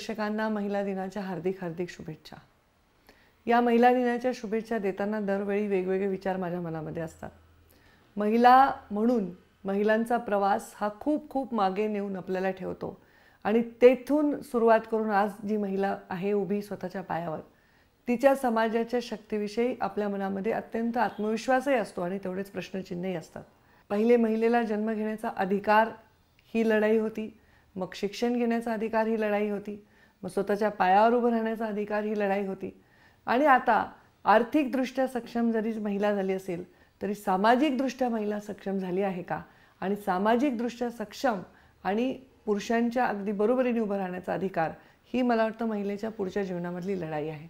प्रेक्षकांना महिला दिनाच्या हार्दिक हार्दिक शुभेच्छा। या महिला दिनाच्या शुभेच्छा देताना दरवेळी वेगवेगळे विचार माझ्या मनामध्ये असतात। महिला म्हणून महिलांचा प्रवास हा खूप खूप मागे नेऊन आपल्याला ठेवतो आणि तेथून सुरुवात करून आज जी महिला आहे उभी स्वतःच्या पायावर, तिच्या समाजाच्या शक्तीविषयी आपल्या मनामध्ये अत्यंत आत्मविश्वासही असतो आणि तेवढेच प्रश्नचिन्हही असतात। पहिले महिलेला जन्म घेण्याचा अधिकार ही लढाई होती, मग शिक्षण घेण्याचा अधिकार ही लढाई होती, मग स्वतःच्या पायावर उभं राहण्याचा अधिकार ही लढाई होती आणि आता आर्थिकदृष्ट्या सक्षम जरी महिला झाली असेल तरी सामाजिकदृष्ट्या महिला सक्षम झाली आहे का आणि सामाजिकदृष्ट्या सक्षम आणि पुरुषांच्या अगदी बरोबरीने उभं राहण्याचा अधिकार ही मला वाटतं महिलेच्या पुढच्या जीवनामधली लढाई आहे।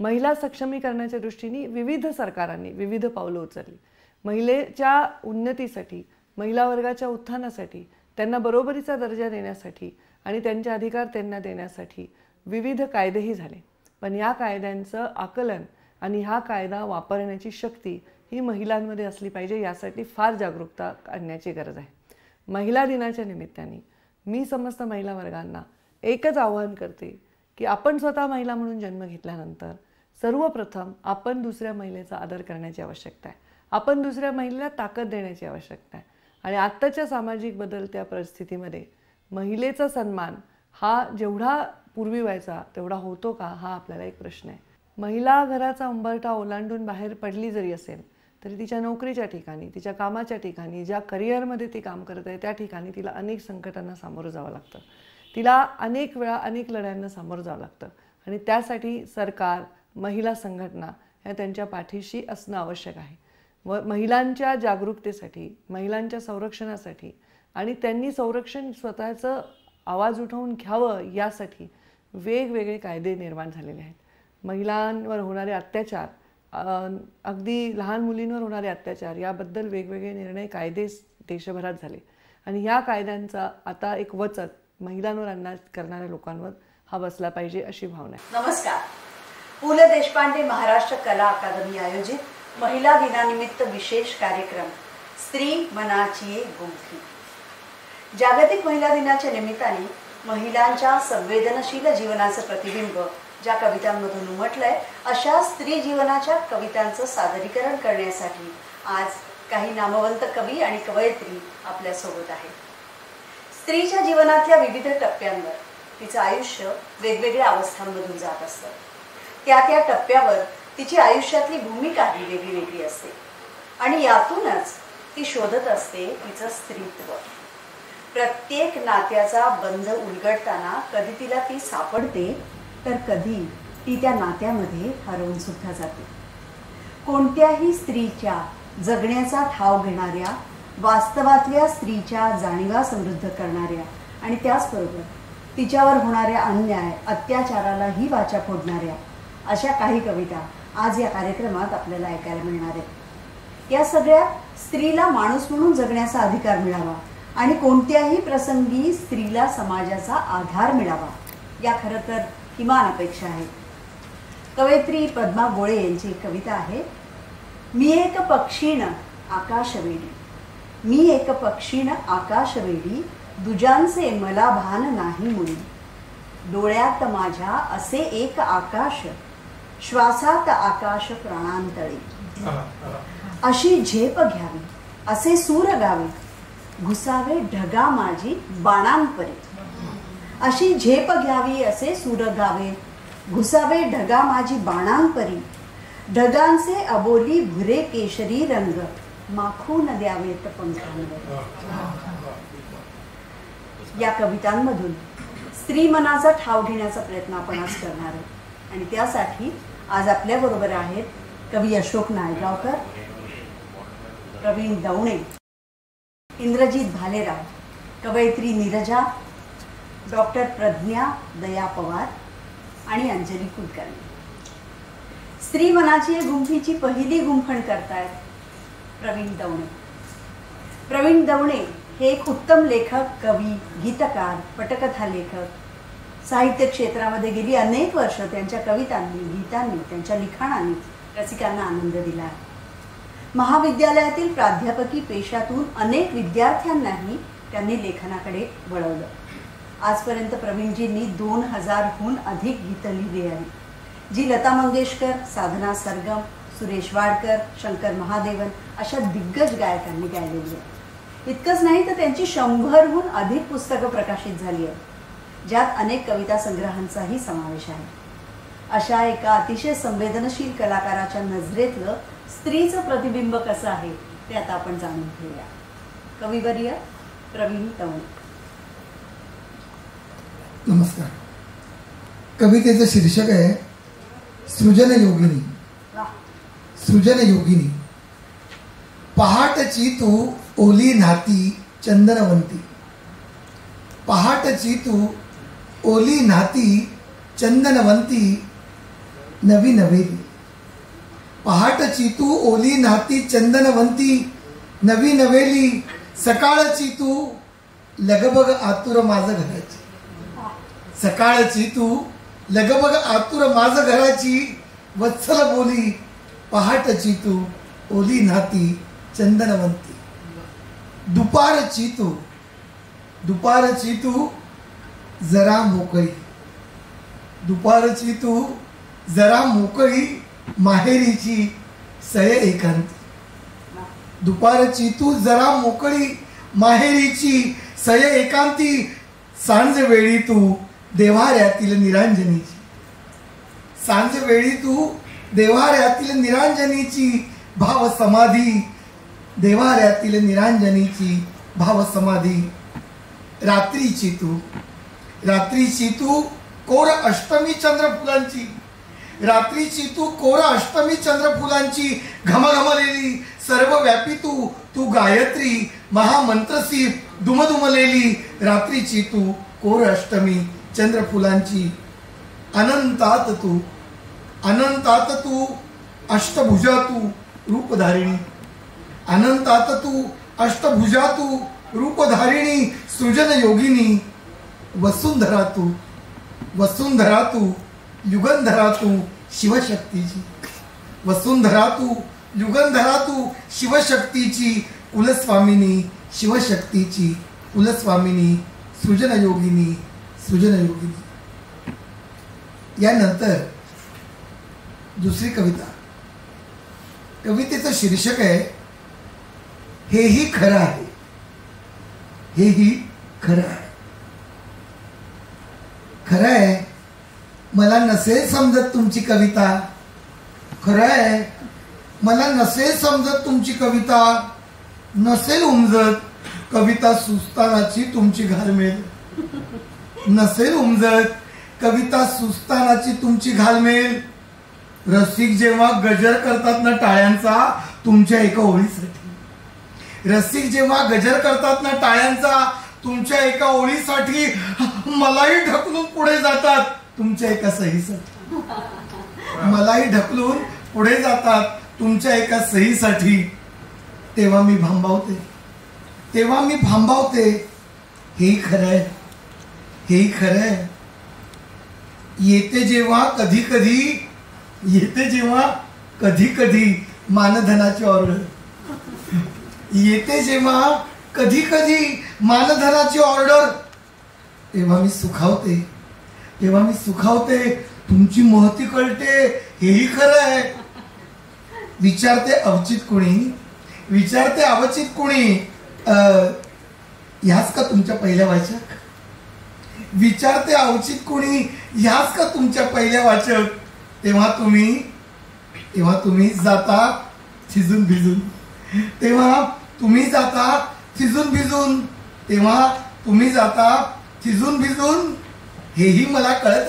महिला सक्षमीकरणाच्या दृष्टीने विविध सरकारांनी विविध पावलं उचलली। महिलेच्या उन्नतीसाठी, महिला वर्गाच्या उत्थानासाठी, त्यांना बरोबरीचा दर्जा देण्यासाठी आणि त्यांचे अधिकार त्यांना देण्यासाठी विविध कायदेही झाले। पण या कायद्यांचं आकलन आणि हा कायदा वापरण्याची शक्ती ही महिलांमध्ये असली पाहिजे, यासाठी फार जागरूकता आणण्याची गरज आहे। महिला दिनाच्या निमित्ताने मी समस्त महिला वर्गांना एकच आवाहन करते की आपण स्वतः महिला म्हणून जन्म घेतल्यानंतर सर्वप्रथम आपण दुसऱ्या महिलेचा आदर करण्याची आवश्यकता आहे। आपण दुसऱ्या महिलेला ताकद देण्याची आवश्यकता आहे आणि आत्ताच्या सामाजिक बदलत्या परिस्थितीमध्ये महिलेचा सन्मान हा जेवढा पूर्वी व्हायचा तेवढा होतो का, हा आपल्याला एक प्रश्न आहे। महिला घराचा उंबरठा ओलांडून बाहेर पडली जरी असेल तरी तिच्या नोकरीच्या ठिकाणी, तिच्या कामाच्या ठिकाणी, ज्या करिअरमध्ये ती काम करत आहे त्या ठिकाणी तिला अनेक संकटांना सामोरं जावं लागतं, तिला अनेक वेळा अनेक लढ्यांना सामोरं जावं लागतं आणि त्यासाठी सरकार, महिला संघटना या त्यांच्या पाठीशी असणं आवश्यक आहे। व महिलांच्या जागरूकतेसाठी, महिलांच्या संरक्षणासाठी आणि त्यांनी संरक्षण स्वतःचं आवाज उठवून घ्यावं यासाठी वेगवेगळे कायदे निर्माण झालेले आहेत। महिलांवर होणारे अत्याचार, अगदी लहान मुलींवर होणारे अत्याचार याबद्दल वेगवेगळे निर्णय कायदे देशभरात झाले आणि ह्या कायद्यांचा आता एक वचक महिलांवर अन्याय करणाऱ्या लोकांवर हा बसला पाहिजे अशी भावना आहे। नमस्कार। पु ल देशपांडे महाराष्ट्र कला अकादमी आयोजित महिला दिनानिमित्त विशेष कार्यक्रम स्त्री मनाची गुंफी। जागतिक महिला दिनाच्या निमित्ताने महिलांच्या संवेदनशील जीवनाचं प्रतिबिंब ज्या कवितांमधून उमटलंय अशा स्त्री जीवनाच्या कवितांचं सादरीकरण करण्यासाठी आज काही नामवंत कवी आणि कवयित्री आपल्या सोबत आहेत। स्त्रीच्या जीवनातल्या विविध टप्प्यांवर तिचं आयुष्य वेगवेगळ्या अवस्थांमधून जात असतं। त्या टप्प्यावर तिची आयुष्यातली भूमिका ही वेगळी वेगळी असते आणि यातूनच ती शोधत असते तिचं स्त्रीत्व। प्रत्येक नात्याचा बंध उलगडताना कधी तिला ती सापडते तर कधी ती त्या नात्यामध्ये हरवून सुद्धा जाते। कोणत्याही स्त्रीच्या जगण्याचा ठाव घेणाऱ्या, वास्तवातल्या स्त्रीच्या जाणीवा समृद्ध करणाऱ्या आणि त्याचबरोबर तिच्यावर होणाऱ्या अन्याय, अत्याचारालाही वाचा फोडणाऱ्या अशा काही कविता आज या कार्यक्रमात आपल्याला ऐकायला मिळणार आहेत। या सगळ्या स्त्रीला माणूस म्हणून जगण्याचा अधिकार मिळावा आणि कोणत्याही प्रसंगी स्त्रीला समाजाचा आधार मिळावा या खरं तर किमान अपेक्षा आहेत। कवयित्री पद्मा गोळे यांची एक कविता आहे। मी एक पक्षीण आकाशवेडी, मी एक पक्षीण आकाशवेडी, दुजांचे मला भान नाही मुळी। डोळ्यात माझ्या असे एक आकाश, श्वासात आकाश प्राणांतळे। अशी झेप घ्यावी असे सूर गावे, घुसावे ढगा माझी बाणांपरी। अशी झेप घ्यावी असे सूर गावे, घुसावे ढगा माझी बाणांपरी। ढगांचे अबोली भुरे केशरी रंग, माखून द्यावेत पंखांवर। या कवितांमधून स्त्री मनाचा ठाव घेण्याचा प्रयत्न आपण आज करणार आहोत आणि त्यासाठी आज आपल्या बरोबर आहेत कवी अशोक नायगावकर, प्रवीण दवणे, इंद्रजीत भालेराव, कवयित्री नीरजा, डॉक्टर प्रज्ञा दया पवार आणि अंजली कुलकर्णी। स्त्री मनाची गुंफीची पहिली गुंफण करतायत प्रवीण दवणे। प्रवीण दवणे हे एक उत्तम लेखक, कवी, गीतकार, पटकथा लेखक, साहित्य क्षेत्रामध्ये गेली अनेक वर्ष त्यांच्या कवितांनी, गीतांनी, त्यांच्या लिखाणांनी रसिकांना आनंद दिला आहे। महाविद्यालयातील प्राध्यापकी पेशातून अनेक विद्यार्थ्यांनाही त्यांनी लेखनाकडे वळवलं। आजपर्यंत प्रवीणजींनी 2000हून अधिक गीतं लिहिली आहेत, जी लता मंगेशकर, साधना सरगम, सुरेश वाडकर, शंकर महादेवन अशा दिग्गज गायकांनी गायलेली आहे. इतकंच नाही तर त्यांची 100हून अधिक पुस्तकं प्रकाशित झाली आहेत, ज्यात अनेक कविता संग्रहांचाही समावेश आहे. अशा एका अतिशय संवेदनशील कलाकाराच्या नजरेतलं स्त्रीचं प्रतिबिंब कसं आहे ते आता आपण जाणून घेऊया. कविवर्य प्रवीण तवणे. नमस्कार. कवितेचं शीर्षक आहे सृजन योगिनी. सृजन योगिनी. पहाटची तू ओली नाती चंदनवंती. पहाटची तू ओली नाती चंदनवंती नवी नवेली. पहाटची तू ओली नाती चंदनवंती नवी नवेली. सकाळची तू लगबग आतुर माझ घराची. सकाळची तू लगबग आतुर माझ घराची. वत्सल बोली पहाटची तू ओली नाती चंदनवंती. दुपारची तू दुपारची तू जरा मोकळी. दुपारची तू जरा मोकळी माहेरीची सय एकांती. दुपारची तू जरा मोकळी माहेरीची सय एकांती. सांज वेळी तू देव्हाऱ्यातील निरांजनीची. सांज वेळी तू देव्हाऱ्यातील निरांजनीची भाव समाधी. देव्हाऱ्यातील निरांजनीची भाव समाधी. रात्रीची तू कोर अष्टमी चंद्रफुलांची. रात्रीची तू कोर अष्टमी चंद्रफुलांची घमघमलेली सर्वव्यापी तू गायत्री महामंत्रसी दुमदुमलेली. रात्रीची तू कोर अष्टमी चंद्रफुलांची. अनंतात तू अष्टभुजा तू रूपधारिणी. अनंतात तू अष्टभुजा तू रूपधारिणी. सृजन योगिनी. वसुंधरा तू युगंधरा तू शिवशक्तीची. वसुंधरा तू युगंधरा तू शिवशक्तीची. कुलस्वामिनी शिवशक्तीची कुलस्वामिनी. सृजन योगिनी. यानंतर दुसरी कविता. कवितेचं शीर्षक आहे हेही खरं आहे. हेही खरं आहे. खरं आहे मला नसेल समजत तुमची कविता. खरं आहे मला नसेल समजत तुमची कविता. नसेल उमजत कविता सुस्तानाची तुमची घालमेल. नसेल उमजत कविता सुस्तानाची तुमची घालमेल. रसिक जेव्हा गजर करतात ना टाळ्यांचा तुमच्या एका ओळीसाठी. रसिक जेव्हा गजर करतात ना टाळ्यांचा तुमच्या एका ओळीसाठी मलाही ढकलून पुढे जातात तुमच्या एका सहीसाठी. मलाही ढकलून पुढे जातात तुमच्या एका सहीसाठी. तेव्हा मी भांबावते. हेही खरंय. येते जेव्हा कधी कधी मानधनाची ऑर्डर. येते जेव्हा कधी मानधनाची ऑर्डर. तेव्हा मी सुखावते. तुमची महती कळते. हेही खरं आहे. विचारते अवचित कुणी ह्याच का तुमच्या पहिल्या वाचक. विचारते अवचित कुणी ह्याच का तुमच्या पहिल्या वाचक. तेव्हा तुम्ही जाता थिजून भिजून. तेव्हा तुम्ही जाता थिजून भिजून. हेही मला कळत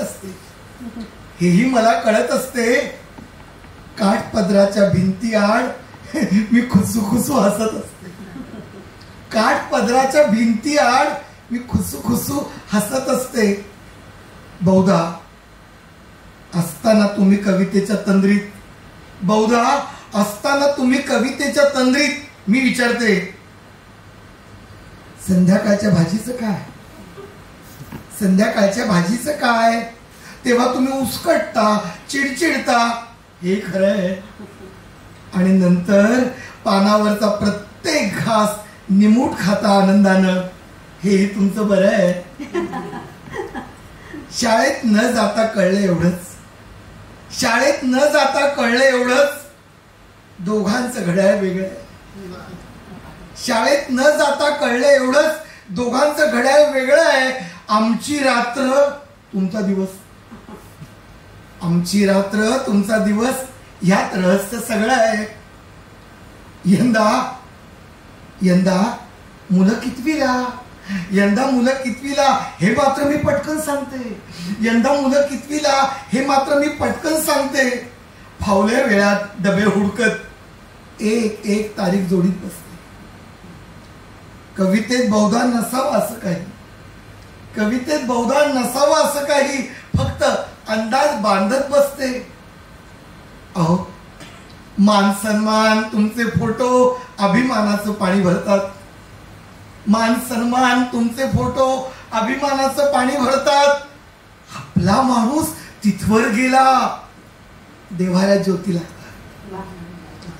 असते. काठपदराच्या भिंती आड मी खुसू हसत असते. काठपदराच्या भिंती आड मी खुसू हसत असते. बहुधा असताना तुम्ही कवितेच्या तंद्रीत मी विचारते संध्याकाळच्या भाजीचं काय. तेव्हा तुम्ही उसकटता चिडचिडता. हे खरं आहे. आणि नंतर पानावरचा प्रत्येक घास निमूट खाता आनंदानं. हे तुमचं बरं आहे. शाळेत न जाता कळलं एवढंच, शाळेत न जाता कळलं एवढंच, दोघांचं घड्याळ वेगळं आहे. शाळेत न जाता कळलं एवढंच, दोघांचं घड्याळ वेगळं आहे. आमची रात्र तुमचा दिवस, आमची रात्र तुमचा दिवस, ह्यात रहस्य सगळं आहे. यंदा मुलं कितवीला, यंदा मुलं कितवीला हे मात्र मी पटकन सांगते. यंदा मुलं कितवीला हे मात्र मी पटकन सांगते. फावल्या वेळात डबे हुडकत एक एक तारीख जोडीत बसते. कवितेत बहुधा नसावं असं काही, कवितेत बहुधा नसावं असं काही, फक्त अंदाज बांधत बसते. अहो, मान सन्मान तुमचे फोटो अभिमानाचं पाणी भरतात. मान सन्मान तुमचे फोटो अभिमानाचं पाणी भरतात. आपला माणूस तिथवर गेला, देव्हाऱ्यात ज्योती लागतात.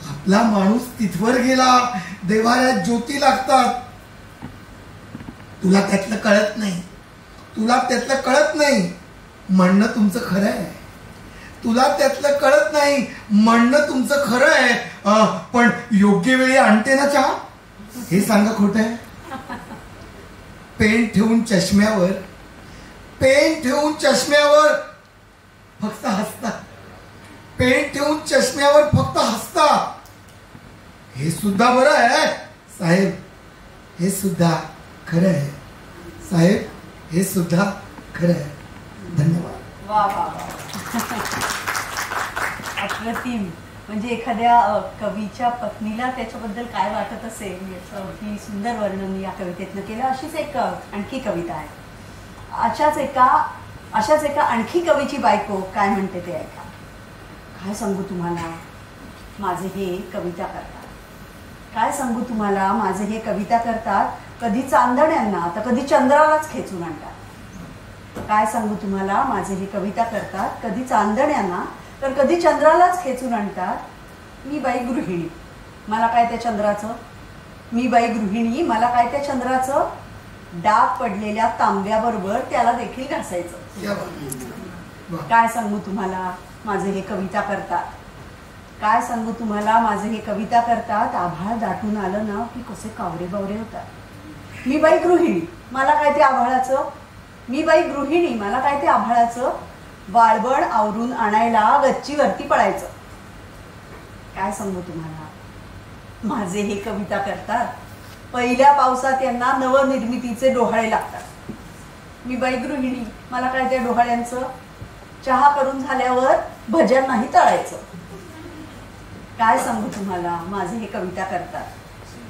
आपला माणूस तिथवर गेला, देव्हाऱ्यात ज्योती लागतात. तुला त्यातलं कळत नाही, तुला त्यातलं कळत नाही म्हणणं तुमचं खरं आहे. तुला त्यातलं कळत नाही म्हणणं तुमचं खरं आहे. पण योग्य वेळी आणते ना चहा, हे सांगा खोटं आहे. पेन ठेवून चष्म्यावर, पेन ठेवून चष्म्यावर फक्त हसता, पेन ठेवून चष्म्यावर फक्त हसता. हे सुद्धा बरं आहे साहेब, हे सुद्धा खरं आहे साहेब, हे सुद्धा खरं आहे. धन्यवाद. वा वा वा, अप्रतिम. म्हणजे एखाद्या कवीच्या पत्नीला त्याच्याबद्दल काय वाटत असेल याचं अगदी सुंदर वर्णन या कवितेतनं केलं. अशीच एक आणखी कविता आहे. अशाच एका आणखी कवीची बायको काय म्हणते ते ऐका. काय सांगू तुम्हाला माझे हे कविता करतात, काय सांगू तुम्हाला माझे हे कविता करतात. कधी चांदण्यांना तर कधी चंद्रालाच खेचून आणतात. काय सांगू तुम्हाला माझे हे कविता करतात, कधी चांदण्यांना तर कधी चंद्रालाच खेचून आणतात. मी बाई गृहिणी, मला काय त्या चंद्राचं, मी बाई गृहिणी, मला काय त्या चंद्राचं. डाग पडलेल्या तांब्याबरोबर त्याला देखील घासायचं. काय सांगू तुम्हाला माझे हे कविता करतात, काय सांगू तुम्हाला माझे हे कविता करतात. आभाळ दाटून आलं ना की कसे कावरे बावरे होतात. मी बाई गृहिणी, मला काय ते आभाळाचं, मी बाई गृहिणी, मला काय ते आभाळाचं. वाळवण आवरून आणायला गच्चीवरती पळायचं. काय सांगू तुम्हाला माझे हे कविता करतात. पहिल्या पावसात यांना नवनिर्मितीचे डोहाळे लागतात. मी बाई गृहिणी, मला काय त्या डोहाळ्यांचं. चहा करून झाल्यावर भजन नाही तळायचं. काय सांगू तुम्हाला माझे हे कविता करतात.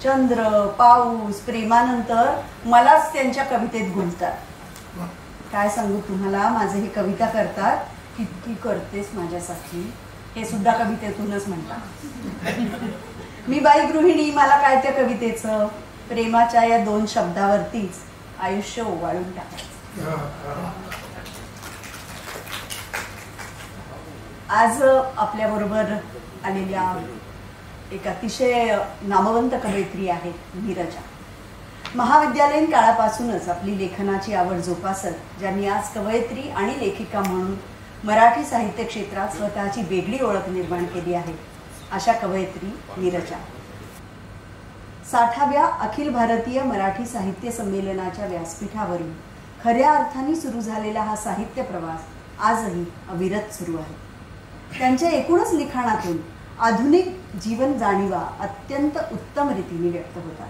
चंद्र, पाऊस, प्रेमानंतर मलाच त्यांच्या कवितेत गुंततात. काय सांगू तुम्हाला माझे हे कविता करतात. किती करतेस माझ्यासाठी, हे सुद्धा कवितेतूनच म्हणतात. मी बाई गृहिणी, मला काय त्या कवितेचं. प्रेमाच्या या 2 शब्दावरतीच आयुष्य ओवाळून टाकायचं. आज आपल्याबरोबर आलेल्या एक अतिशय नामवंत कवयित्री आहेत नीरजा. महाविद्यालयीन काळापासूनच आपली लेखनाची आवड जोपासत ज्यांनी आज कवयित्री आणि लेखिका म्हणून मराठी साहित्य क्षेत्रात स्वतःची वेगळी ओळख निर्माण केली आहे, अशा कवयित्री नीरजा. 60व्या अखिल भारतीय मराठी साहित्य संमेलनाच्या व्यासपीठावरून खऱ्या अर्थाने सुरू झालेला हा साहित्य प्रवास आजही अविरत सुरू आहे. त्यांच्या एकूणच लिखाणातून आधुनिक जीवन जाणीवा अत्यंत उत्तम रीतीने व्यक्त होतात.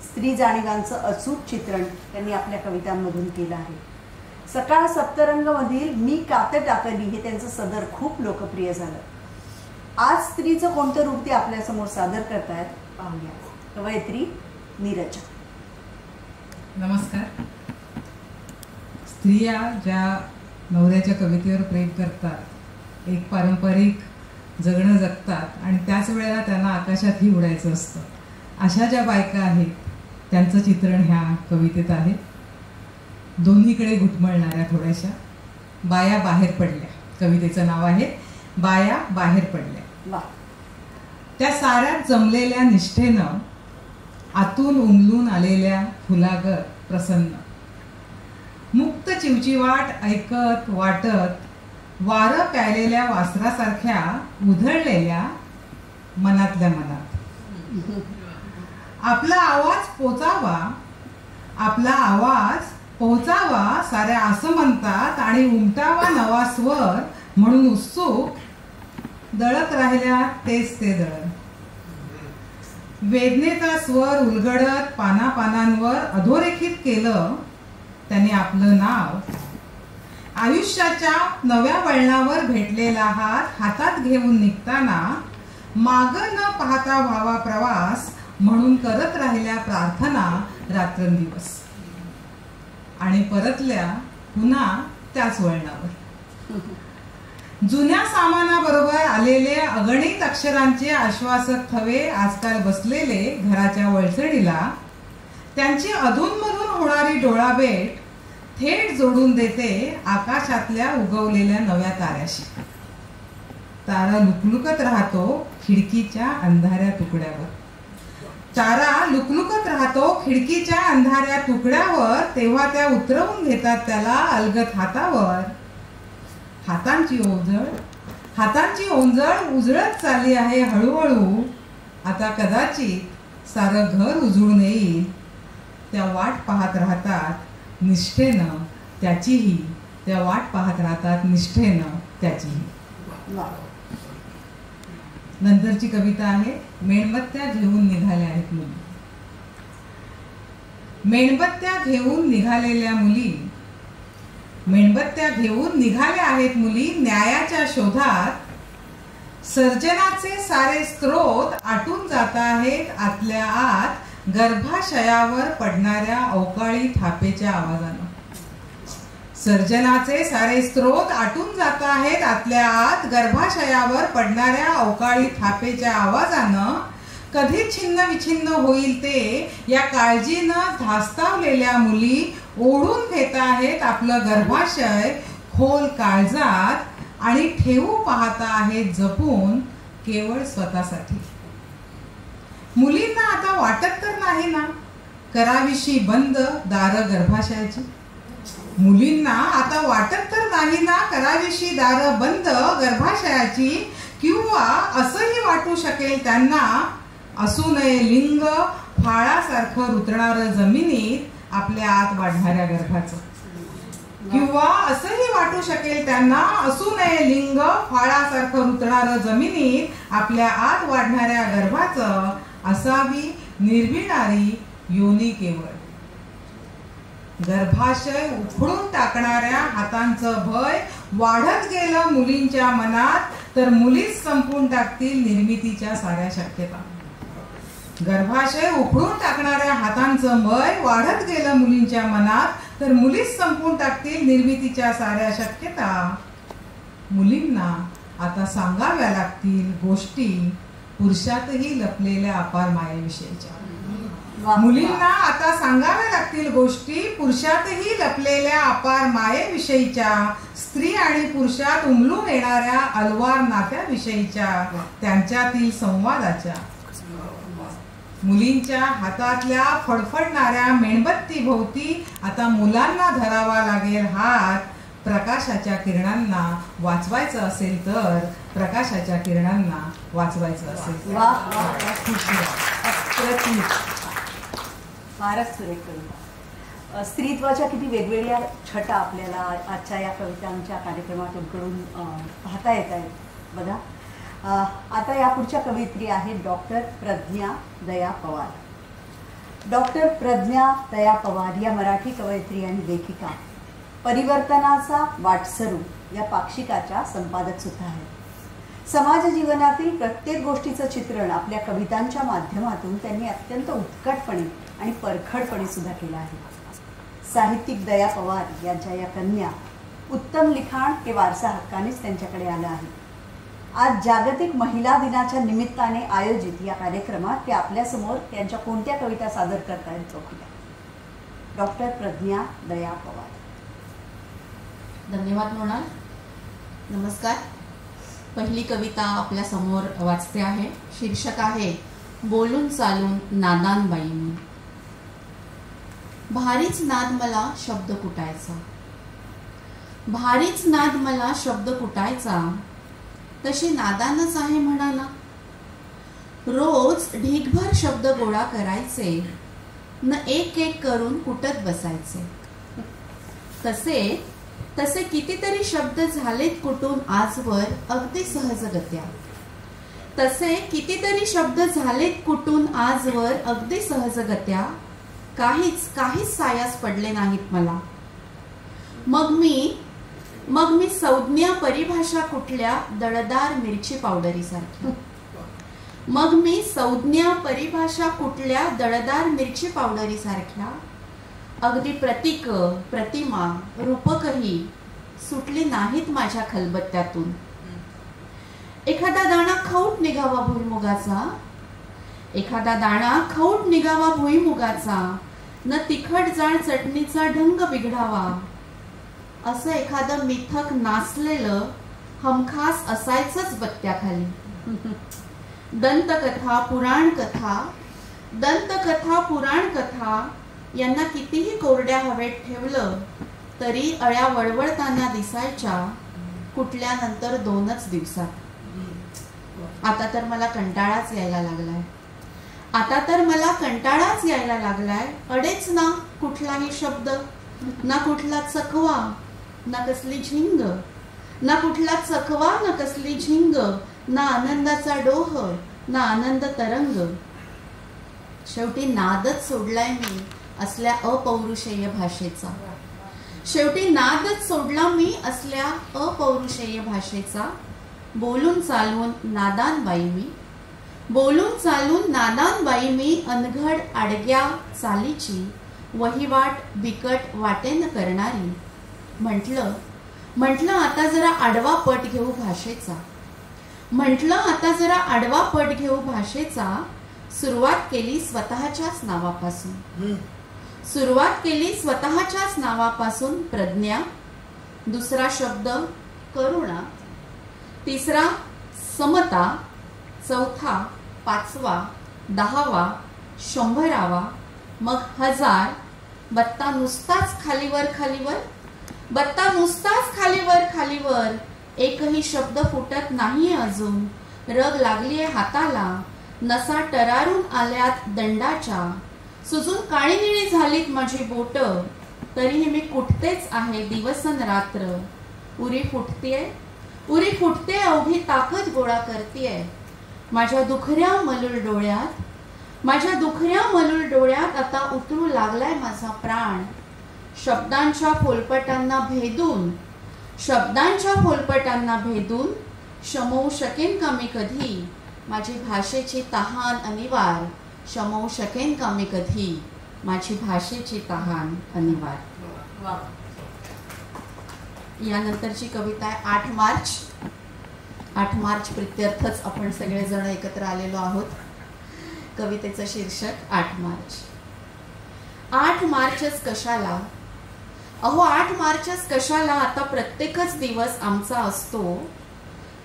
स्त्री जाणीवांचं अचूक चित्रण त्यांनी आपल्या कवितांमधून केलं आहे. सकाळ सप्तरंगमधील मी कात टाकली हे त्यांचं सदर खूप लोकप्रिय झालं. आज स्त्रीचं कोणतं रूप ते आपल्यासमोर सादर करतायत पाहूया. कवयित्री नीरजा. नमस्कार. स्त्रिया ज्या नवऱ्याच्या कवितेवर प्रेम करतात, एक पारंपरिक जगणं जगतात आणि त्याच वेळेला त्यांना आकाशातही उडायचं असतं, अशा ज्या बायका आहेत त्यांचं चित्रण ह्या कवितेत आहे. दोन्हीकडे घुटमळणाऱ्या थोड्याशा बाया बाहेर पडल्या, कवितेचं नाव आहे बाया बाहेर पडल्या. त्या साऱ्या जमलेल्या निष्ठेनं आतून उमलून आलेल्या फुलागत प्रसन्न. मुक्त चिवचिवाट ऐकत वाटत वारं प्यायलेल्या वासरासारख्या उधळलेल्या मनातल्या मनात. आपला आवाज पोहोचावा साऱ्या असं म्हणतात आणि उमटावा नवा स्वर म्हणून उत्सुक दळत राहिल्या तेच ते दळण. वेदनेचा स्वर उलगडत पानापानांवर अधोरेखित केलं त्याने आपलं नाव. आयुष्याच्या नव्या वळणावर भेटलेला हात हातात घेऊन निघताना माग न पाहता व्हावा प्रवास म्हणून करत राहिल्या प्रार्थना रात्रंदिवस. आणि परतल्या पुन्हा त्याच वळणावर. जुन्या सामानाबरोबर आलेले अगणित अक्षरांचे आश्वासक थवे आजकाल बसलेले घराच्या वळचणीला त्यांची अधूनमधून होणारी डोळाभेट थेट जोडून देते आकाशातल्या उगवलेल्या नव्या ताऱ्याशी. तारा लुकलुकत राहतो खिडकीच्या अंधाऱ्या तुकड्यावर. तेव्हा त्या उतरवून घेतात त्याला अलगत हातावर. हातांची ओंजळ उजळत चालली आहे हळूहळू. आता कदाचित सारं घर उजळून येईल. त्या वाट पाहत राहतात निष्ठेनं त्याचीही. नंतरची कविता आहे मेणबत्त्या घेऊन निघाल्या आहेत मुली. मेणबत्त्या घेऊन निघाल्या आहेत मुली न्यायाच्या शोधात. सर्जनाचे सारे स्त्रोत आटून जात आहेत आतल्या आत गर्भाशयावर पडणाऱ्या अवकाळी थापेच्या आवाजानं. सर्जनाचे सारे स्त्रोत आटून जात आहेत आतल्या आत गर्भाशयावर पडणाऱ्या अवकाळी थापेच्या आवाजानं. कधी छिन्न विछिन्न होईल ते या काळजीनं धास्तावलेल्या मुली ओढून घेत आहेत आपलं गर्भाशय खोल काळजात आणि ठेवू पाहता आहेत जपून केवळ स्वतःसाठी. मुलींना आता वाटत तर नाही ना करावीशी बंद दारं गर्भाशयाची. मुलींना आता वाटत तर नाही ना करावीशी दारं बंद गर्भाशयाची. किंवा असंही वाटू शकेल त्यांना असू नये लिंग फाळासारखं रुतणारं जमिनीत आपल्या आत वाढणाऱ्या गर्भाचं. किंवा असंही वाटू शकेल त्यांना असू नये लिंग फाळासारखं रुतणारं जमिनीत आपल्या आत वाढणाऱ्या गर्भाचं. असावी निर्विणारी योनी केवळ. गर्भाशय उखडून टाकणाऱ्या हातांचं भय वाढत गेलं मुलींच्या मनात तर मुलीच संपून टाकतील निर्मितीच्या साऱ्या शक्यता. गर्भाशय उखडून टाकणाऱ्या हातांचं भय वाढत गेलं मुलींच्या मनात तर मुलीच संपून टाकतील निर्मितीच्या साऱ्या शक्यता. मुलींना आता सांगाव्या लागतील गोष्टी पुरुषातही लपलेल्या अपार मायेविषयीच्या. मुलींना आता सांगाव्या लागतील गोष्टी पुरुषातही लपलेल्या अपार मायेविषयीच्या. स्त्री आणि पुरुषात उमलून येणाऱ्या अलवार नात्याविषयीच्या त्यांच्यातील संवादाच्या. मुलींच्या हातातल्या फडफडणाऱ्या मेणबत्ती भोवती आता मुलांना धरावा लागेल हात. प्रकाशाच्या किरणांना वाचवायचं असेल तर प्रकाशाच्या किरणांना वाचवायचं असेल. फारच सुरेख कविता. स्त्रीत्वाच्या किती वेगवेगळ्या छटा आपल्याला आजच्या या कवितांच्या कार्यक्रमातून पाहता येत आहेत बघा. आता या पुढच्या कवयित्री आहेत डॉक्टर प्रज्ञा दया पवार. डॉक्टर प्रज्ञा दया पवार या मराठी कवयित्री आणि लेखिका परिवर्तनाचा वाटसरू या पाक्षिकाच्या संपादक सुद्धा आहेत. समाज जीवनातील प्रत्येक गोष्टीचं चित्रण आपल्या कवितांच्या माध्यमातून त्यांनी अत्यंत उत्कटपणे आणि परखडपणे सुद्धा केलं आहे. साहित्यिक दया पवार यांच्या या कन्या उत्तम लिखाण हे वारसा हक्कानेच त्यांच्याकडे आलं आहे. आज जागतिक महिला दिनाच्या निमित्ताने आयोजित या कार्यक्रमात ते आपल्यासमोर त्यांच्या कोणत्या कविता सादर करतायत चौकीला. डॉक्टर प्रज्ञा दया पवार. धन्यवाद मृणाल. नमस्कार. पहिली कविता आपल्या समोर वाचते आहे. शीर्षक आहे बोलून चालून नादान बाई. भारीच नाद मला शब्द कुटायचा, भारीच नाद मला शब्द कुटायचा, तशी नादानच आहे म्हणा ना. रोज ढीगभर शब्द गोळा करायचे न एक एक करून कुटत बसायचे. तसे तसे कितीतरी शब्द झालेत कुटून आजवर अगदी सहजगत्या. तसे कितीतरी शब्द झालेत कुटून आजवर अगदी सहजगत्या. काहीच सायास पडले नाहीत मला. मग मी संज्ञा परिभाषा कुठल्या दळदार मिरची पावडरी सारख्या. मग मी संज्ञा परिभाषा कुठल्या दळदार मिरची पावडरी सारख्या अगदी प्रतीक प्रतिमा रूपकही सुटली नाहीत माझ्या खलबत्त्यातून. एखादा दाणा खौट निघावा भुईमुगाचा, एखादा दाणा खौट निघावा भुईमुगाचा, न तिखट जाळ चटणीचा ढंग बिघडावा. असं एखादं मिथक नाचलेलं हमखास असायचंच बत्त्याखाली. दंतकथा पुराण कथा यांना कितीही कोरड्या हवेत ठेवलं तरी अळ्या वळवळताना दिसायच्या कुठल्यानंतर 2च दिवसात. आता तर मला कंटाळाच यायला लागलाय. अडेच ना कुठलाही शब्द, ना कुठला चकवा, ना कसली झिंग, ना कुठला चकवा, ना कसली झिंग, ना आनंदाचा डोह, ना आनंद तरंग. शेवटी नादच सोडलाय मी असल्या अपौरुषेय भाषेचा. शेवटी नादच सोडला मी असल्या अपौरुषेय भाषेचा. बोलून चालून नादान बाई मी अनघड आडग्या चालीची वहिवाट बिकट वाटेन करणारी. म्हटलं आता जरा आडवा पट घेऊ भाषेचा. सुरुवात केली स्वतःच्याच नावापासून. प्रज्ञा, दुसरा शब्द करुणा, तिसरा समता, चौथा, 5वा, 10वा, 100वा, मग 1000. बत्ता नुसताच खालीवर. एकही शब्द फुटत नाहीये अजून. रग लागलीये हाताला, नसा टरारून आल्यात दंडाच्या. सुजून काळी निळी झालीत माझी बोट, तरीही मी कुठतेच आहे दिवसन रात्र. उरी फुटते अवघी ताकद गोळा करतेय. माझ्या दुखऱ्या मलूल डोळ्यात आता उतरू लागलाय माझा प्राण. शब्दांच्या फोलपटांना भेदून शमवू शकेन का मी कधी माझी भाषेची तहान अनिवार्य. शमवू शकेन का मी कधी माझी भाषेची तहान अनिवार्य. यानंतरची कविता आहे 8 मार्च. 8 मार्च प्रित्यर्थच आपण सगळेजण एकत्र आलेलो आहोत. कवितेचं शीर्षक 8 मार्च. 8 मार्चच कशाला, अहो 8 मार्चच कशाला, आता प्रत्येकच दिवस आमचा असतो.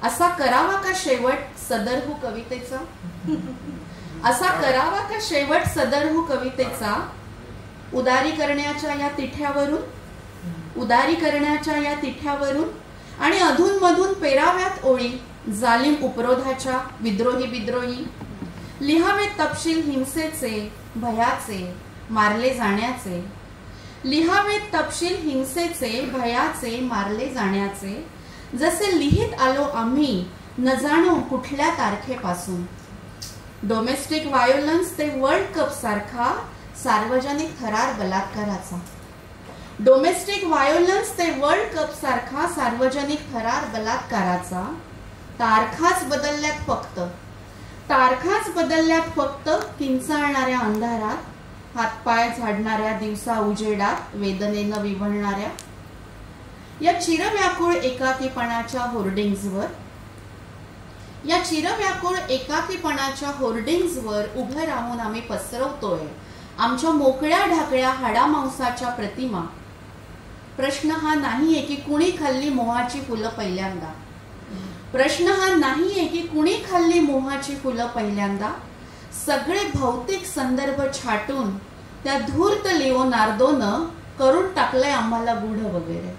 असा करावा का शेवट सदरहू कवितेचा. उदारी करण्याच्या या तिठ्यावरून आणि अधूनमधून पेराव्यात ओळी जालिम उपरोधाच्या विद्रोही. लिहावेत तपशील हिंसेचे भयाचे मारले जाण्याचे. जसे लिहित आलो आम्ही न जाणो कुठल्या तारखेपासून. डोमेस्टिक व्हायोलन्स ते वर्ल्ड कप सारखा सार्वजनिक थरार बलात्काराचा. तारखाच बदलल्यात फक्त किंचाळणाऱ्या अंधारात, हातपाय झाडणाऱ्या दिवसा उजेडात वेदनेनं विव्हळणाऱ्या. या चिरव्याकुळ एकाकीपणाच्या होर्डिंग्जवर उभं राहून आम्ही पसरवतोय आमच्या मोकळ्या ढाकळ्या हाडामांसाच्या प्रतिमा. प्रश्न हा नाहीये की कुणी खाल्ली मोहाची फुलं पहिल्यांदा. सगळे भौतिक संदर्भ छाटून त्या धूर्त लिओनार्दोनं करून टाकलंय आम्हाला गूढ वगैरे.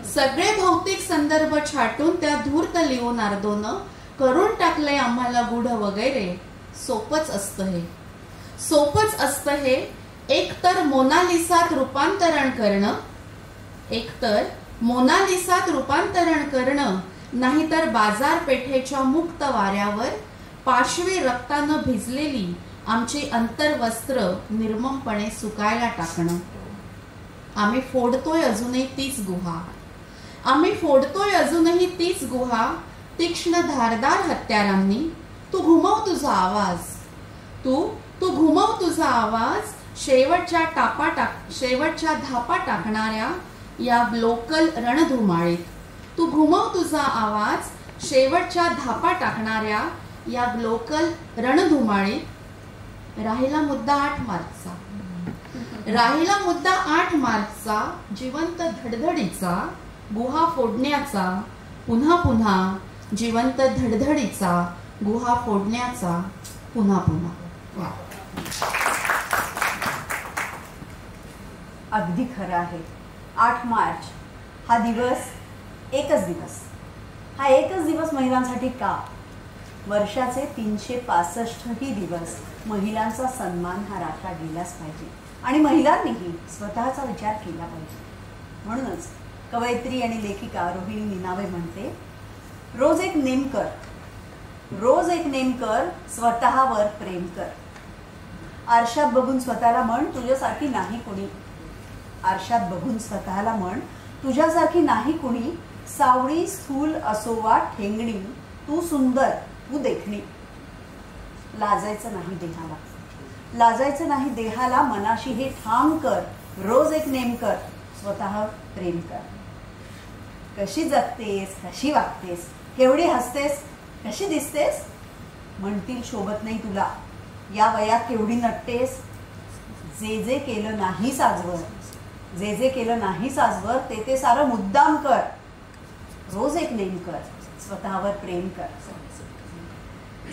सगळे भौतिक संदर्भ छाटून त्या धूर्त लिओनार्दोनं करून टाकलंय आम्हाला गूढ वगैरे. सोपच असतं हे, सोपच असतं हे. एकतर मोनालिसात रूपांतरण करणं, एकतर मोनालिसात रूपांतरण करणं, नाहीतर बाजारपेठेच्या मुक्त वाऱ्यावर पाशवी रक्तानं भिजलेली आमची अंतर्वस्त्र निर्ममपणे सुकायला टाकणं. आम्ही फोडतोय अजूनही तीच गुहा, आम्ही फोडतोय अजूनही तीच गुहा. तीक्ष्ण धारदार हत्यारांनी तू घुमव तुझा आवाज, तू घुमव तुझा आवाज. शेवटच्या धापा टाकणाऱ्या या लोकल रणधुमाळीत, तू घुमव तुझा आवाज. शेवटच्या धापा टाकणाऱ्या या लोकल रणधुमाळीत. राहिला मुद्दा 8 मार्चचा, राहिला मुद्दा 8 मार्चचा. जिवंत धडधडीचा गुहा फोडण्याचा, पुन्हा पुन्हा जिवंत धडधडीचा गुहा फोडण्याचा, पुन्हा पुन्हा. अगदी खरं आहे. 8 मार्च हा दिवस, एकच दिवस, हा एकच दिवस महिलांसाठी का? वर्षाचे 365ही दिवस महिलांचा सन्मान हा राखला गेलाच पाहिजे आणि महिलांनीही स्वतःचा विचार केला पाहिजे. म्हणूनच कवयित्री आणि लेखिका रोहिणी निनावे म्हणते, रोज एक नेम कर, रोज एक नेम कर, स्वतःवर प्रेम कर. आरशात बघून स्वतःला म्हण, तुझ्यासारखी नाही कुणी. आरशात बघून स्वतःला म्हण, तुझ्यासारखी नाही कुणी. सावळी स्थूल असोवा ठेंगणी, तू सुंदर तू देखणी. लाजायचं नाही देहाला, लाजायचं नाही देहाला. मनाशी हे ठाम कर, रोज एक नेम कर, स्वतः प्रेम कर. कशी जगतेस, कशी वागतेस, केवढी हसतेस, कशी दिसतेस. म्हणतील शोभत नाही तुला, या वयात केवढी नटतेस. जे जे केलं नाहीस आजवर, जे जे केलं नाहीस आजवर, ते ते सारं मुद्दाम कर. रोज एक नेम कर, स्वतःवर प्रेम कर.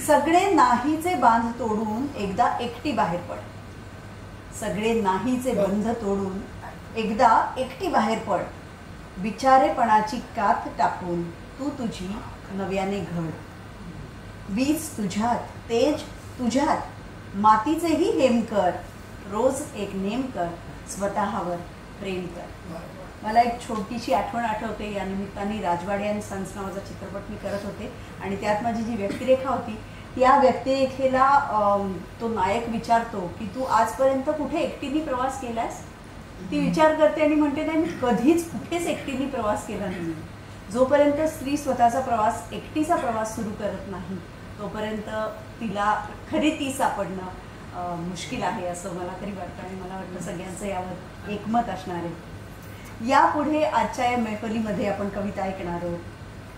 सगळे नाहीचे बांध तोडून एकदा एकटी बाहेर पड. सगळे नाहीचे बंध तोडून एकदा एकटी बाहेर पड. बिचारेपणाची कात टाकून तू तुझी नव्याने घड. बीज तुझ्यात, तेज तुझ्यात, मातीचेही हेम कर. रोज एक नेम कर, स्वतःवर प्रेम कर. मला एक छोटीशी आठवण आठवते. या निमित्ताने राजवाडे अँड सन्स नावाचा चित्रपट मी करत होते आणि त्यात माझी जी व्यक्तिरेखा होती, त्या व्यक्तिरेखेला तो नायक विचारतो की तू आजपर्यंत कुठे एकटीने प्रवास केलास. ती विचार करते आणि म्हणते, नाही मी कधीच कुठेच एकटीने प्रवास केला नाही. जोपर्यंत स्त्री स्वतःचा प्रवास, एकटीचा प्रवास सुरू करत नाही, तोपर्यंत तिला खरी ती सापडणं मुश्किल आहे असं मला तरी वाटतं आणि मला वाटतं सगळ्यांचं यावर एकमत असणार आहे. यापुढे आजच्या या मैफलीमध्ये आपण कविता ऐकणार आहोत.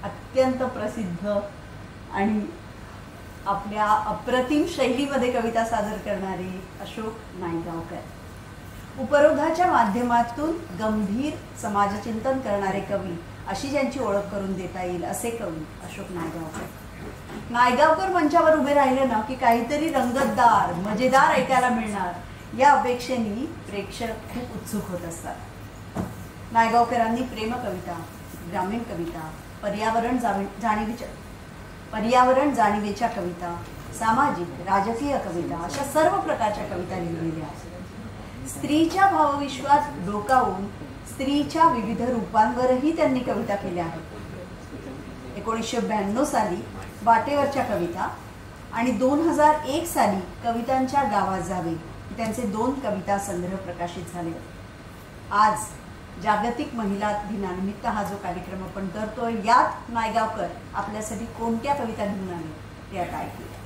अत्यंत प्रसिद्ध आणि आपल्या अप्रतिम शैलीमध्ये कविता सादर करणारे अशोक नायगावकर. उपरोधाच्या माध्यमातून गंभीर समाजचिंतन करणारे कवी, अशी ज्यांची ओळख करून देता येईल असे कवी अशोक नायगावकर. नायगावकर मंचावर उभे राहिले ना की काहीतरी रंगतदार, मजेदार ऐकायला मिळणार, या अपेक्षेने प्रेक्षक खूप उत्सुक होत असतात. नायगावकरांनी प्रेमकविता, ग्रामीण कविता, पर्यावरण जाणीवेच्या कविता, सामाजिक राजकीय कविता अशा सर्व प्रकारच्या कविता लिहिलेल्या आहेत. स्त्रीच्या भावविश्वास डोकावून स्त्रीच्या विविध रूपांवरही त्यांनी कविता केल्या आहेत. 1992 साली वाटेवरच्या कविता आणि 2001 साली कवितांच्या गावात जावे त्यांचे 2 कविता संग्रह प्रकाशित झाले. आज जागतिक महिला दिनानिमित्त हा जो कार्यक्रम आपण करतोय, यात नायगावकर आपल्यासाठी कोणत्या कविता घेऊन आले ते आता ऐकूया.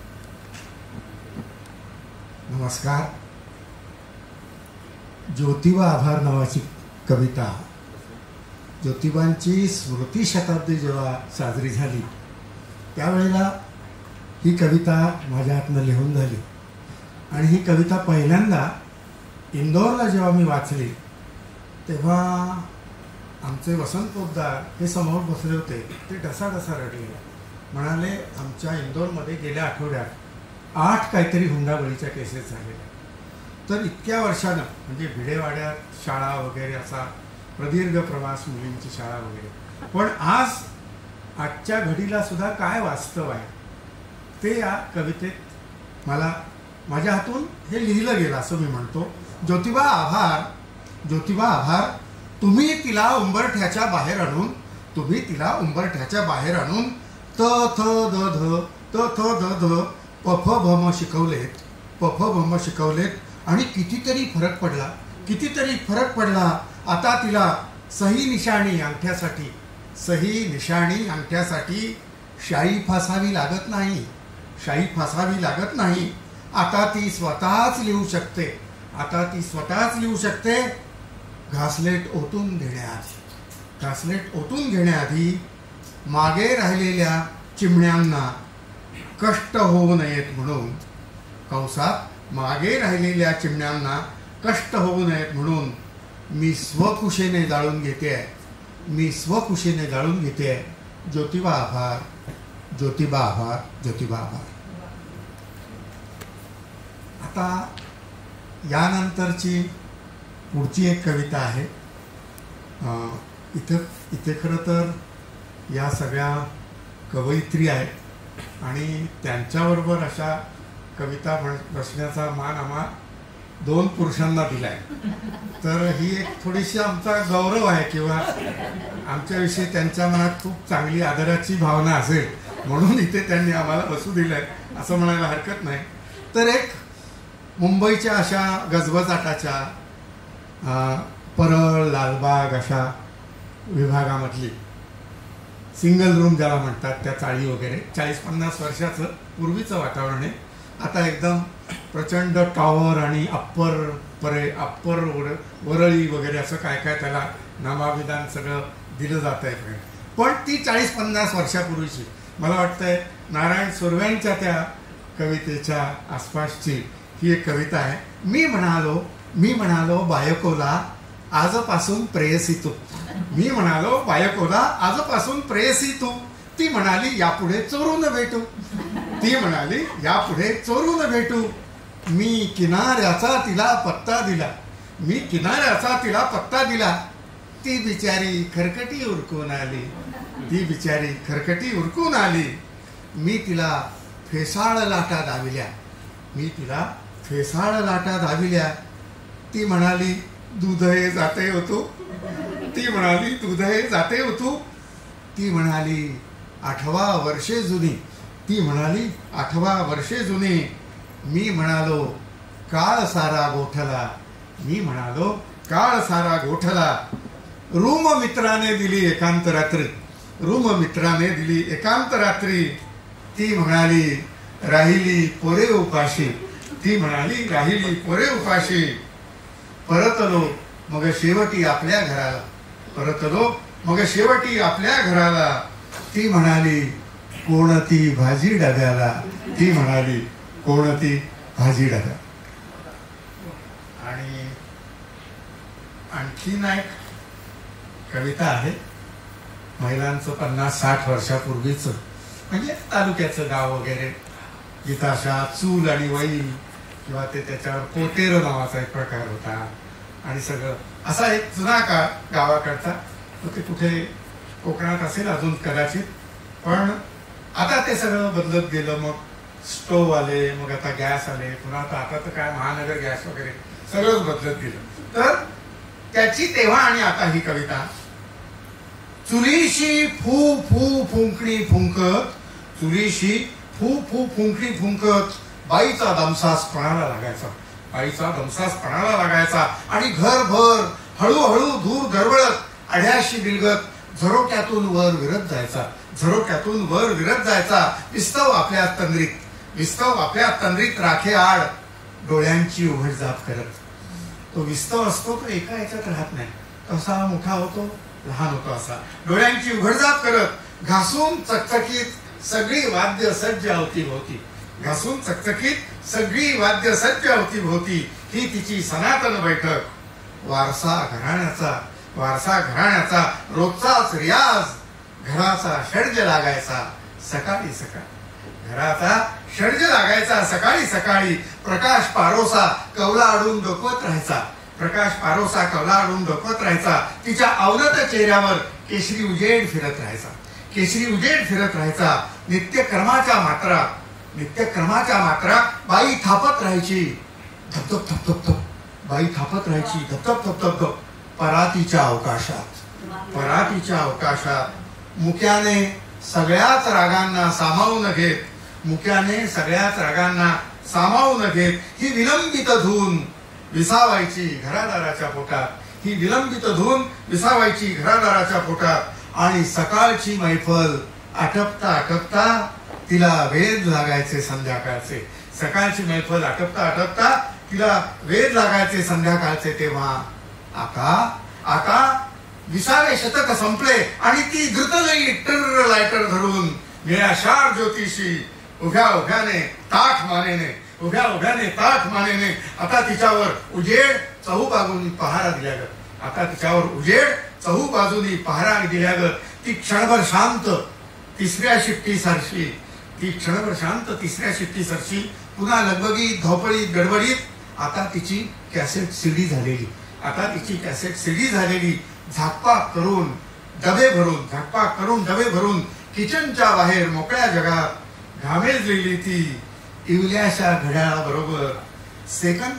नमस्कार. ज्योतिबा आभार नावाची कविता, ज्योतिबांची स्मृती शताब्दी जेव्हा साजरी झाली त्यावेळेला ही कविता माझ्या हातनं लिहून झाली आणि ही कविता पहिल्यांदा इंदोरला जेव्हा मी वाचली तेव्हा आमचे वसंत पोद्दार हे समोर बसले होते. ते ढसाढसा रडले. म्हणाले, आमच्या इंदोरमध्ये गेल्या आठवड्यात 8 काहीतरी हुंडाबळीच्या केसेस झालेल्या. तर इतक्या वर्षानं म्हणजे भिडेवाड्यात शाळा वगैरे असा प्रदीर्घ प्रवास, मुलींची शाळा वगैरे, पण आजच्या घडीला सुद्धा काय वास्तव आहे ते या कवितेत मला माझ्या हातून हे लिहिलं गेलं असं मी म्हणतो. ज्योतिबा आभार, ज्योतिबा आभार, तुम्ही तिला उंबरठ्याच्या बाहेर आणून त थ द ध त थ द ध पफ भम शिकवलेत आणि कितीतरी फरक पडला. आता तिला सही निशाणी अंगठ्यासाठी शाई फासावी लागत नाही. आता ती स्वतःच लिहू शकते. घासलेट ओतून घेण्याआधी मागे राहिलेल्या चिमण्यांना कष्ट होऊ नयेत म्हणून, कंसात मागे राहिलेल्या चिमण्यांना कष्ट होऊ नयेत म्हणून मी स्वकुशेने जाळून घेते. ज्योतिबा आभार, ज्योतिबा आभार, ज्योतिबा आभार. आता यानंतरची पुढची एक कविता आहे. इथे खरं तर या सगळ्या कवयित्री आहेत आणि त्यांच्याबरोबर अशा कविता बसण्याचा मान आम्हा 2 पुरुषांना दिलाय. तर ही एक थोडीशी आमचा गौरव आहे किंवा आमच्याविषयी त्यांच्या मनात खूप चांगली आदराची भावना असेल म्हणून इथे त्यांनी आम्हाला बसू दिलंय असं म्हणायला हरकत नाही. तर एक मुंबईच्या अशा गजबजाटाच्या परळ, लालबाग अशा विभागामधली सिंगल रूम ज्याला म्हणतात त्या चाळी वगैरे 40-50 वर्षाचं पूर्वीचं वातावरण आहे. आता एकदम प्रचंड टॉवर आणि अप्पर वरळी वगैरे असं काय त्याला नामाभिधान सगळं दिलं जात आहे. पण ती 40-50 वर्षापूर्वीची मला वाटतंय नारायण सुर्व्यांच्या त्या कवितेच्या आसपासची ही एक कविता आहे. मी म्हणालो बायकोला आजपासून प्रेयसी तू. ती म्हणाली यापुढे चोरून भेटू. मी किनाऱ्याचा तिला पत्ता दिला. ती बिचारी खरकटी उरकून आली. मी तिला फेसाळ लाटा दाविल्या. ती म्हणाली दूध हे जाते होतो. ती म्हणाली 8 वर्षे जुनी. मी म्हणालो काळ सारा गोठला. रूम मित्राने दिली एकांत रात्री. ती म्हणाली राहिली पोरे उपाशी. परतलो मग शेवटी आपल्या घराला. ती म्हणाली कोणती भाजी डब्याला. आणि आणखीन एक कविता आहे महिलांचं 50-60 वर्षापूर्वीच म्हणजे तालुक्याचं गाव वगैरे. गीताशा चूल आणि वैल किंवा ते त्याच्यावर कोटेर नावाचा एक प्रकार होता आणि सगळं असा एक जुना काळ गावाकडचा. ते कुठे कोकणात असेल अजून कदाचित, पण आता ते सगळं बदलत गेलं. मग स्टोव्ह आले, मग आता गॅस आले, पुन्हा आता तर काय महानगर गॅस वगैरे सगळंच बदलत गेलं. तर त्याची तेव्हा आणि आता ही कविता. चुलीशी फू फू फुंकणी फुंकत बाईचा दमसास पणाला लागायचा आणि घरभर हळूहळू धूर दरवळत आढ्याशी गिळगत झरोक्यातून वर विरत जायचा. विस्तव आपल्या तंद्रीत राखे आड डोळ्यांची उघडझाप करत. तो विस्तव असतो तो एका याच्यात राहत नाही. तसा मोठा होतो, लहान होतो. असा डोळ्यांची उघडझाप करत घासून चकचकीत सगळी वाद्य सज्ज अवतीभोवती ही तिची सनातन बैठक. वारसा घराण्याचा रोजचाच रियाज. घराचा षड्ज लागायचा सकाळी घराचा षड्ज लागायचा सकाळी सकाळी. प्रकाश पारोसा कवला अडून डोकवत राहायचा. प्रकाश पारोसा कवला अडून डोकवत राहायचा. तिच्या अवनत चेहऱ्यावर केशरी उजेड फिरत राहायचा. केशरी उजेड फिरत राहायचा. नित्यक्रमाच्या मात्रा बाई थापत राहायची. धपधप धपधप धप बाई थापत राहायची. धपधप धपधप धप. परातीच्या अवकाशात मुक्याने सगळ्याच रागांना सामावून घेत ही विलंबित धून विसावायची घरादाराच्या पोटात. आणि सकाळची मैफल आटपता तिला वेध लागायचे संध्याकाळचे. तेव्हा आता 20वे शतक संपले आणि ती द्रुतलयी टर लायटर धरून निळाशार ज्योतिषी उभ्या उभ्याने ताठ मानेने आता तिच्यावर उजेड चहूबाजूनी पहारा दिल्यागत ती क्षणभर शांत तिसऱ्या शिट्टी सरशी पुन्हा लगबगीत धवपळीत गडबडीत. आता तिची कॅसेट सीडी झालेली झाकपाक करून डबे भरून किचनच्या बाहेर मोकळ्या जगात घामेजलेली ती इवल्याशा घड्याळाबरोबर सेकंद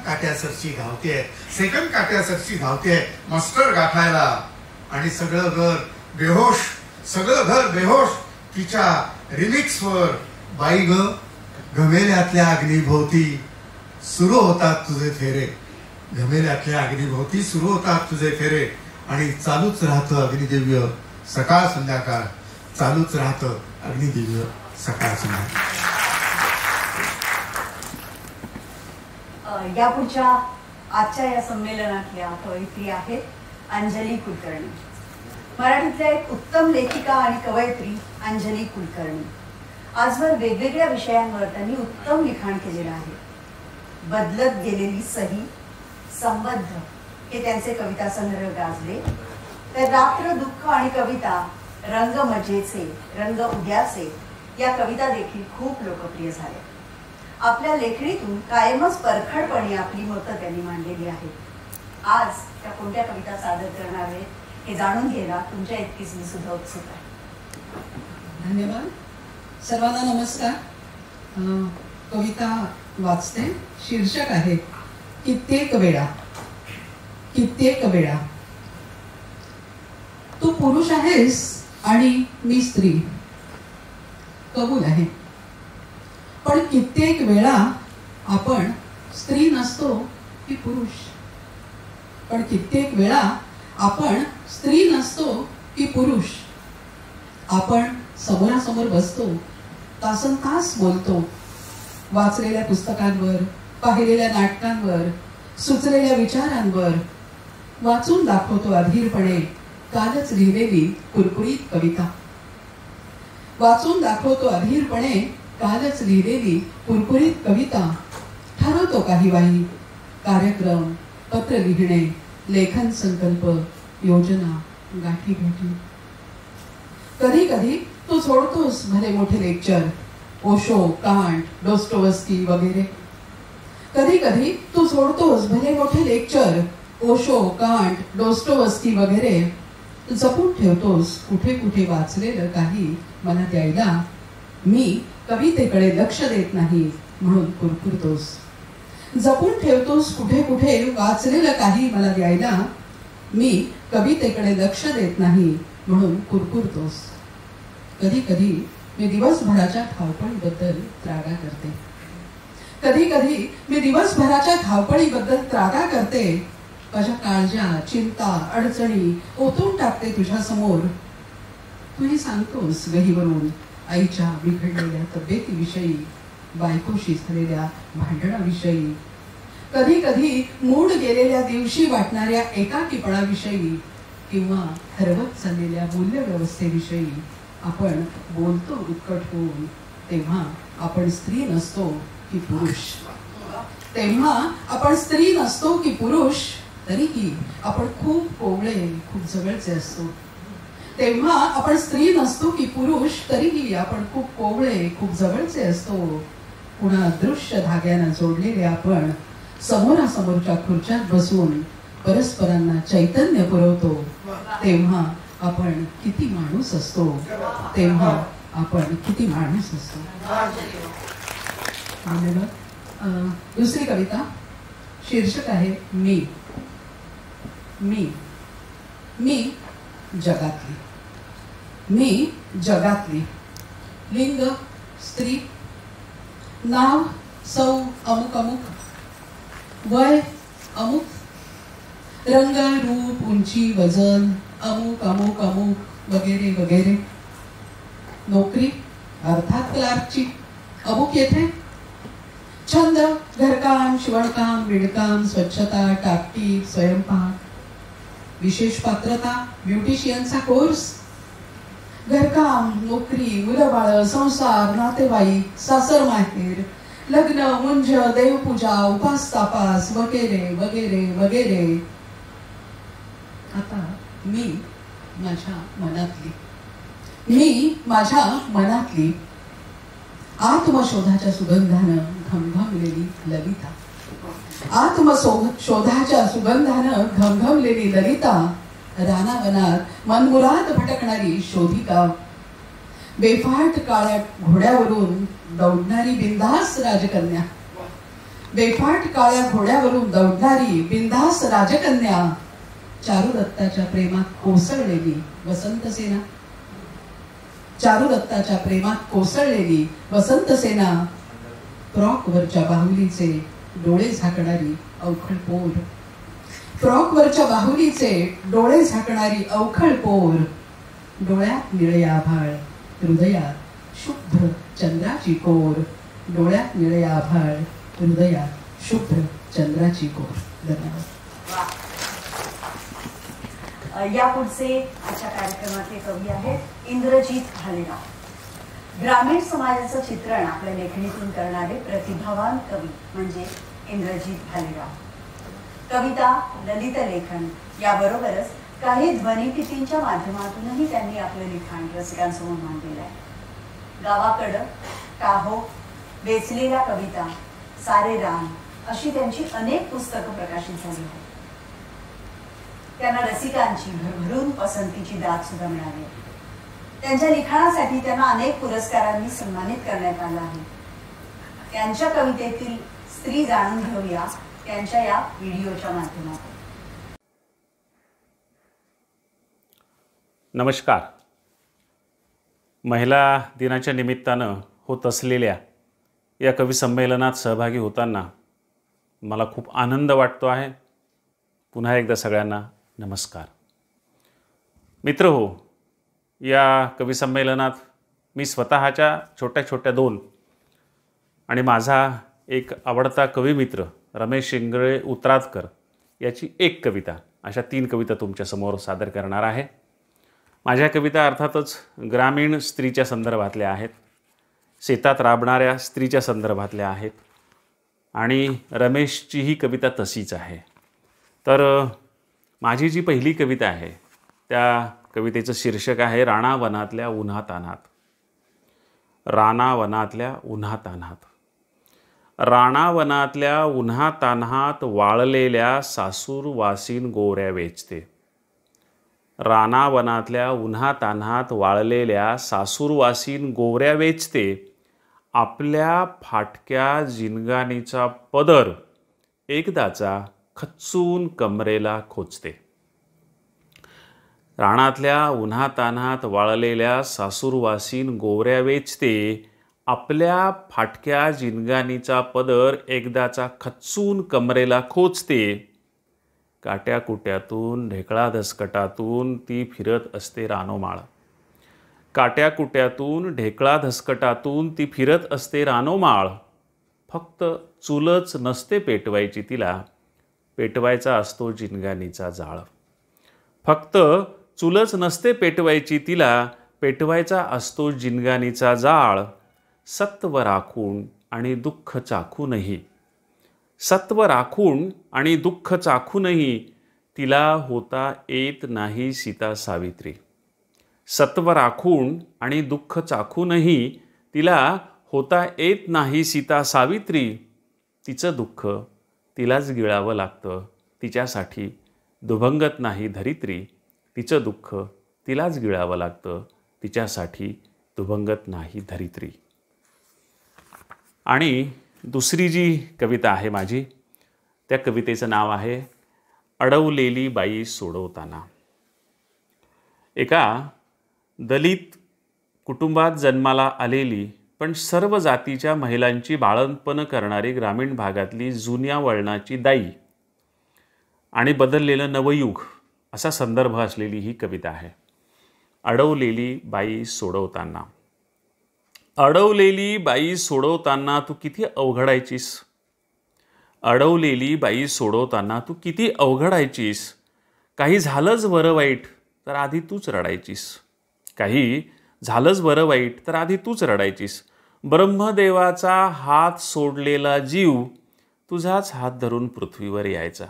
काट्यासरशी धावते मास्टर गाठायला. आणि सगळं घर बेहोश तिच्या रिमिक्सवर. बाई ग घमेल्यातल्या अग्निभोवती सुरू होतात तुझे फेरे. आणि चालूच राहतं अग्निदिव्य सकाळ संध्याकाळ. या पुढच्या आजच्या या संमेलनातल्या कवयित्री आहेत अंजली कुलकर्णी. मराठीतल्या एक उत्तम लेखिका आणि कवयित्री अंजली कुलकर्णी. आजवर वेगवेगळ्या विषयांवर त्यांनी उत्तम लिखाण केलेलं आहे. बदलत गेलेली सही, संबद्ध हे त्यांचे कविता संग्रह गाजले. तर रात्र, दुःख आणि कविता, रंग मजेचे, रंग उद्याचे या कविता देखील खूप लोकप्रिय झाल्या. आपल्या लेखणीतून कायमच परखडपणे आपली मतं त्यांनी मांडलेली आहेत. आज त्या कोणत्या कविता सादर करणार आहेत हे जाणून घ्यायला तुमच्या इतकीच मी सुद्धा उत्सुक आहे. धन्यवाद. सर्वांना नमस्कार. कविता वाचते. शीर्षक आहे कित्येक वेळा. तू पुरुष आहेस आणि मी स्त्री, कबूल आहे. पण कित्येक वेळा आपण स्त्री नसतो की पुरुष. आपण समोरासमोर बसतो, तासनतास बोलतो. वाचलेल्या पुस्तकांवर, पाहिलेल्या नाटकांवर, सुचलेल्या विचारांवर वाचून दाखवतो अधीरपणे कालच लिहिलेली कुरकुरीत कविता. ठरवतो काही वाही कार्यक्रम, पत्र लिहिणे, लेखन संकल्प, योजना, गाठी भेटी. कधी कधी तू सोडतोस भले मोठे लेक्चर, ओशो, कांट, डोस्टोवस्की वगैरे. जपून ठेवतोस कुठे कुठे वाचलेलं काही मला द्यायला. मी कवितेकडे लक्ष देत नाही म्हणून कुरकुरतोस. कधी कधी मी दिवसभराच्या धावपळीबद्दल त्रागा करते. माझ्या काळज्या, चिंता, अडचणी ओतून टाकते तुझ्या समोर. तूही सांगतोस गहीवरून आईच्या बिघडलेल्या तब्येतीविषयी, बायकोशी झालेल्या भांडणाविषयी, कधी कधी मूड गेलेल्या दिवशी वाटणाऱ्या एकाकीपणाविषयी किंवा हरवत चाललेल्या मूल्यव्यवस्थेविषयी आपण बोलतो उत्कट होऊन. तेव्हा आपण स्त्री नसतो की पुरुष. तरीही आपण खूप कोवळे, खूप जवळचे असतो. तेव्हा आपण स्त्री नसतो की पुरुष, तरीही आपण खूप कोवळे, खूप जवळचे असतो. पुन्हा अदृश्य धाग्यानं जोडलेले आपण समोरासमोरच्या खुर्च्यात बसून परस्परांना चैतन्य पुरवतो. तेव्हा आपण किती माणूस असतो, तेव्हा आपण किती माणूस असतो. दुसरी कविता, शीर्षक आहे मी. मी मी जगातली. मी जगातली. लिंग स्त्री. नाव सौ अमुक अमुक. वय अमुक. रंग रूप उंची वजन अमुक अमुक अमुक वगैरे वगैरे. नोकरी अर्थात क्लार्कची अमुक येथे. छंद घरकाम, शिवणकाम, विणकाम, स्वच्छता, टापटीप, स्वयंपाक. विशेष पात्रता ब्युटिशियनचा कोर्स. घरकाम, नोकरी, मुलं बाळ, संसार, नातेवाईक, सासर माहेर, लग्न, मुंज, देवपूजा, उपास तापास वगैरे वगैरे वगैरे. आता मी माझ्या मनातली. मी माझ्या मनातली. आत्मशोधाच्या सुगंधानं घमघमलेली ललिता. आत्मशोधाच्या सुगंधानं घमघमलेली ललिता. रानावनात मनमुराद भटकणारी शोधिका. बेफाट काळ्या घोड्यावरून दौडणारी बिनधास्त राजकन्या. बेफाट काळ्या घोड्यावरून दौडणारी बिनधास्त राजकन्या. चारुदत्ताच्या प्रेमात कोसळलेली वसंत सेना. चारुदत्ताच्या प्रेमात कोसळलेली वसंत सेना. फ्रॉकवरच्या बाहुलीचे डोळे झाकणारी अवखळ पोर. फ्रॉकवरच्या बाहुलीचे डोळे झाकणारी अवखळ पोर. डोळ्यात निळे आभाळ, हृदयात शुभ्र चंद्राची कोर. डोळ्यात निळे आभाळ, हृदयात शुभ्र चंद्राची कोर. धन्यवाद. यापुढचे आजच्या कार्यक्रमातले कवी आहेत इंद्रजित भालेराव. ग्रामीण समाजाचं चित्रण आपल्या लेखणीतून करणारे प्रतिभावान कवी म्हणजे इंद्रजित भालेराव. कविता, ललित लेखन याबरोबरच काही ध्वनिफितींच्या माध्यमातूनही त्यांनी आपलं लिखाण रसिकांसमोर मांडलेलं आहे. गावाकडं, काहो, वेचलेल्या कविता, सारे रान अशी त्यांची अनेक पुस्तकं प्रकाशित झाली आहेत. त्यांना रसिकांची भरभरून पसंतीची दाद सुद्धा मिळाली. त्यांच्या लिखाणासाठी त्यांना अनेक पुरस्कारांनी सन्मानित करण्यात आलं आहे. त्यांच्या कवितेतील स्त्री जाणून घेऊया त्यांच्या या व्हिडिओच्या माध्यमातून. नमस्कार. महिला दिनाच्या निमित्तानं होत असलेल्या या कवी संमेलनात सहभागी होताना मला खूप आनंद वाटतो आहे. पुन्हा एकदा सगळ्यांना नमस्कार. मित्रहो, या कवी संमेलनात मी स्वतःच्या छोट्या छोट्या दोन आणि माझा एक आवडता कविमित्र रमेश इंगळे उतरातकर याची एक कविता, अशा 3 कविता तुमच्यासमोर सादर करणार आहे. माझ्या कविता अर्थातच ग्रामीण स्त्रीच्या संदर्भातल्या आहेत, शेतात राबणाऱ्या स्त्रीच्या संदर्भातल्या आहेत आणि रमेशची ही कविता तशीच आहे. तर माझी जी पहिली कविता आहे त्या कवितेचं शीर्षक आहे रानावनातल्या उन्हातान्हात. रानावनातल्या उन्हातान्हात. रानावनातल्या उन्हातान्हात वाळलेल्या सासूर वासीन गोऱ्या वेचते. रानावनातल्या उन्हातान्हात वाळलेल्या सासूरवासीन गोऱ्या वेचते. आपल्या फाटक्या जिनगानीचा पदर एकदाचा खच्चून कमरेला खोचते. रानातल्या उन्हातान्हात वाळलेल्या सासूरवासीन गोऱ्या वेचते. आपल्या फाटक्या जिनगानीचा पदर एकदाचा खच्चून कमरेला खोचते. काट्याकुट्यातून ढेकळा धसकटातून ती फिरत असते रानोमाळ. काट्याकुट्यातून ढेकळा धसकटातून ती फिरत असते रानोमाळ. फक्त चुलच नसते पेटवायची तिला, पेटवायचा असतो जिनगानीचा जाळ. फक्त चुलच नसते पेटवायची तिला, पेटवायचा असतो जिनगानीचा जाळ. सत्व राखून आणि दुःख चाखूनही, सत्व राखून आणि दुःख चाखूनही तिला होता येत नाही सीता सावित्री. सत्व राखून आणि दुःख चाखूनही तिला होता येत नाही सीता सावित्री. तिचं दुःख तिलाच गिळावं लागतं, तिच्यासाठी दुभंगत नाही धरित्री. तिचं दुःख तिलाच गिळावं लागतं, तिच्यासाठी दुभंगत नाही धरित्री. आणि दुसरी जी कविता आहे माझी, त्या कवितेचं नाव आहे अडवलेली बाई सोडवताना. एका दलित कुटुंबात जन्माला आलेली पण सर्व जातीच्या महिलांची बाळंतपण करणारी ग्रामीण भागातली जुन्या वळणाची दाई आणि बदललेलं नवयुग असा संदर्भ असलेली ही कविता आहे. अडवलेली बाई सोडवताना. अडवलेली बाई सोडवताना तू किती अवघडायचीस. अडवलेली बाई सोडवताना तू किती अवघडायचीस. काही झालंच बरं वाईट तर आधी तूच रडायचीस. काही झालंच बरं वाईट तर आधी तूच रडायचीस. ब्रह्मदेवाचा हात सोडलेला जीव तुझाच हात धरून पृथ्वीवर यायचा.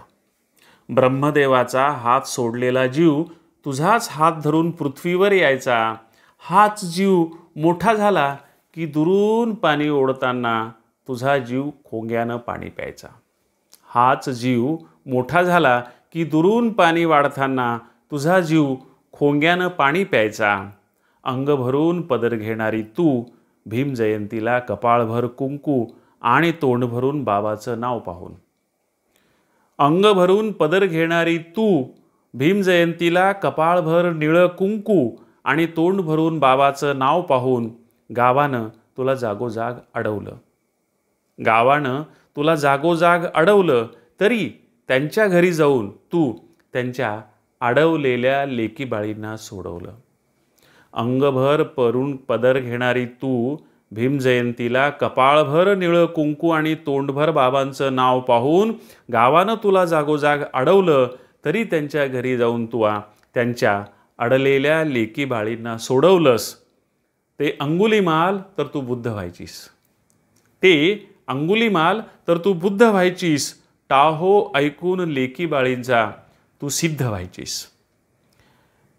ब्रह्मदेवाचा हात सोडलेला जीव तुझाच हात धरून पृथ्वीवर यायचा. हाच जीव मोठा झाला की दुरून पाणी ओढताना तुझा जीव खोंग्यानं पाणी प्यायचा. हाच जीव मोठा झाला की दुरून पाणी वाढताना तुझा जीव खोंग्यानं पाणी प्यायचा. अंग भरून पदर घेणारी तू भीम जयंतीला कपाळभर कुंकू आणि तोंड भरून बाबाचं नाव पाहून. अंग भरून पदर घेणारी तू भीम जयंतीला कपाळभर निळं कुंकू आणि तोंड भरून बाबाचं नाव पाहून गावानं तुला जागोजाग अडवलं. गावानं तुला जागोजाग अडवलं तरी त्यांच्या घरी जाऊन तू त्यांच्या अडवलेल्या लेकीबाळींना सोडवलं. अंगभर परून पदर घेणारी तू भीम जयंतीला कपाळभर निळं कुंकू आणि तोंडभर बाबांचं नाव पाहून गावानं तुला जागोजाग अडवलं तरी त्यांच्या घरी जाऊन तू त्यांच्या अडलेल्या लेकीबाळींना सोडवलंस. ते अंगुलीमाल तर तू बुद्ध व्हायचीस. ते अंगुलीमाल तर तू बुद्ध व्हायचीस. टाहो ऐकून लेकीबाळींचा तू सिद्ध व्हायचीस.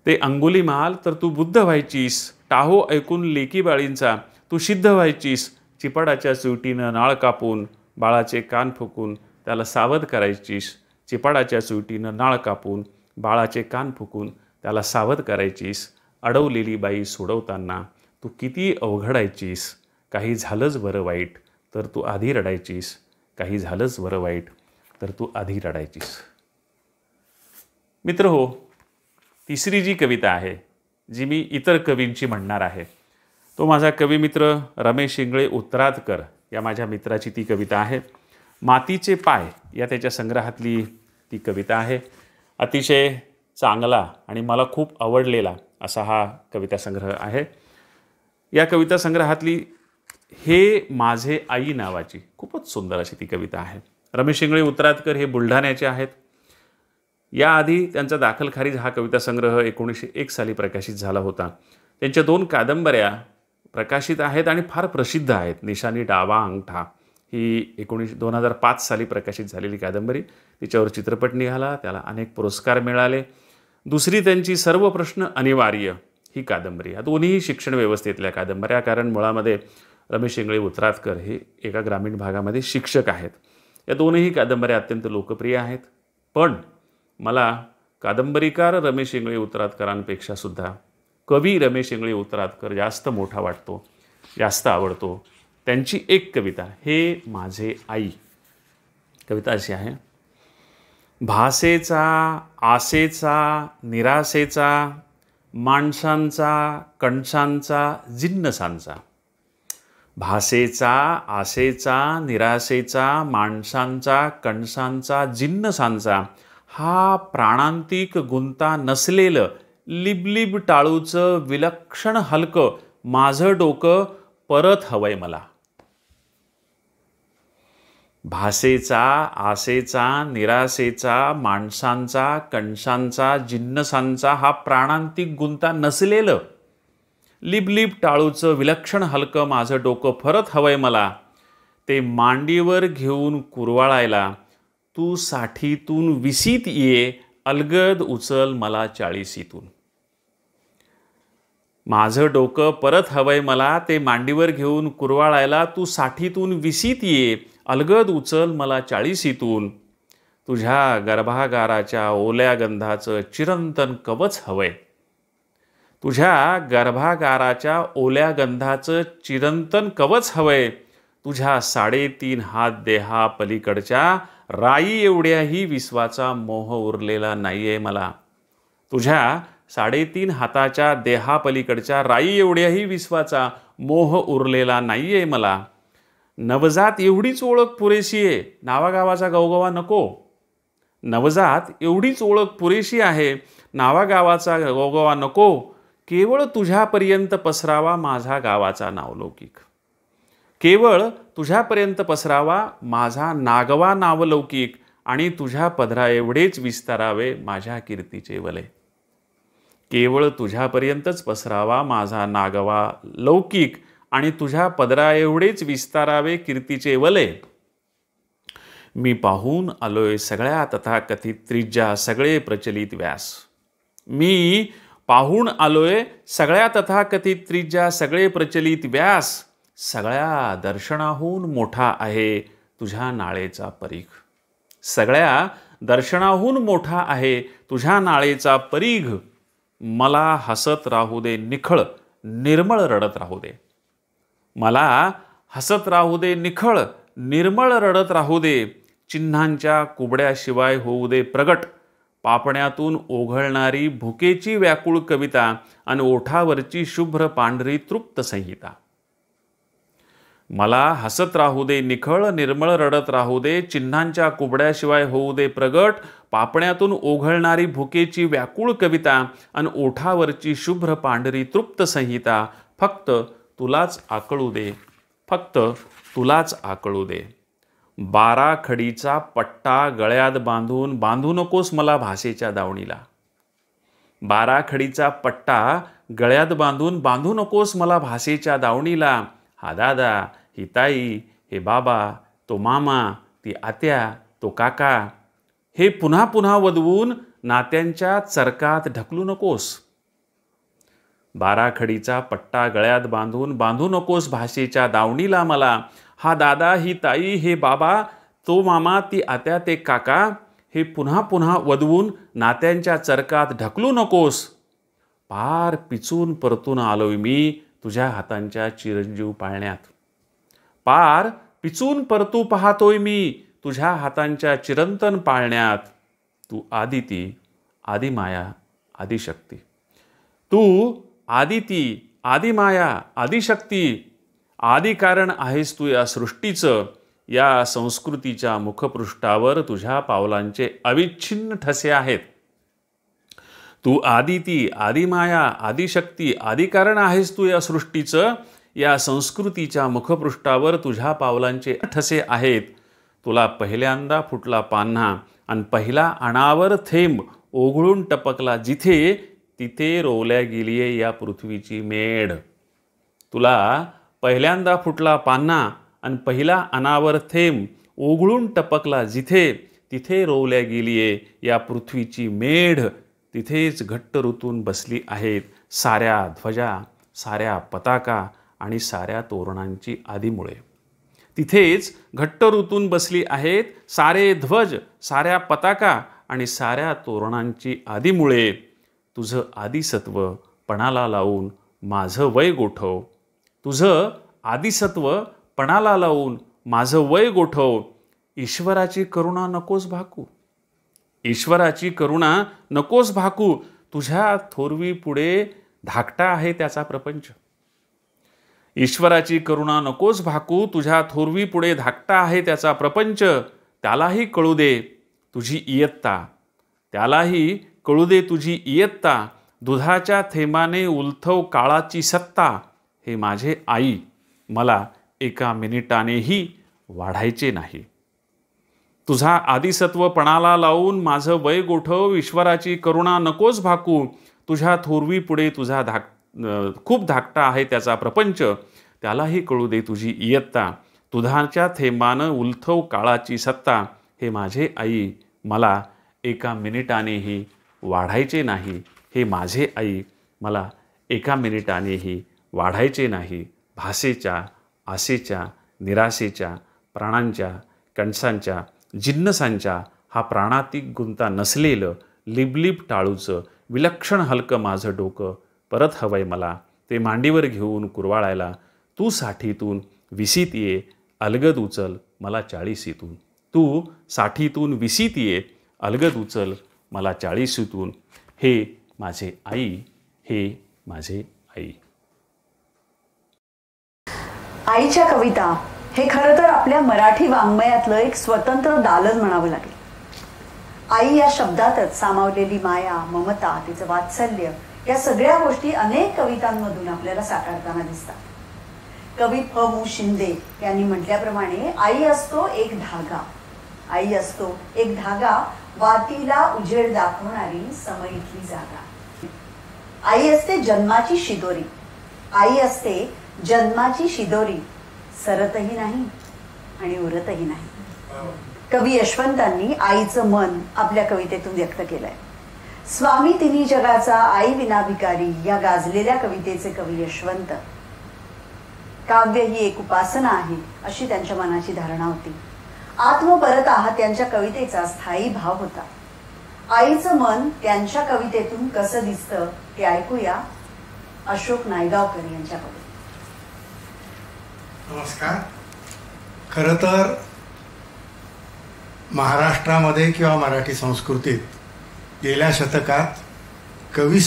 ते अंगुलीमाल तर तू बुद्ध व्हायचीस. टाहो ऐकून लेकीबाळींचा तू सिद्ध व्हायचीस. चिपाडाच्या चुईटीनं नाळ कापून बाळाचे कान फुकून त्याला सावध करायचीस. चिपाडाच्या चुईटीनं नाळ कापून बाळाचे कान फुकून त्याला सावध करायचीस. अडवलेली बाई सोडवताना तू किती अवघडायचीस. काही झालंच बरं वाईट तर तू आधी रडायचीस. काही झालंच बरं वाईट तर तू आधी रडायचीस. मित्र हो, तिसरी जी कविता आहे जी मी इतर कवींची म्हणणार आहे, तो माझा कविमित्र रमेश इंगळे उत्तरादकर या माझ्या मित्राची ती कविता आहे. मातीचे पाय या त्याच्या संग्रहातली ती कविता आहे. अतिशय चांगला आणि मला खूप आवडलेला असा हा कविता संग्रह आहे. या कविता संग्रहातली हे माझे आई नावाची खूपच सुंदर अशी ती कविता आहे. रमेश इंगळे उत्तरादकर हे बुलढाण्याचे आहेत. याआधी त्यांचा दाखलखारीज हा कविता संग्रह 1901 साली प्रकाशित झाला होता. त्यांच्या 2 कादंबऱ्या प्रकाशित आहेत आणि फार प्रसिद्ध आहेत. निशानी डावा अंगठा ही 2005 साली प्रकाशित झालेली कादंबरी. तिच्यावर चित्रपट निघाला, त्याला अनेक पुरस्कार मिळाले. दुसरी त्यांची सर्व प्रश्न अनिवार्य ही कादंबरी. या दोन्ही शिक्षण व्यवस्थेतल्या कादंबऱ्या, कारण मुळामध्ये रमेश इंगळे उत्तरादकर हे एका ग्रामीण भागामध्ये शिक्षक आहेत. या दोनही कादंबऱ्या अत्यंत लोकप्रिय आहेत. पण मला कादंबरीकार रमेश इंगळे उत्तरादकरांपेक्षा सुद्धा कवी रमेश इंगळे उत्तरादकर जास्त मोठा वाटतो, जास्त आवडतो. त्यांची एक कविता हे माझे आई. कविता अशी आहे. भासेचा, आसेचा, निरासेचा, माणसांचा, कणसांचा, जिन्नसांचा. भासेचा, आसेचा, निरासेचा, माणसांचा, कणसांचा, जिन्नसांचा हा प्राणांतिक गुंता नसलेलं लिबलिब टाळूचं विलक्षण हलकं माझं डोकं परत हवंय मला. भासेचा, आसेचा, निरासेचा, माणसांचा, कणसांचा, जिन्नसांचा हा प्राणांतिक गुंता नसलेलं लिबलिब टाळूचं विलक्षण हलकं माझं डोकं परत हवंय मला. ते मांडीवर घेऊन कुरवाळायला तू साठीतून विसीत ये, अलगद उचल मला 40ीतून. माझं डोकं परत हवंय मला, ते मांडीवर घेऊन कुरवाळायला. तू 60तून 20त ये, अलगद उचल मला 40तून. तुझ्या गर्भागाराच्या ओल्या गंधाचं चिरंतन कवच हवंय. तुझ्या गर्भागाराच्या ओल्या गंधाचं चिरंतन कवच हवंय. तुझ्या 3.5 हात देहा पलीकडच्या राई एवढ्याही विश्वाचा मोह उरलेला नाहीये मला. तुझ्या 3.5 हाताच्या देहापलीकडच्या राई एवढ्याही विश्वाचा मोह उरलेला नाहीये मला. नवजात एवढीच ओळख पुरेशी आहे, नावागावाचा गवगवा नको. नवजात एवढीच ओळख पुरेशी आहे, नावागावाचा गवगवा नको. केवळ तुझ्यापर्यंत पसरावा माझा गावाचा नावलौकिक. केवळ तुझ्यापर्यंत पसरावा माझा नागवा नावलौकिक. आणि तुझ्या पदरा एवढेच विस्तारावे माझ्या कीर्तीचे वलय. केवळ तुझ्यापर्यंतच पसरावा माझा नागवा लौकिक. आणि तुझ्या पदरा एवढेच विस्तारावे कीर्तीचे वलय. मी पाहून आलोय सगळ्या तथाकथित त्रिज्या सगळे प्रचलित व्यास. मी पाहून आलोय सगळ्या तथाकथित त्रिज्या सगळे प्रचलित व्यास. सगळ्या दर्शनाहून मोठा आहे तुझ्या नाळेचा परीघ. सगळ्या दर्शनाहून मोठा आहे तुझ्या नाळेचा परीघ. मला हसत राहू दे निखळ, निर्मळ रडत राहू दे. मला हसत राहू दे निखळ, निर्मळ रडत राहू दे. चिन्हांच्या कुबड्याशिवाय होऊ दे प्रगट. पापण्यातून ओघळणारी भुकेची व्याकुळ कविता आणि ओठावरची शुभ्र पांढरी तृप्त संहिता. मला हसत राहू दे निखळ, निर्मळ रडत राहू दे. चिन्हांच्या कुबड्याशिवाय होऊ दे प्रगट. पापण्यातून ओघळणारी भुकेची व्याकुळ कविता आणि ओठावरची शुभ्र पांढरी तृप्त संहिता. फक्त तुलाच आकळू दे, फक्त तुलाच आकळू दे. 12 खडीचा पट्टा गळ्यात बांधून बांधू नकोस मला भाषेच्या दावणीला. 12 खडीचा पट्टा गळ्यात बांधून बांधू नकोस मला भाषेच्या दावणीला. हा दादा, ही ताई, हे बाबा, तो मामा, ती आत्या, तो काका, हे पुन्हा पुन्हा वदवून नात्यांच्या चरकात ढकलू नकोस. 12 खडीचा पट्टा गळ्यात बांधून बांधू नकोस भाषेच्या दावणीला मला. हा दादा, ही ताई, हे बाबा, तो मामा, ती आत्या, ते काका, हे पुन्हा पुन्हा वदवून नात्यांच्या चरकात ढकलू नकोस. पार पिचून परतून आलोय मी तुझ्या हातांच्या चिरंजीव पाळण्यात. पार पिचून परतू पाहतोय मी तुझ्या हातांच्या चिरंतन पाळण्यात. तू आदिती, आदिमाया, आदिशक्ती. तू आदिती, आदिमाया, आदिशक्ती. आदिकारण आहेस तू या सृष्टीचं. या संस्कृतीच्या मुखपृष्ठावर तुझ्या पावलांचे अविच्छिन्न ठसे आहेत. तू आदिती, आदिमाया, आदिशक्ती, आदिकारण आहेस तू या सृष्टीचं. या संस्कृतीच्या मुखपृष्ठावर तुझ्या पावलांचे ठसे आहेत. तुला पहिल्यांदा फुटला पान्हा आणि पहिला अणावर थेंब ओघळून टपकला जिथे, तिथे रोवल्या गेलीये या पृथ्वीची मेढ. तुला पहिल्यांदा फुटला पान्हा आणि पहिला अनावर थेंब ओघळून टपकला जिथे, तिथे रोवल्या गेलीये या पृथ्वीची मेढ. तिथेच घट्ट ऋतून बसली आहेत साऱ्या ध्वजा, साऱ्या पताका आणि साऱ्या तोरणांची आदिमुळे. तिथेच घट्ट ऋतून बसली आहेत सारे ध्वज, साऱ्या पताका आणि साऱ्या तोरणांची आदिमुळे. तुझं आदिसत्व पणाला लावून माझं वय गोठव. तुझं आदिसत्व पणाला लावून माझं वय गोठव. ईश्वराची करुणा नकोस भाकू, ईश्वराची करुणा नकोस भाकू. तुझ्या थोरवी पुढे धाकटा आहे त्याचा प्रपंच. ईश्वराची करुणा नकोस भाकू. तुझ्या थोरवी पुढे धाकटा आहे त्याचा प्रपंच. त्यालाही कळू दे तुझी इयत्ता, त्यालाही कळू दे तुझी इयत्ता. दुधाच्या थेंबाने उलथव काळाची सत्ता. हे माझे आई, मला एका मिनिटानेही वाढायचे नाही. तुझा आदिसत्व पणाला लावून माझं वय गोठव. ईश्वराची करुणा नकोस भाकू. तुझ्या थोरवी पुढे तुझा खूप धाकटा आहे त्याचा प्रपंच. त्यालाही कळू दे तुझी इयत्ता. दुधाच्या थेंबानं उलथव काळाची सत्ता. हे माझे आई, मला एका मिनिटानेही वाढायचे नाही. हे माझे आई, मला एका मिनिटानेही वाढायचे नाही. भासेच्या, आसेच्या, निराशेच्या, प्राणांच्या, कणसांच्या, जिन्नसांच्या हा प्राणातिक गुंता नसलेलं लिबलिब टाळूचं विलक्षण हलकं माझं डोकं परत हवंय मला. ते मांडीवर घेऊन कुरवाळायला. तू 60तून 20 ये, अलगद उचल मला 40तून. तू 60तून 20 ये, अलगद उचल मला 40तून. हे माझे आई, हे माझे आई. आईच्या कविता हे खरं तर आपल्या मराठी वाङ्मयातलं एक स्वतंत्र दालन म्हणावं लागेल. आई या शब्दातच सामावलेली माया, ममता, तिचं वात्सल्य या सगळ्या गोष्टी अनेक कवितांमधून आपल्याला साकारताना दिसतात. कवी फ मु शिंदे यांनी म्हटल्याप्रमाणे आई असतो एक धागा. आई असतो एक धागा, वातीला उजेड दाखवणारी समईतली जागा. आई असते जन्माची शिदोरी. आई असते जन्माची शिदोरी, सरतही नाही आणि उरतही नाही. कवी यशवंतांनी आईचं मन आपल्या कवितेतून व्यक्त केलंय. स्वामी तिन्ही जगाचा आई विना भिकारी या गाजलेल्या कवितेचे कवी यशवंत. काव्य ही एक उपासना आहे अशी त्यांच्या मनाची धारणा होती. आत्मपरता हा त्यांच्या कवितेचा स्थायी भाव होता. आईचं मन त्यांच्या कवितेतून कसं दिसतं ते ऐकूया अशोक नायगावकर यांच्याकडून. नमस्कार. खरं तर महाराष्ट्रामध्ये किंवा मराठी संस्कृतीत गेल्या शतकात कवी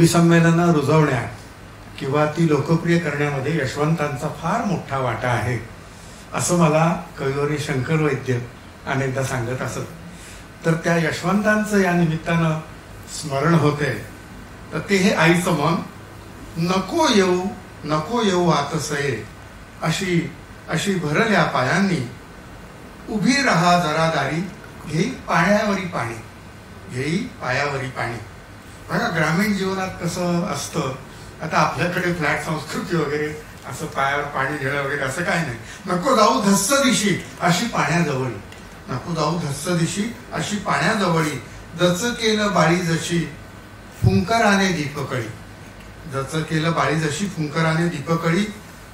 संमेलनं रुजवण्यात किंवा ती लोकप्रिय करण्यामध्ये यशवंतांचा फार मोठा वाटा आहे असं मला कविवर्य शंकर वैद्य अनेकदा सांगत असत. तर त्या यशवंतांचं या निमित्तानं स्मरण होते. तर ते हे आईचं मन. नको येऊ आतसये, अशी भरल्या पायांनी उभी रहा जरा दारी, घेई पायावरी पाणी. बघा ग्रामीण जीवनात कसं असतं. आता आपल्याकडे फ्लॅट संस्कृती वगैरे असं पायावर पाणी घेणं वगैरे असं काय नाही. नको जाऊ धस्स दिशी अशी पाण्याजवळी, नको जाऊ धस्स दिशी अशी पाण्याजवळी, जच केलं बाळी जशी फुंकराने दीपकळी, जच केलं बाळी जशी फुंकराने दीपकळी,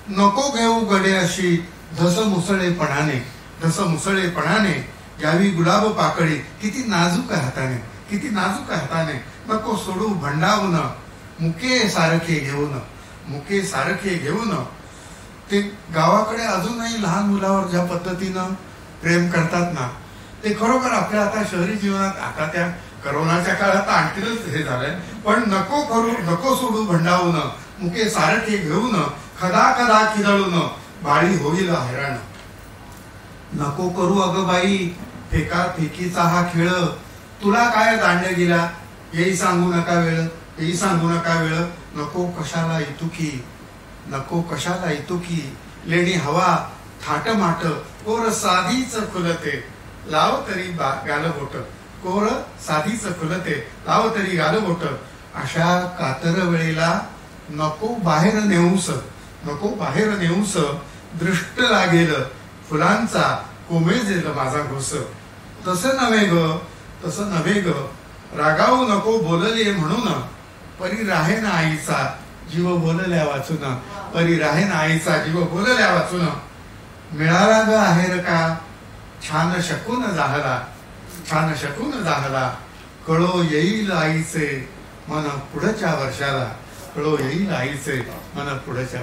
नको घेऊ गडे अशी धस मुसळेपणाने यावी गुलाब पाकळी, किती नाजूक हाताने, नको सोडू भंडावून मुके सारखे घेऊन. ते गावाकडे अजूनही लहान मुलावर ज्या पद्धतीनं प्रेम करतात ना, ते खरोखर आपल्या आता शहरी जीवनात आता त्या करोनाच्या काळात आणखीनच हे झालंय. पण नको सोडू भंडावून मुके सारखे घेऊन, खदा खिदळून बाळी होईल हैराण. नको करू अगं बाई फेकीचा हा खेळ, तुला काय दांड्या गेला येई सांगू नका वेळ, नको कशाला इतुकी, लेणी हवा थाटमाट, कोर साधीच खुलते लाव तरी गालबोट, अशा कातर वेळेला नको बाहेर नेऊस, दृष्ट लागेल फुलांचा कोमेजेल माझा घोस. तसं नव्हे ग रागावू नको बोलले म्हणून, परी राहे ना आईचा जीव बोलल्या वाचून, मिळाला ग आहेर का छान शकून जाहला, कळो येईल आईचे मन पुढच्या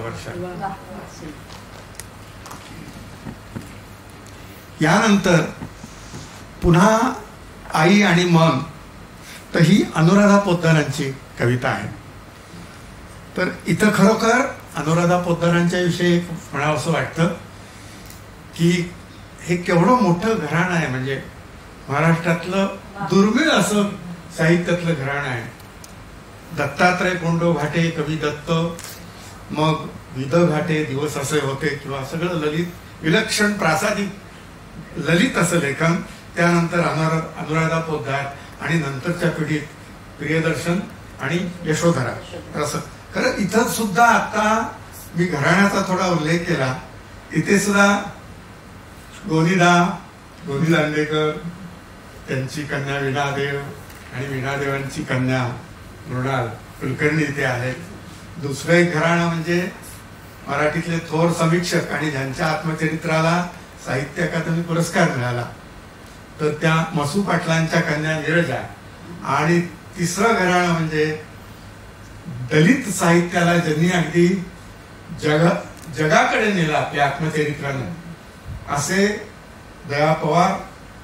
वर्षाला. यानंतर पुन्हा आई आणि मन, तर ही अनुराधा पोतदारांची कविता आहे. तर इथं खरोखर अनुराधा पोतदारांच्या विषयी म्हणावं असं वाटतं की हे केवढं मोठं घराणं आहे. म्हणजे महाराष्ट्रातलं दुर्मिळ असं साहित्यातलं घराणं आहे. दत्तात्रय कोंडो घाटे कवी दत्त, मग विद घाटे दिवस असे होते, किंवा सगळं ललित विलक्षण प्रासादिक ललित असं लेखन. त्यानंतर अनुराधा पोतदार आणि नंतरच्या पिढीत प्रियदर्शन आणि यशोधरा. असं खरं इथं सुद्धा आता मी घराण्याचा थोडा उल्लेख केला. इथे सुद्धा गोनी दांडेकर, त्यांची कन्या वीणादेव आणि वीणादेवांची कन्या मृणाल कुलकर्णी इथे आहेत. दुसरं एक घराणं म्हणजे मराठीतले थोर समीक्षक आणि ज्यांच्या आत्मचरित्राला साहित्य अकादमी पुरस्कार मिळाला, तर त्या मसू पाटलांच्या कन्या नीरजा. आणि तिसरं घराणं म्हणजे दलित साहित्याला ज्यांनी अगदी जगाकडे नेलं आपल्या आत्मचरित्रानं, असे दया पवार,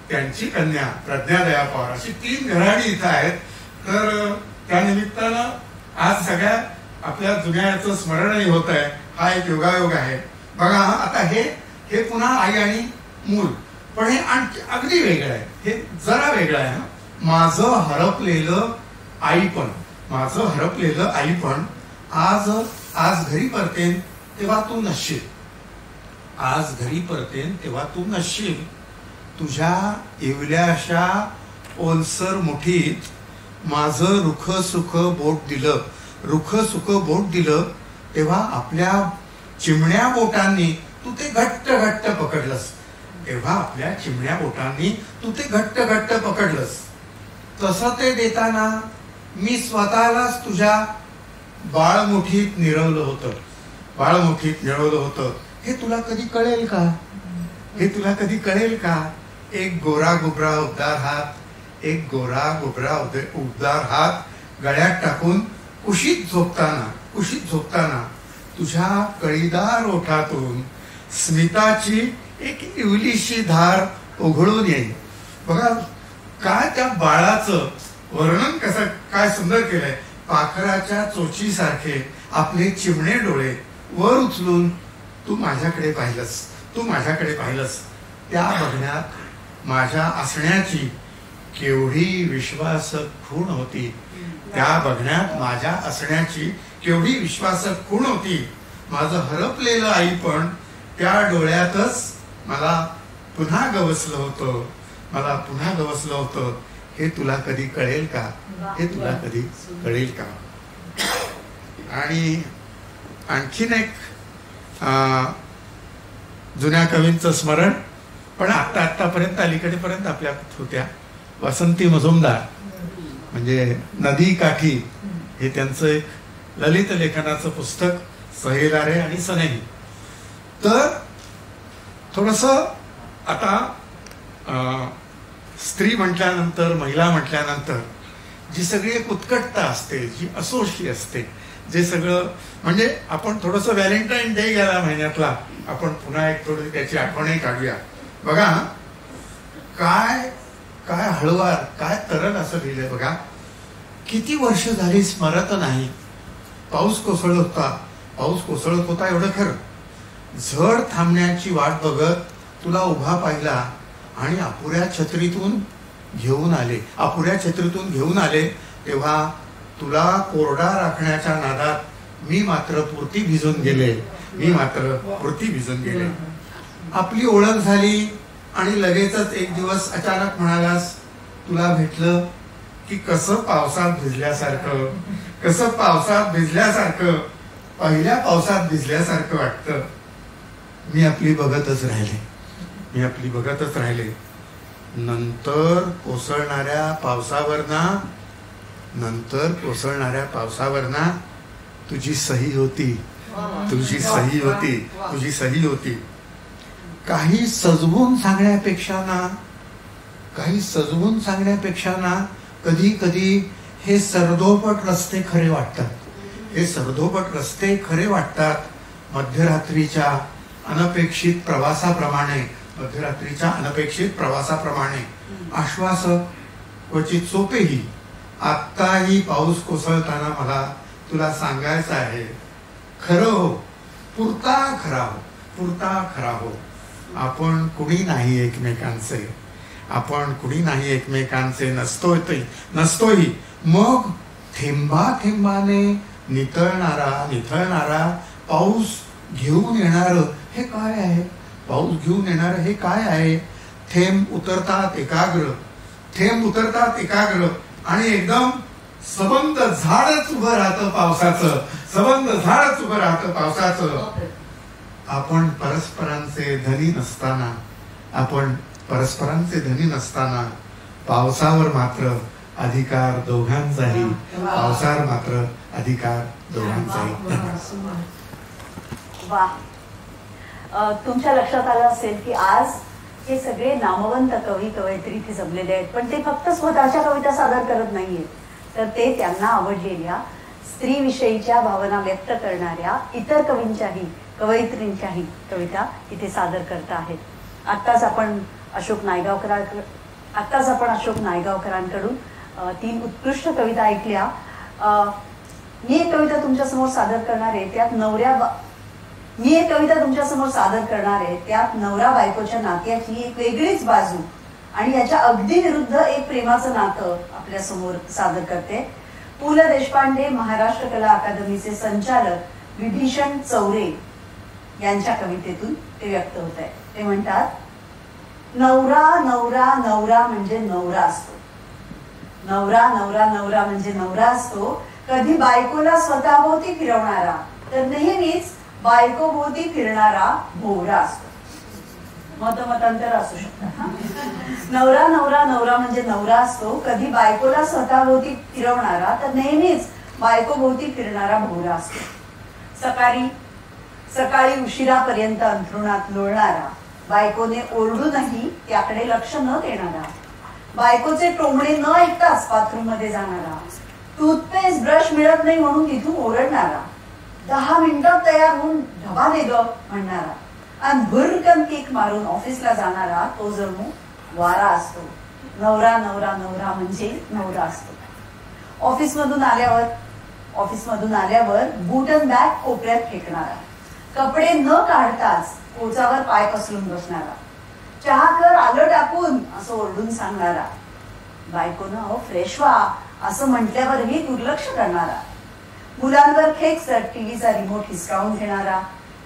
त्यांची कन्या प्रज्ञा दया पवार, अशी 3 घराणी इथं आहेत. तर त्या निमित्तानं आज सगळ्या आपल्या जुन्याचं स्मरणही होत आहे. हा एक योगायोग आहे. बघा, आता हे पुन्हा आई आणि मूल, पण हे आणखी अगदी वेगळं आहे. हे जरा वेगळं आहे. माझं हरपलेलं आईपण, माझं हरपलेलं आईपण आज घरी परतेन तेव्हा तू नसशील, आज घरी परतेन तेव्हा तू नसशील. तुझ्या इवल्याशा ओलसर मुठीत माझं रुख सुख बोट दिलं, रुख सुख बोट दिलं, तेव्हा आपल्या चिमण्या बोटांनी तू ते घट्ट घट्ट पकडलंस, तेव्हा आपल्या चिमण्या बोटांनी तू ते घट्ट घट्ट पकडलंस. तसं ते देताना मी स्वतःलाच तुझ्या बाळमुठीत निरवलं होतं, बाळमुठीत निरवलं होतं. हे तुला कधी कळेल का? हे तुला कधी कळेल का? एक गोरा गुबरा उबदार हात, एक गोरा गुबरा उबदार हात गळ्यात टाकून कुशीत झोपताना तुझ्या कळीदार ओठातून स्मिताची एक इवलीशी धार उघळून येईल. बघा काय त्या बाळाचं वर्णन कसं काय सुंदर केलंय. पाखराच्या चोचीसारखे आपले चिमणे डोळे वर उचलून तू माझ्याकडे पाहिलंस, तू माझ्याकडे पाहिलंस. त्या बघण्यात माझ्या असण्याची केवढी विश्वासक खूण होती, त्या बघण्यात माझ्या असण्याची केवढी विश्वासक खूण होती. माझं हरपलेलं आई पण त्या डोळ्यातच मला पुन्हा गवसलं होतं, मला पुन्हा गवसलं होतं. हे तुला कधी कळेल का? हे तुला कधी कळेल का? आणि आणखीन एक जुन्या कवींचं स्मरण, पण आतापर्यंत अलीकडेपर्यंत आपल्या होत्या वासंती मजुमदार, म्हणजे नदी काठी, हे त्यांचं एक ललित लेखनाचं पुस्तक, सहेलारे आणि सनेही. तर थोडस आता स्त्री म्हटल्यानंतर, महिला म्हटल्यानंतर जी सगळी एक उत्कटता असते, जी असोशी असते, जे सगळं म्हणजे आपण थोडस व्हॅलेंटाईन डे गेला महिन्यातला, आपण पुन्हा एक थोडी त्याची आठवणही काढूया. बघा काय काय हळवार, काय तरल असं लिहिलंय. बघा किती वर्ष झाली स्मरत नाही. पाऊस कोसळत होता एवढं खरं. झड थांबण्याची वाट बघत तुला उभा पाहिला आणि अपुऱ्या छत्रीतून घेऊन आले तेव्हा तुला कोरडा राखण्याच्या नादात मी मात्र पुरती भिजून गेले. आपली ओळख झाली आणि लगेचच एक दिवस अचानक म्हणालास, तुला भेटलं की कसं पावसात भिजल्यासारखं पहिल्या पावसात भिजल्यासारखं वाटतं. मी आपली बघतच राहिले. नंतर कोसळणाऱ्या पावसावरना तुझी सही होती. काही सजवून सांगण्यापेक्षा ना कधी कधी हे सरदोपट रस्ते खरे वाटतात. मध्यरात्रीच्या अनपेक्षित प्रवासाप्रमाणे आश्वासक, क्वचित सोपेही. आत्ताही पाऊस कोसळताना मला तुला सांगायचं आहे, खरं हो, पुरता खरा हो. आपण कुणी नाही एकमेकांचे, नसतोही. मग थेंबा थेंबाने निथळणारा पाऊस घेऊन येणार हे काय आहे? थेंब उतरतात एकाग्र आणि एकदम सबंध झाडच उभं राहतं पावसाचं. आपण परस्परांचे धनी नसताना पावसावर मात्र अधिकार दोघांचाही, पावसार मात्र अधिकार दोघांचाही. वा, तुमच्या लक्षात आलं असेल की आज हे सगळे नामवंत कवी कवयित्री इथे जमलेले आहेत, पण ते फक्त स्वतःच्या कविता सादर करत नाहीयेत, तर ते त्यांना आवडलेल्या स्त्रीविषयीच्या भावना व्यक्त करणाऱ्या इतर कवींच्याही कवयित्रींच्याही कविता इथे सादर करत आहेत. आत्ताच आपण अशोक नायगावकरांकडून 3 उत्कृष्ट कविता ऐकल्या. मी एक कविता तुमच्यासमोर सादर करणार आहे, त्यात नवरा बायकोच्या नात्याची एक वेगळीच बाजू आणि याच्या अगदी विरुद्ध एक प्रेमाचं नातं आपल्या समोर सादर करते. पु ल देशपांडे महाराष्ट्र कला अकादमीचे संचालक विभीषण चौरे यांच्या कवितेतून ते व्यक्त होत आहे. ते म्हणतात, नवरा नवरा नवरा म्हणजे नवरा असतो, नवरा नवरा नवरा म्हणजे नवरा असतो, कधी बायकोला स्वतःभोवती फिरवणारा तर नेहमीच बायकोभोवती फिरणारा भोवरा असतो. मतमतांतर असू शकतात. नवरा नवरा नवरा म्हणजे नवरा असतो, कधी बायकोला स्वतःभोवती फिरवणारा तर नेहमीच बायकोभोवती फिरणारा भोवरा असतो. सकाळी उशिरापर्यंत अंथरुणात लोळणारा, बायकोने ओरडूनही त्याकडे लक्ष न देणारा, बायकोचे टोमणे न ऐकताच बाथरूम मध्ये जाणारा, टूथपेस्ट ब्रश मिळत नाही म्हणून तिथून ओरडणारा, 10 मिनिटात तयार होऊन डबा दे ग म्हणणारा आणि भुरकन केक मारून ऑफिसला जाणारा तो जणू वारा असतो. नवरा नवरा नवरा म्हणजे नवरा असतो. ऑफिसमधून आल्यावर बूट अँड बॅग कोपऱ्यात फेकणारा, कपडे न काढताच कोचावर पाय पसरून बसणारा, चहा कर आलं टाकून असं ओरडून सांगणारा, बायकोनं फ्रेश व्हा असं म्हटल्यावरही दुर्लक्ष करणारा, मुलांवर खेकसट टीव्हीचा रिमोट हिसकावून घेणारा,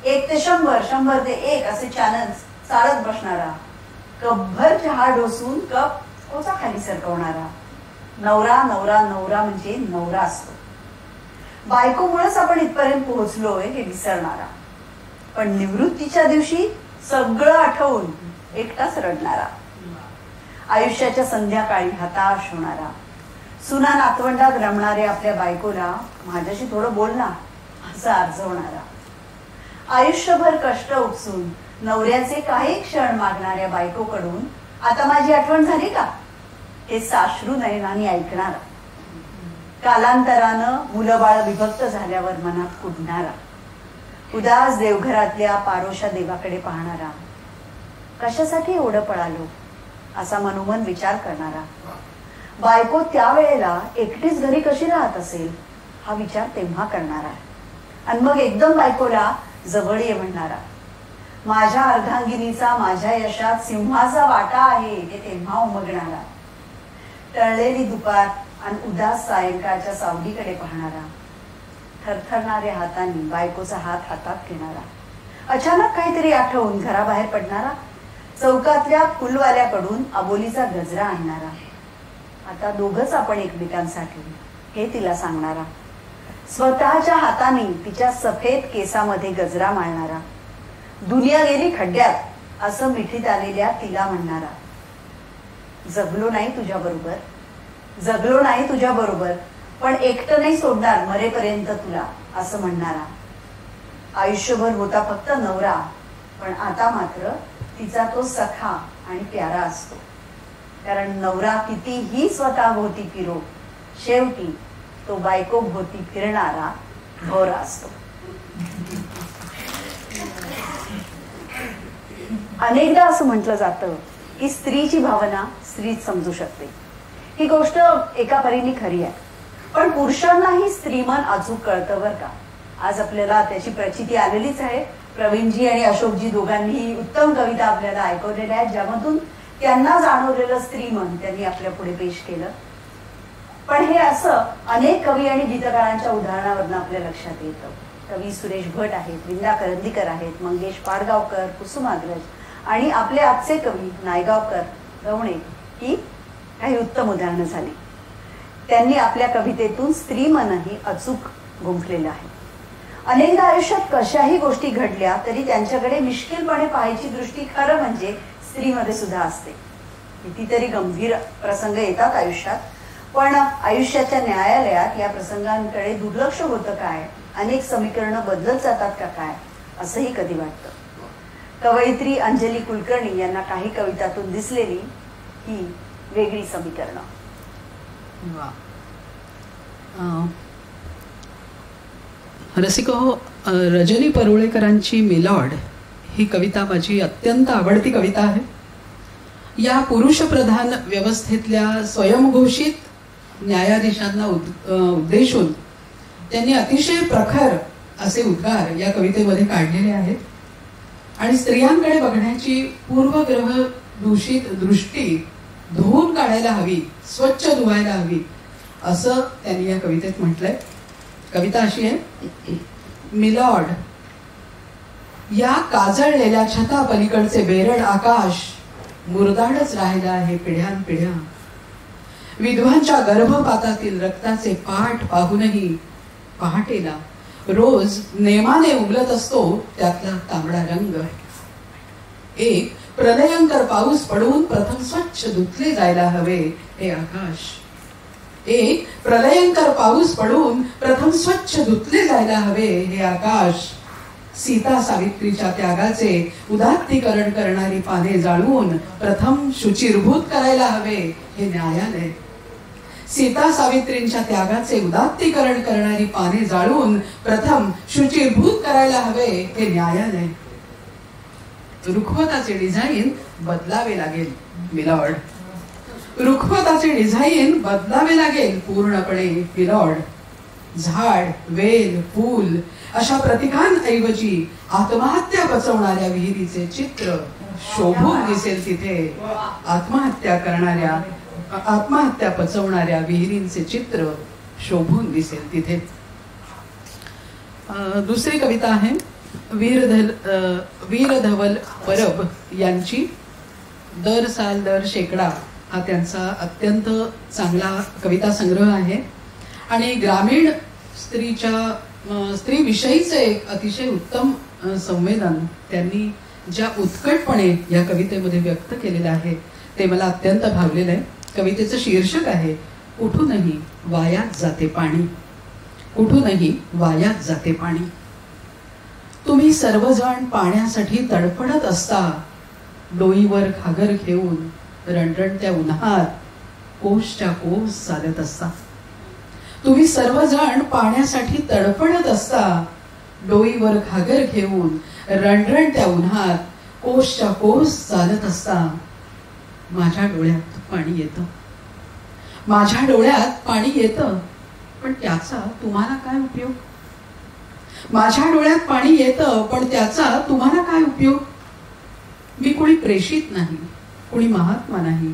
1 ते 100, 100 ते 1 असे चॅनल्स चालत बसणारा, कपभर चहा डोसून कप कोचा खाली सरकवणारा. नवरा नवरा नवरा म्हणजे नवरा असतो. बायकोमुळेच आपण इथपर्यंत पोहोचलोय हे विसरणारा, पण निवृत्तीच्या दिवशी सगळं आठवून एकटाच रडणारा, आयुष्याच्या संध्याकाळी हताश होणारा, सुना नातवंडात रमणाऱ्या आपल्या बायकोला माझ्याशी थोडं बोल ना असं आर्जवणारा, आयुष्यभर कष्ट उपसून नवऱ्याचे काही क्षण मागणाऱ्या बायकोकडून आता माझी आठवण झाली का हे साश्रू नयनाने ऐकणारा, कालांतरानं मुलं बाळ विभक्त झाल्यावर मनात कुढणारा, उदास देवघरातल्या पारोशा देवाकडे पाहणारा, कशासाठी एवढं पळालो असा मनोमन विचार करणारा, बायको त्यावेळेला एकटीच घरी कशी राहत असेल हा विचार तेव्हा करणारा, आणि मग एकदम बायकोला जवळ ये म्हणणारा, माझ्या अर्धांगिनीचा माझ्या यशात सिंहाचा वाटा आहे हे तेव्हा उमगणारा, टळलेली दुपार आणि उदास सायंकाळच्या सावलीकडे पाहणारा, थरथरणाऱ्या हातांनी बायकोचा हात हातात घेणारा, अचानक काहीतरी आठवून घराबाहेर पडणारा, चौकातल्या फुलवाल्याकडून अबोलीचा गजरा आणणारा, आता दोघच आपण एकमेकांसाठी हे तिला सांगणारा, स्वतःच्या हाताने तिच्या सफेद केसामध्ये गजरा माळणारा, दुनिया गेली खड्ड्यात असं मिठीत आलेल्या तिला म्हणणारा, जगलो नाही तुझ्या बरोबर पण एकटं नाही सोडणार मरेपर्यंत तुला असं म्हणणारा, आयुष्यभर होता फक्त नवरा पण आता मात्र तिचा तो सखा आणि प्यारा असतो, कारण नवरा कितीही स्वतःभोवती फिरो शेवटी तो बायको भोवती फिरणारा भोवरा असतो. अनेकदा असं म्हटलं जातं की स्त्रीची भावना स्त्रीच समजू शकते. ही गोष्ट एका परीने खरी आहे, पण पुरुषांनाही स्त्रीमन अचूक कळतं बरं का. आज आपल्याला त्याची प्रचिती आलेलीच आहे. प्रवीणजी आणि अशोकजी दोघांनीही उत्तम कविता आपल्याला ऐकवलेल्या आहेत, ज्यामधून त्यांना जाणवलेलं स्त्रीमन त्यांनी आपल्या पुढे पेश केलं. पण हे असं अनेक कवी आणि गीतकारांच्या उदाहरणावरून आपल्या लक्षात येतं. कवी सुरेश भट आहेत, विंदा करंदीकर आहेत, मंगेश पाडगावकर, कुसुमाग्रज आणि आपले आजचे कवी नायगावकर, गवणे ही काही उत्तम उदाहरणं झाली. त्यांनी आपल्या कवितेतून स्त्रीमनही अचूक गुंफलेलं आहे. अनेकदा आयुष्यात कशाही गोष्टी घडल्या तरी त्यांच्याकडे मिश्किलपणे पाहायची दृष्टी खरं म्हणजे स्त्रीमध्ये सुद्धा असते. कितीतरी गंभीर प्रसंग येतात आयुष्यात, पण आयुष्याच्या न्यायालयात या प्रसंगांकडे दुर्लक्ष होतं काय, अनेक समीकरणं बदलत जातात का काय, असंही कधी वाटतं. कवयित्री अंजली कुलकर्णी यांना काही कवितातून दिसलेली ही वेगळी समीकरणं. रसिको, रजनी परुळेकरांची मिलॉर्ड ही कविता माझी अत्यंत आवडती कविता आहे. या पुरुषप्रधान व्यवस्थेतल्या स्वयंघोषित न्यायाधीशांना उद्देशून त्यांनी अतिशय प्रखर असे उद्गार या कवितेमध्ये काढलेले आहेत आणि स्त्रियांकडे बघण्याची पूर्वग्रह दूषित दृष्टी धुवून काढायला हवी, स्वच्छ धुवायला हवी असं त्यांनी या कवितेत म्हटलंय. कविता अशी आहे. मिलॉर्ड, या काजळलेल्या छतापलीकडचे बेरड आकाश मुरदाडच राहिलं आहे पिढ्यानपिढ्या. विधवांच्या गर्भपातातील रक्ताचे पाठ पाहूनही पहाटेला रोज नेमाने उमलत असतो त्यातला तांबडा रंग. एक प्रलयंकर पाऊस पडून प्रथम स्वच्छ धुतले जायला हवे हे आकाश. एक प्रलयंकर पाऊस पडून प्रथम स्वच्छ धुतले जायला हवे हे आकाश. सीता सावित्रीच्या त्यागाचे उदात्तीकरण करणारी पाने जाळून प्रथम शुचिरभूत करायला हवे हे न्यायालय. सीता सावित्रींच्या त्यागाचे उदात्तीकरण करणारी पाने जाळून प्रथम शुचिरभूत करायला हवे हे न्यायालय. रुखवताचे डिझाईन बदलावे लागेल मिलॉर्ड. रुखवताचे डिझाईन बदलावे लागेल पूर्णपणे मिलॉर्ड. झाड, वेल, फूल अशा प्रतिकांऐवजी आत्महत्या पचवणाऱ्या विहिरीचे चित्र शोभून दिसेल तिथे. आत्महत्या पचवणाऱ्या विहिरींचे चित्र शोभून दिसेल तिथे. दुसरी कविता आहे वीरधवल परब यांची दर साल दर शेकडा हा त्यांचा अत्यंत चांगला कविता संग्रह आहे आणि ग्रामीण स्त्रीविषयीचे एक अतिशय उत्तम संवेदन त्यांनी ज्या उत्कटपणे या कवितेमध्ये व्यक्त केलेलं आहे ते मला अत्यंत भावलेलं आहे. कवितेचं शीर्षक आहे कुठूनही वायात जाते पाणी. कुठूनही वायात जाते पाणी. तुम्ही सर्वजण पाण्यासाठी तडफडत असता. डोईवर घागर घेऊन रणरणत्या उन्हात कोसच्या कोस चालत असता. तुम्ही सर्वजण पाण्यासाठी तडफडत असता. डोईवर घागर घेऊन रणरणत्या उन्हात कोसच्या कोस चालत असता. माझ्या डोळ्यात पाणी येतं. माझ्या डोळ्यात पाणी येतं पण त्याचा तुम्हाला काय उपयोग. माझ्या डोळ्यात पाणी येतं पण त्याचा तुम्हाला काय उपयोग. मी कुणी प्रेषित नाही, कुणी महात्मा नाही,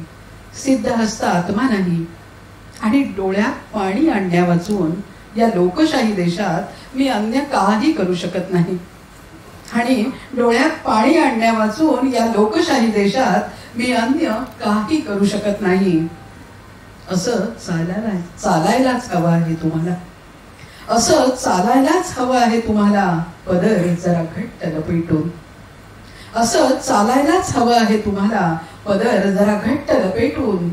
सिद्धहस्त आत्मा नाही आणि डोळ्यात पाणी आणण्या वाचून या लोकशाही देशात मी अन्य काही करू शकत नाही. आणि डोळ्यात पाणी आणण्या वाचून या लोकशाही देशात मी अन्य काही करू शकत नाही. असं चालायलाच हवं आहे तुम्हाला. असं चालायलाच हवं आहे तुम्हाला पदर जरा घट्ट लपेटून. असं चालायलाच हवं आहे तुम्हाला पदर जरा घट्ट लपेटून.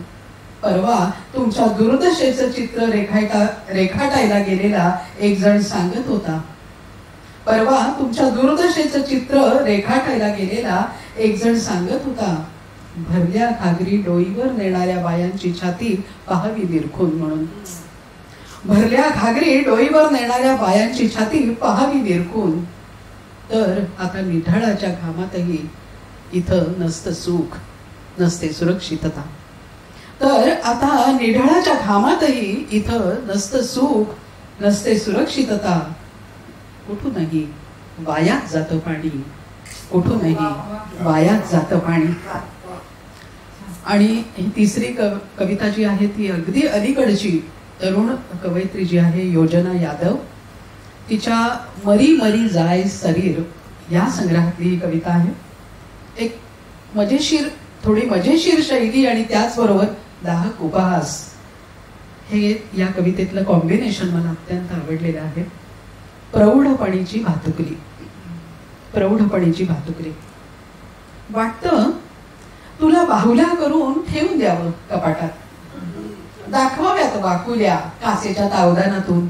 परवा तुमच्या दुर्दशेचं चित्र रेखाटायला गेलेला एक जण सांगत होता. परवा तुमच्या दुर्दशेचं चित्र रेखाटायला गेलेला एक जण सांगत होता. भरल्या घागरी डोईवर नेणाऱ्या बायांची छाती पाहावी निरखून म्हणून. भरल्या घागरी डोईवर नेणाऱ्या बायांची छाती पाहावी निरखून. तर आता निढाळाच्या घामातही इथं नसतं सुख, नसते सुरक्षितता. तर आता निढाळाच्या घामातही इथं नसतं सुख, नसते सुरक्षितता. कुठूनही वायात जातं पाणी. कुठूनही वायात जातं पाणी. आणि ही तिसरी कविता जी आहे ती अगदी अलीकडची तरुण कवयित्री जी आहे योजना यादव, तिच्या मरी मरी जाय शरीर या संग्रहातली ही कविता आहे. एक थोडी मजेशीर शैली आणि त्याचबरोबर दाहक उपहास हे या कवितेतलं कॉम्बिनेशन मला अत्यंत आवडलेलं आहे. प्रौढपणीची भातुकली. प्रौढपणीची भातुकली. वाटतं तुला बाहुल्या करून ठेवून द्यावं कपाटात. दाखवाव्यात वाकुल्या काचेच्या तावदानातून.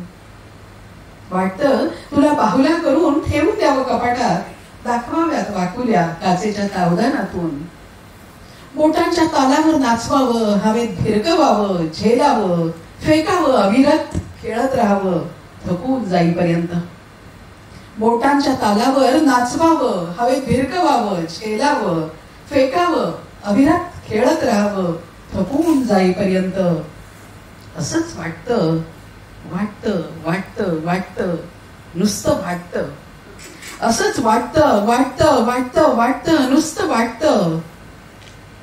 वाटतं तुला बाहुल्या करून ठेवून द्यावं कपाटात, दाखवाव्यात वाकुल्या काचेच्या तावदानातून. बोटांच्या तालावर नाचवावं, हवेत भिरकवावं, झेलावं, फेकावं, अविरत खेळत राहावं थकून जाईपर्यंत. बोटांच्या तालावर नाचवावं, हवेत भिरकवावं, झेलावं, फेकावं, अविरत खेळत राहावं थकून जाईपर्यंत. असंच वाटतं, वाटतं, वाटतं, वाटतं, नुसतं वाटतं. असंच वाटतं, वाटतं, वाटतं, वाटतं, नुसतं वाटतं.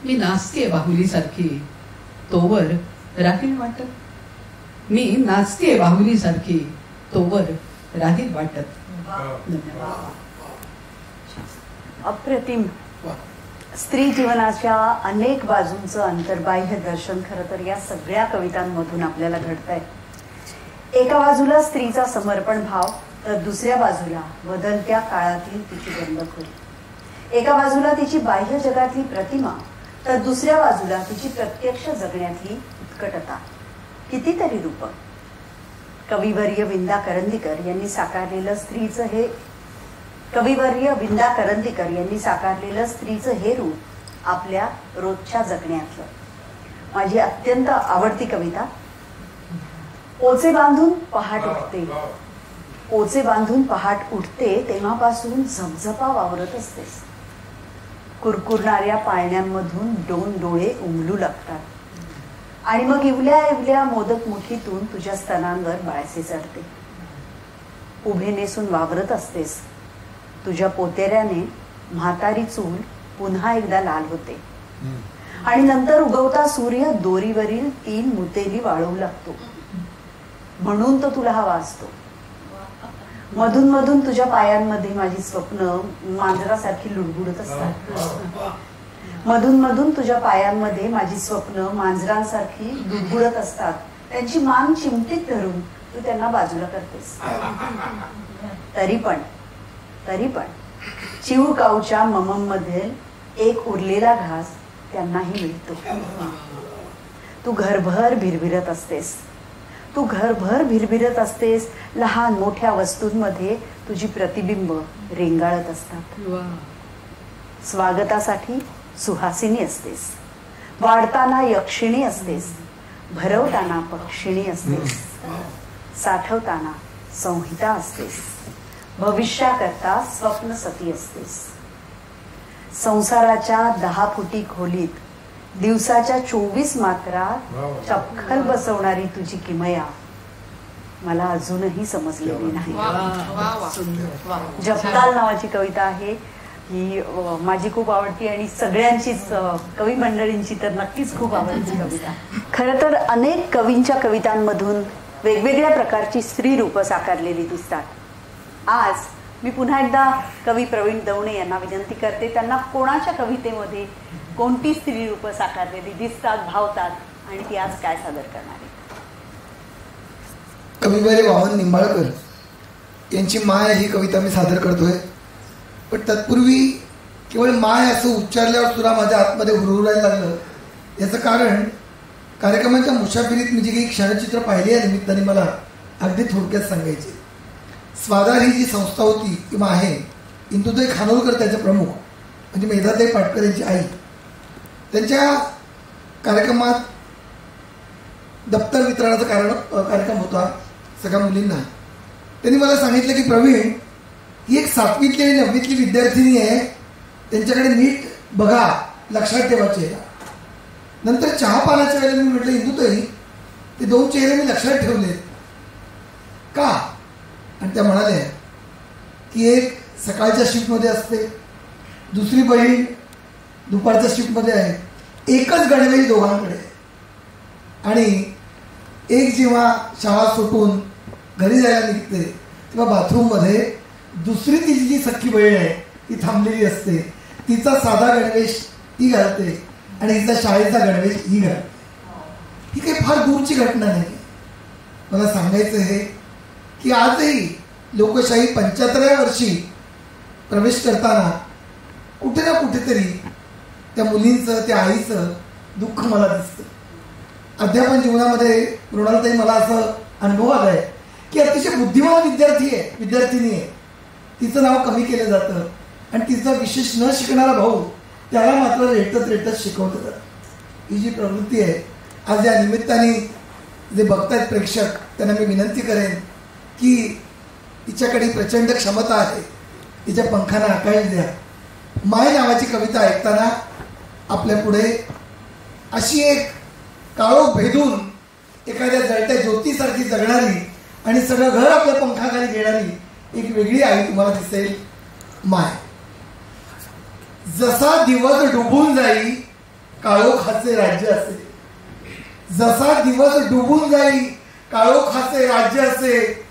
मी नाचतेय बाहुलीसारखी, तोवर राहील वाटत. मी नाचतेय बाहुलीसारखी, तोवर राहील वाटत. अप्रतिम. स्त्री जीवनाच्या अनेक बाजूंचं अंतर्बाह्य दर्शन खरं तर या सगळ्या कवितांमधून आपल्याला घडतंय. एका बाजूला स्त्रीचा समर्पण भाव, तर दुसऱ्या बाजूला बदलत्या काळातील तिची बंधखोरी. एका बाजूला तिची बाह्य जगातली प्रतिमा, तर दुसऱ्या बाजूला तिची प्रत्यक्ष जगण्यातली उत्कटता. कितीतरी रूप. कविवर्य विंदा करंदीकर यांनी साकारलेलं स्त्रीचं हे कविवर्य विंदा करंदीकर यांनी साकारलेलं स्त्रीचं हे रूप आपल्या रोजच्या जगण्यातलं. माझी अत्यंत आवडती कविता. ओचे बांधून पहाट उठते, ओचे बांधून पहाट उठते, तेव्हापासून झपझपा वावरत असतेस. कुरकुरणाऱ्या पाळण्यांमधून दोन डोळे उमलू लागतात आणि मग इवल्या इवल्या मोदक मुठीतून तुझ्या स्तनांवर बाळसे चढते. उभे नेसून वावरत असतेस. तुझ्या पोतेऱ्याने म्हातारी चूल पुन्हा एकदा लाल होते आणि नंतर उगवता सूर्य दोरीवरील 3 मुतेली वाळवू लागतो. म्हणून तो तुला हवा असतो. मधून मधून तुझ्या पायांमध्ये माझी स्वप्न मांजरासारखी लुडबुडत असतात. मधून मधून तुझ्या पायांमध्ये माझी स्वप्न मांजरांसारखी लुडबुडत असतात. त्यांची मान चिमटीत धरून तू त्यांना बाजूला करतेस. तरी पण चिवकाऊच्या मममध्ये एक उरलेला घास त्यांनाही मिळतो. तू घरभर भिरभिरत असतेस. तू घरभर भिरभिरत असतेस. लहान मोठ्या वस्तूंमध्ये तुझी प्रतिबिंब रेंगाळत असतात. स्वागतासाठी सुहासिनी असतेस. वाढताना यक्षिणी असतेस. भरवताना पक्षिणी असतेस. साठवताना संहिता असतेस. भविष्याकरता स्वप्न सती असतेस. संसाराच्या 10 फुटी खोलीत दिवसाच्या 24 मात्रा चपखल बसवणारी तुझी किमया मला अजूनही समजलेली नाही. जपताल नावाची कविता आहे ही माझी खूप आवडती आणि सगळ्यांचीच कवी मंडळींची तर नक्कीच खूप आवडती कविता. खरं तर अनेक कवींच्या कवितांमधून वेगवेगळ्या प्रकारची स्त्री रूपं साकारलेली दिसतात. आज मी पुन्हा एकदा कवी प्रवीण दवणे यांना विनंती करते, त्यांना कोणाच्या कवितेमध्ये कोणती स्त्री रूपं साकारलेली दिसतात, भावतात आणि ती आज काय सादर करणार आहेत. कविवर्य वामन निंबाळकर यांची माय ही कविता मी सादर करतोय. पण तत्पूर्वी केवळ माय असं उच्चारल्यावर सुद्धा माझ्या आतमध्ये हुरहुरायला लागलं. याचं कारण कार्यक्रमाच्या मुसाफिरीत मी जी काही क्षणचित्र पाहिली या निमित्ताने मला अगदी थोडक्यात सांगायचे. स्वादार ही जी संस्था होती किंवा आहे, इंदुताई खानोलकर त्याचे प्रमुख म्हणजे मेधाताई पाटकर यांची आई, त्यांच्या कार्यक्रमात दप्तर वितरणाचा कार्यक्रम होता सगळ्या मुलींना. त्यांनी मला सांगितलं की प्रवीण ही एक 7वीतली आणि 9वीतली विद्यार्थिनी आहे, त्यांच्याकडे नीट बघा, लक्षात ठेवायचे. नंतर चहा पाण्याच्या वेळेला मी म्हटलं इंदुताई ते 2 चेहरे मी लक्षात ठेवले का? आणि त्या म्हणाल्या की एक सकाळच्या शिफ्टमध्ये असते, दुसरी बहीण दुपारच्या शिफ्टमध्ये आहे, एकच गणवेश दोघांकडे. आणि एक जेव्हा शाळा सुटून घरी जायला निघते तेव्हा बाथरूममध्ये दुसरी तिची जी सख्खी बहीण आहे ती थांबलेली असते. तिचा साधा गणवेश ही घालते आणि हिचा शाळेचा गणवेश ही घालते. ही काही फार दूरची घटना नाही. मला सांगायचं हे की आजही लोकशाही 75व्या वर्षी प्रवेश करताना कुठे ना कुठेतरी त्या मुलींचं, त्या आईचं दुःख मला दिसतं. अध्यापन जीवनामध्ये मृणालताई मला असं अनुभव आलाय की अतिशय बुद्धिमान विद्यार्थिनी आहे. तिचं नाव कमी केलं जातं आणि तिचा विशेष न शिकणारा भाऊ त्याला मात्र रेटत शिकवलं जातं. ही जी प्रवृत्ती आहे, आज या निमित्ताने जे बघतायत प्रेक्षक त्यांना मी विनंती करेन की तिच्याकडे प्रचंड क्षमता आहे, तिच्या पंखांना आकाश द्या. माय नावाची कविता ऐकताना आपल्या पुढे अशी एक काळोख भेदून एखाद्या जळत्या ज्योतीसारखी जगणारी आणि सगळं घर आपल्या पंखाखाली घेणारी एक वेगळी आई तुम्हाला दिसेल. माय. जसा दिवस डुबून जाई काळोखाचे राज्य असे, जसा दिवस डुबून जाई काळोखाचे राज्य असे,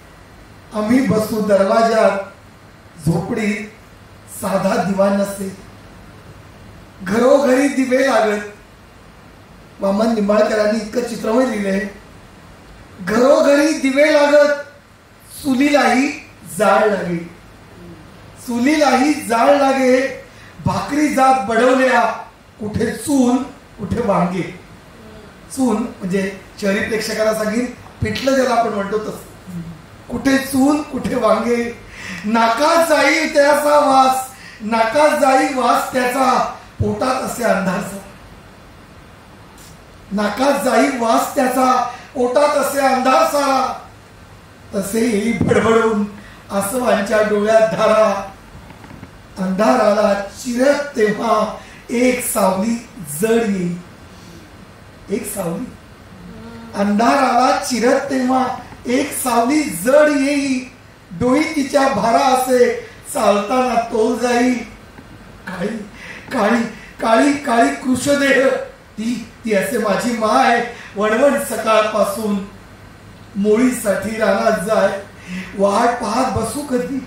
आम्ही बसू दरवाजात झोपडीत साधा दिवा नसे. घरोघरी दिवे लागत. वामन निंबाळकरांनी इतकं चित्रमय लिहिलंय. घरोघरी दिवे लागत, चुलीलाही जाळ लागे, चुलीलाही जाळ लागे, भाकरी जात बडवल्या, कुठे चूल कुठे वांगे. चूल म्हणजे शहरी प्रेक्षकाला सांगेन पिठलं ज्याला आपण म्हणतो तसं. कुठे चूल कुठे वांगे, नाकात जाई त्याचा वास, नाकात जाई वास त्याचा, पोटात असे अंधार. नाकात जाई वास त्याचा, पोटात असे अंधार सारा, तसे येई भडभडून आसवांच्या डोळ्यात धारा. अंधाराला चिरत तेव्हा एक सावली जड येई, एक सावली. अंधाराला चिरत तेव्हा एक सावली जड येई, डोई तिच्या भारा असे चालताना तोल जाई. काळी काळी काळी काळी कृष्णदेह ती ती असे माझी माय, वणवण सकाळपासून मोळीसाठी रानात जाय. वाट पाहत बसू कधी,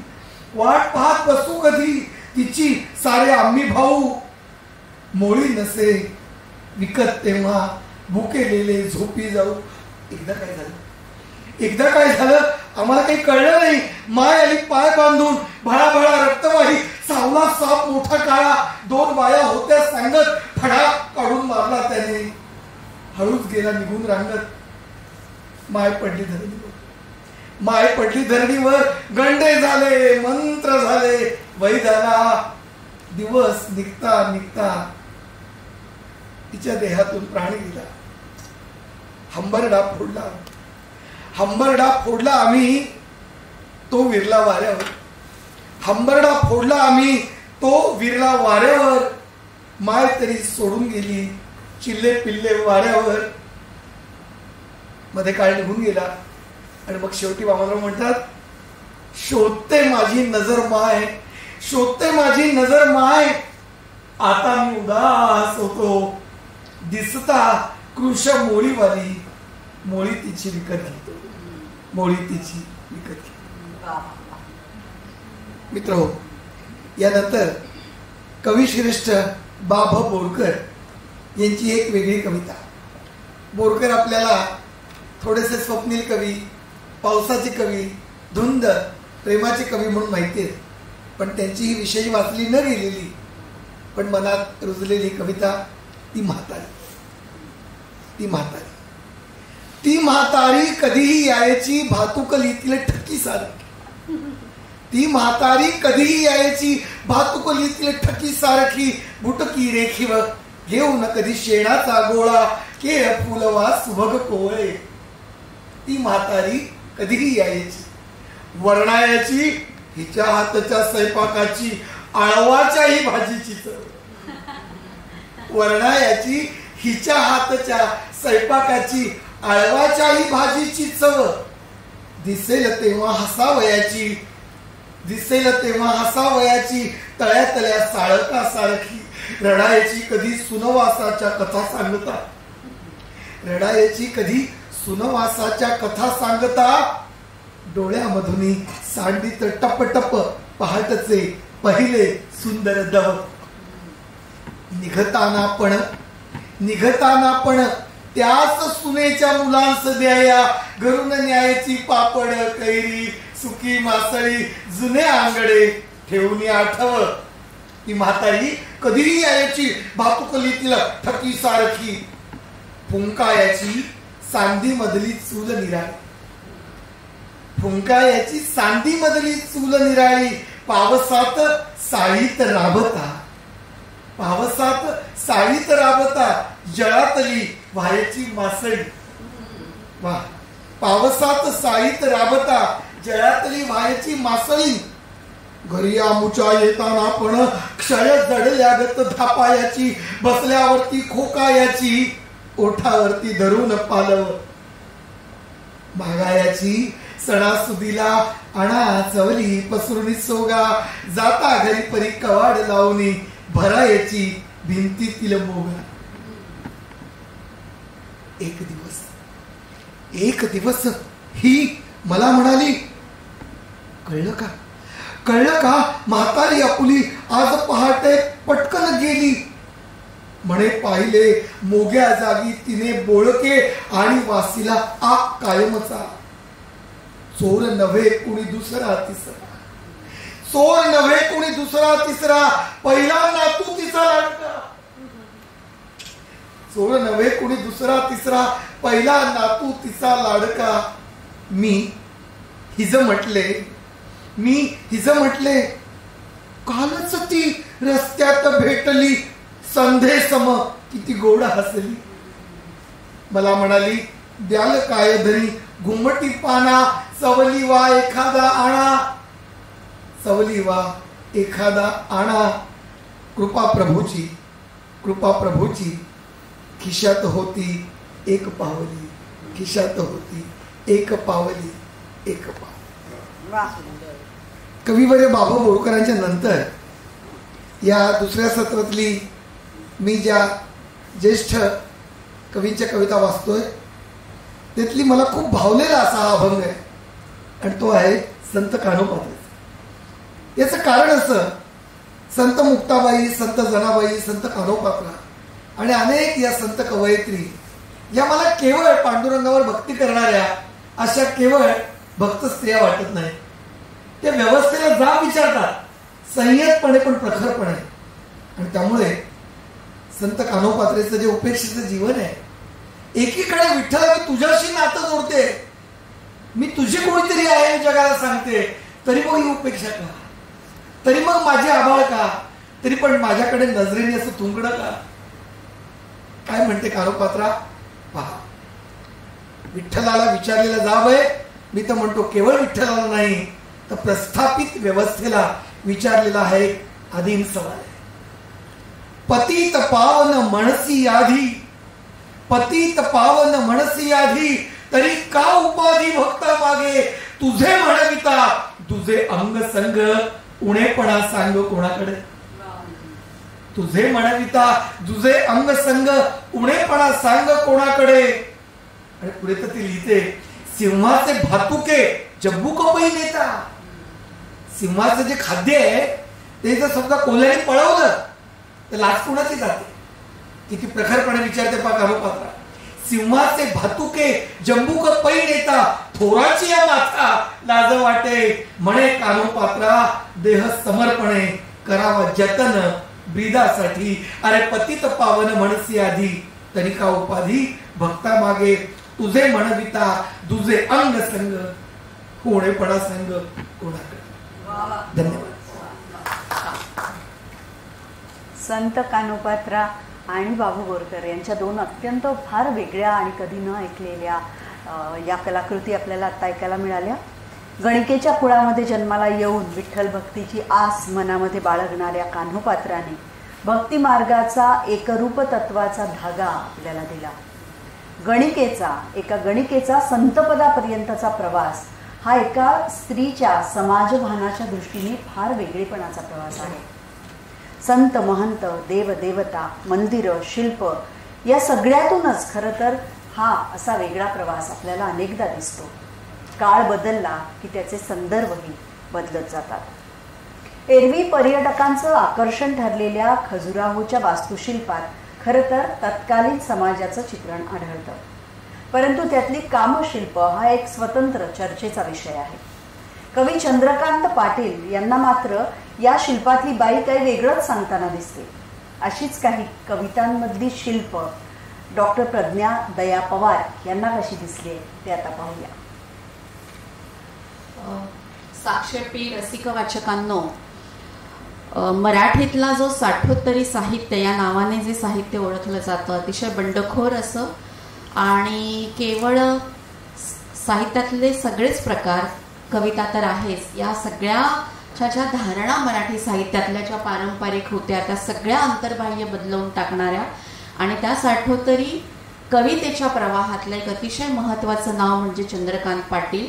वाट पाहत बसू कधी, तिची सारे आम्ही भाऊ. मोळी नसे विकत तेव्हा भुकेलेले झोपी जाऊ. एकदा काय झालं आम्हाला काही कळलं नाही. माय आली पाय बांधून, भळाभळा रक्तवाही, सावला साप मोठा काळा, दोन बाया होत्या सांगत, फडा काढून मारला त्याने. हळूच गेला निघून रांगत. माय पडली धरणीवर, माय पडली धरणीवर, गंडे झाले, मंत्र झाले, वैदाना. दिवस निघता निघता तिच्या देहातून प्राण गेला. हंबरडा फोडला, हंबरडा फोडला आम्ही, तो विरला वाऱ्यावर. हंबरडा फोडला आम्ही, तो विरला वाऱ्यावर. माय तरी सोडून गेली, चिल्ले पिल्ले वाऱ्यावर. मध्ये काळ निघून गेला आणि मग शेवटी वामनराव म्हणतात, शोधते माझी नजर माय, शोधते माझी नजर माय, आता मी उदास होतो, दिसता कृष मोळीवाली, मोळी तिची विकत घेतो, मोळी तिची विकत घेतो. मित्र, यानंतर कविश्रेष्ठ बाभ बोरकर यांची एक वेगळी कविता. बोरकर आपल्याला थोडेसे स्वप्नील कवी, पावसाचे कवी, धुंद, प्रेमाचे कवी म्हणून माहिती आहेत. पण त्यांची ही विशेष वाचली न गेलेली पण मनात रुजलेली कविता ती म्हातारी. ती म्हातारी, ती म्हातारी कधीही यायची भातुकलीतील ठकी सारखी. ती म्हातारी कधीही यायची भातुकलीतील ठकी सारखी. बुटकी रेखीव घेऊन कधी शेणाचा गोळा, के फुलवा सुभग कोवळे. ती म्हातारी कधीही यायची. वर्णायाची हिच्या हातच्या स्वयंपाकाची, आळवाच्याही भाजीची चव. वर्णायाची हिच्या हातच्या स्वयंपाकाची, आळवाच्याही भाजीची चव. दिसेल तेव्हा हसावयाची, दिसेल तेव्हा हसावयाची, तळ्या तळ्या साळका सारखी. रडायची कधी सुनवासाच्या कथा सांगता, रडायची कधी सुनवासाच्या कथा सांगता. डोळ्यामधून सांडीत टप टप पहाटचे पहिले सुंदर दव. निघताना पण त्याच सुनेच्या मुलांस द्याया, घरून न्यायची पापड कैरी, सुकी मासळी, जुने आंगडे ठेवून आठव. ती म्हातारी कधीही यायची भातुकलीतील ठकी सारखी. फुंकायाची सांदी मधली चूल निराळी, फुंकायाची सांदी मधली चूल निराळी, पावसात साळीत राबता, पावसात साळीत राबता, जळातली व्हायची मासळी. वा, पावसात साळीत राबता, जळातली व्हायची मासळी, घरी आमुच्या येताना पण क्षय जडल्यागत धापायाची, बसल्यावरती खोकायाची, ओठावरती धरून पालव मागायाची, सणासुदीला आणा चवली पसरुनी सोगा, जाता घरी परी कवाड लावणी, भरायची भिंतीतील मोगा. एक दिवस ही मला म्हणाली, कळलं का, कळलं का, म्हातारी आपुली आज पहाटे पटकन गेली. म्हणे पाहिले मोग्या जागी तिने बोळके आणि वासीला आक कायमचा. चोर नव्हे कुणी दुसरा तिसरा, चोर नव्हे कुणी दुसरा तिसरा, पहिला नातू तिचा लाडका. चोर नव्हे कुणी दुसरा तिसरा, पहिला नातू तिचा लाडका. मी हिज म्हटले, कालच ती रस्त्यात भेटली, संधे सम किती गोड हसली. मला म्हणाली, द्याल काय धरी घुमटी पाना, सवली वा एखादा आणा, सवली वा एखादा आणा. कृपा प्रभूची खिशात होती एक पावली, खिशात होती एक पावली, एक पावली. कविवर्य बाबा बोरकरांच्या नंतर या दुसऱ्या सत्रातली मी ज्या ज्येष्ठ कवींच्या कविता वाचतोय त्यातली मला खूप भावलेला असा हा अभंग आहे, आणि तो आहे संत कान्होपात्राचा. याचं कारण असं, संत मुक्ताबाई, संत जनाबाई, संत कान्होपात्रा आणि अनेक या संत कवयित्री या मला केवळ पांडुरंगावर भक्ती करणाऱ्या अशा केवळ भक्त स्त्रिया वाटत नाही. त्या व्यवस्थेला जाब विचारतात, संयतपणे पण प्रखरपणे. आणि त्यामुळे संत कान्होपात्रेचं जे उपेक्षेचं जीवन आहे, एकीकडे विठ्ठल मी तुझ्याशी नातं जोडते, मी तुझी कोणीतरी आहे जगाला सांगते, तरी मग ही उपेक्षा का, तरी मग माझे आभाळ का, तरी पण माझ्याकडे नजरेने असं तुंकड का. काय म्हणते कान्होपात्रा पहा, विठ्ठलाला विचारलेला जाब आहे. मी तर म्हणतो केवळ विठ्ठलाला नाही तर प्रस्थापित व्यवस्थेला विचारलेला आहे आदिम सवाल आहे. पतित पावन म्हणसी आधी, पतित पावन म्हणसी आधी, तरी का उपाधी भक्ता मागे, तुझे म्हणविता तुझे अंग संग, उणेपणा सांग कोणाकडे. तुझे म्हणविता तुझे अंग संग, उणेपणा सांग कोणाकडे. आणि पुढे तर ती लिहिते, सिंहाचे भातुके जब्बूक पै नेता. सिंहाचं जे खाद्य आहे ते जर समजा कोल्ह्याने पळवलं तर लाच कोणाची जाते. किती प्रखरपणे विचारते पा कान्होपात्रा. सिंहाचे भातुके जंबूक पै नेता, थोराची या माथा लाज वाटे. म्हणे कान्होपात्रा देह समर्पणे, करावा जतन ब्रीदासाठी. अरे पतित पावन म्हणसी आधी, तरी का उपाधी भक्ता मागे. तुझे म्हणविता तुझे अंग संग, कोणेपणा संग कोणाकडे. धन्यवाद. संत कान्होपात्रा आणि बाबू बोरकर यांच्या दोन अत्यंत फार वेगळ्या आणि कधी न ऐकलेल्या या कलाकृती आपल्याला आता ऐकायला मिळाल्या. गणिकेच्या कुळामध्ये जन्माला येऊन विठ्ठल भक्तीची आस मनामध्ये बाळगणाऱ्या कान्होपात्राने भक्ती मार्गाचा एकरूप तत्वाचा धागा आपल्याला दिला. एका गणिकेचा संतपदापर्यंतचा प्रवास हा एका स्त्रीच्या समाजभानाच्या दृष्टीने फार वेगळेपणाचा प्रवास आहे. संत महंत, देव देवता, मंदिरं, शिल्प या सगळ्यातूनच खरं तर हा असा वेगळा प्रवास आपल्याला अनेकदा दिसतो. काळ बदलला की त्याचे संदर्भही बदलत जातात. एरवी पर्यटकांचं आकर्षण ठरलेल्या खजुराहोच्या वास्तुशिल्पात खरं तर तत्कालीन समाजाचं चित्रण आढळतं, परंतु त्यातली कामशिल्प हा एक स्वतंत्र चर्चेचा विषय आहे. कवी चंद्रकांत पाटील यांना मात्र या शिल्पातली बाई काही वेगळंच सांगताना दिसते. अशीच काही कवितांमधली शिल्प डॉक्टर प्रज्ञा दया पवार यांना कशी दिसली आहे ते आता पाहूया. साक्षेपी रसिक वाचकांनो, मराठीतला जो साठोत्तरी साहित्य या नावाने जे साहित्य ओळखलं जातं, अतिशय बंडखोर असं आणि केवळ साहित्यातले सगळेच प्रकार, कविता तर आहेच, या सगळ्याच्या ज्या धारणा मराठी साहित्यातल्या ज्या पारंपरिक होत्या त्या सगळ्या अंतर्बाह्य बदलवून टाकणाऱ्या आणि त्या साठोत्तरी कवितेच्या प्रवाहातलं एक अतिशय महत्त्वाचं नाव म्हणजे चंद्रकांत पाटील.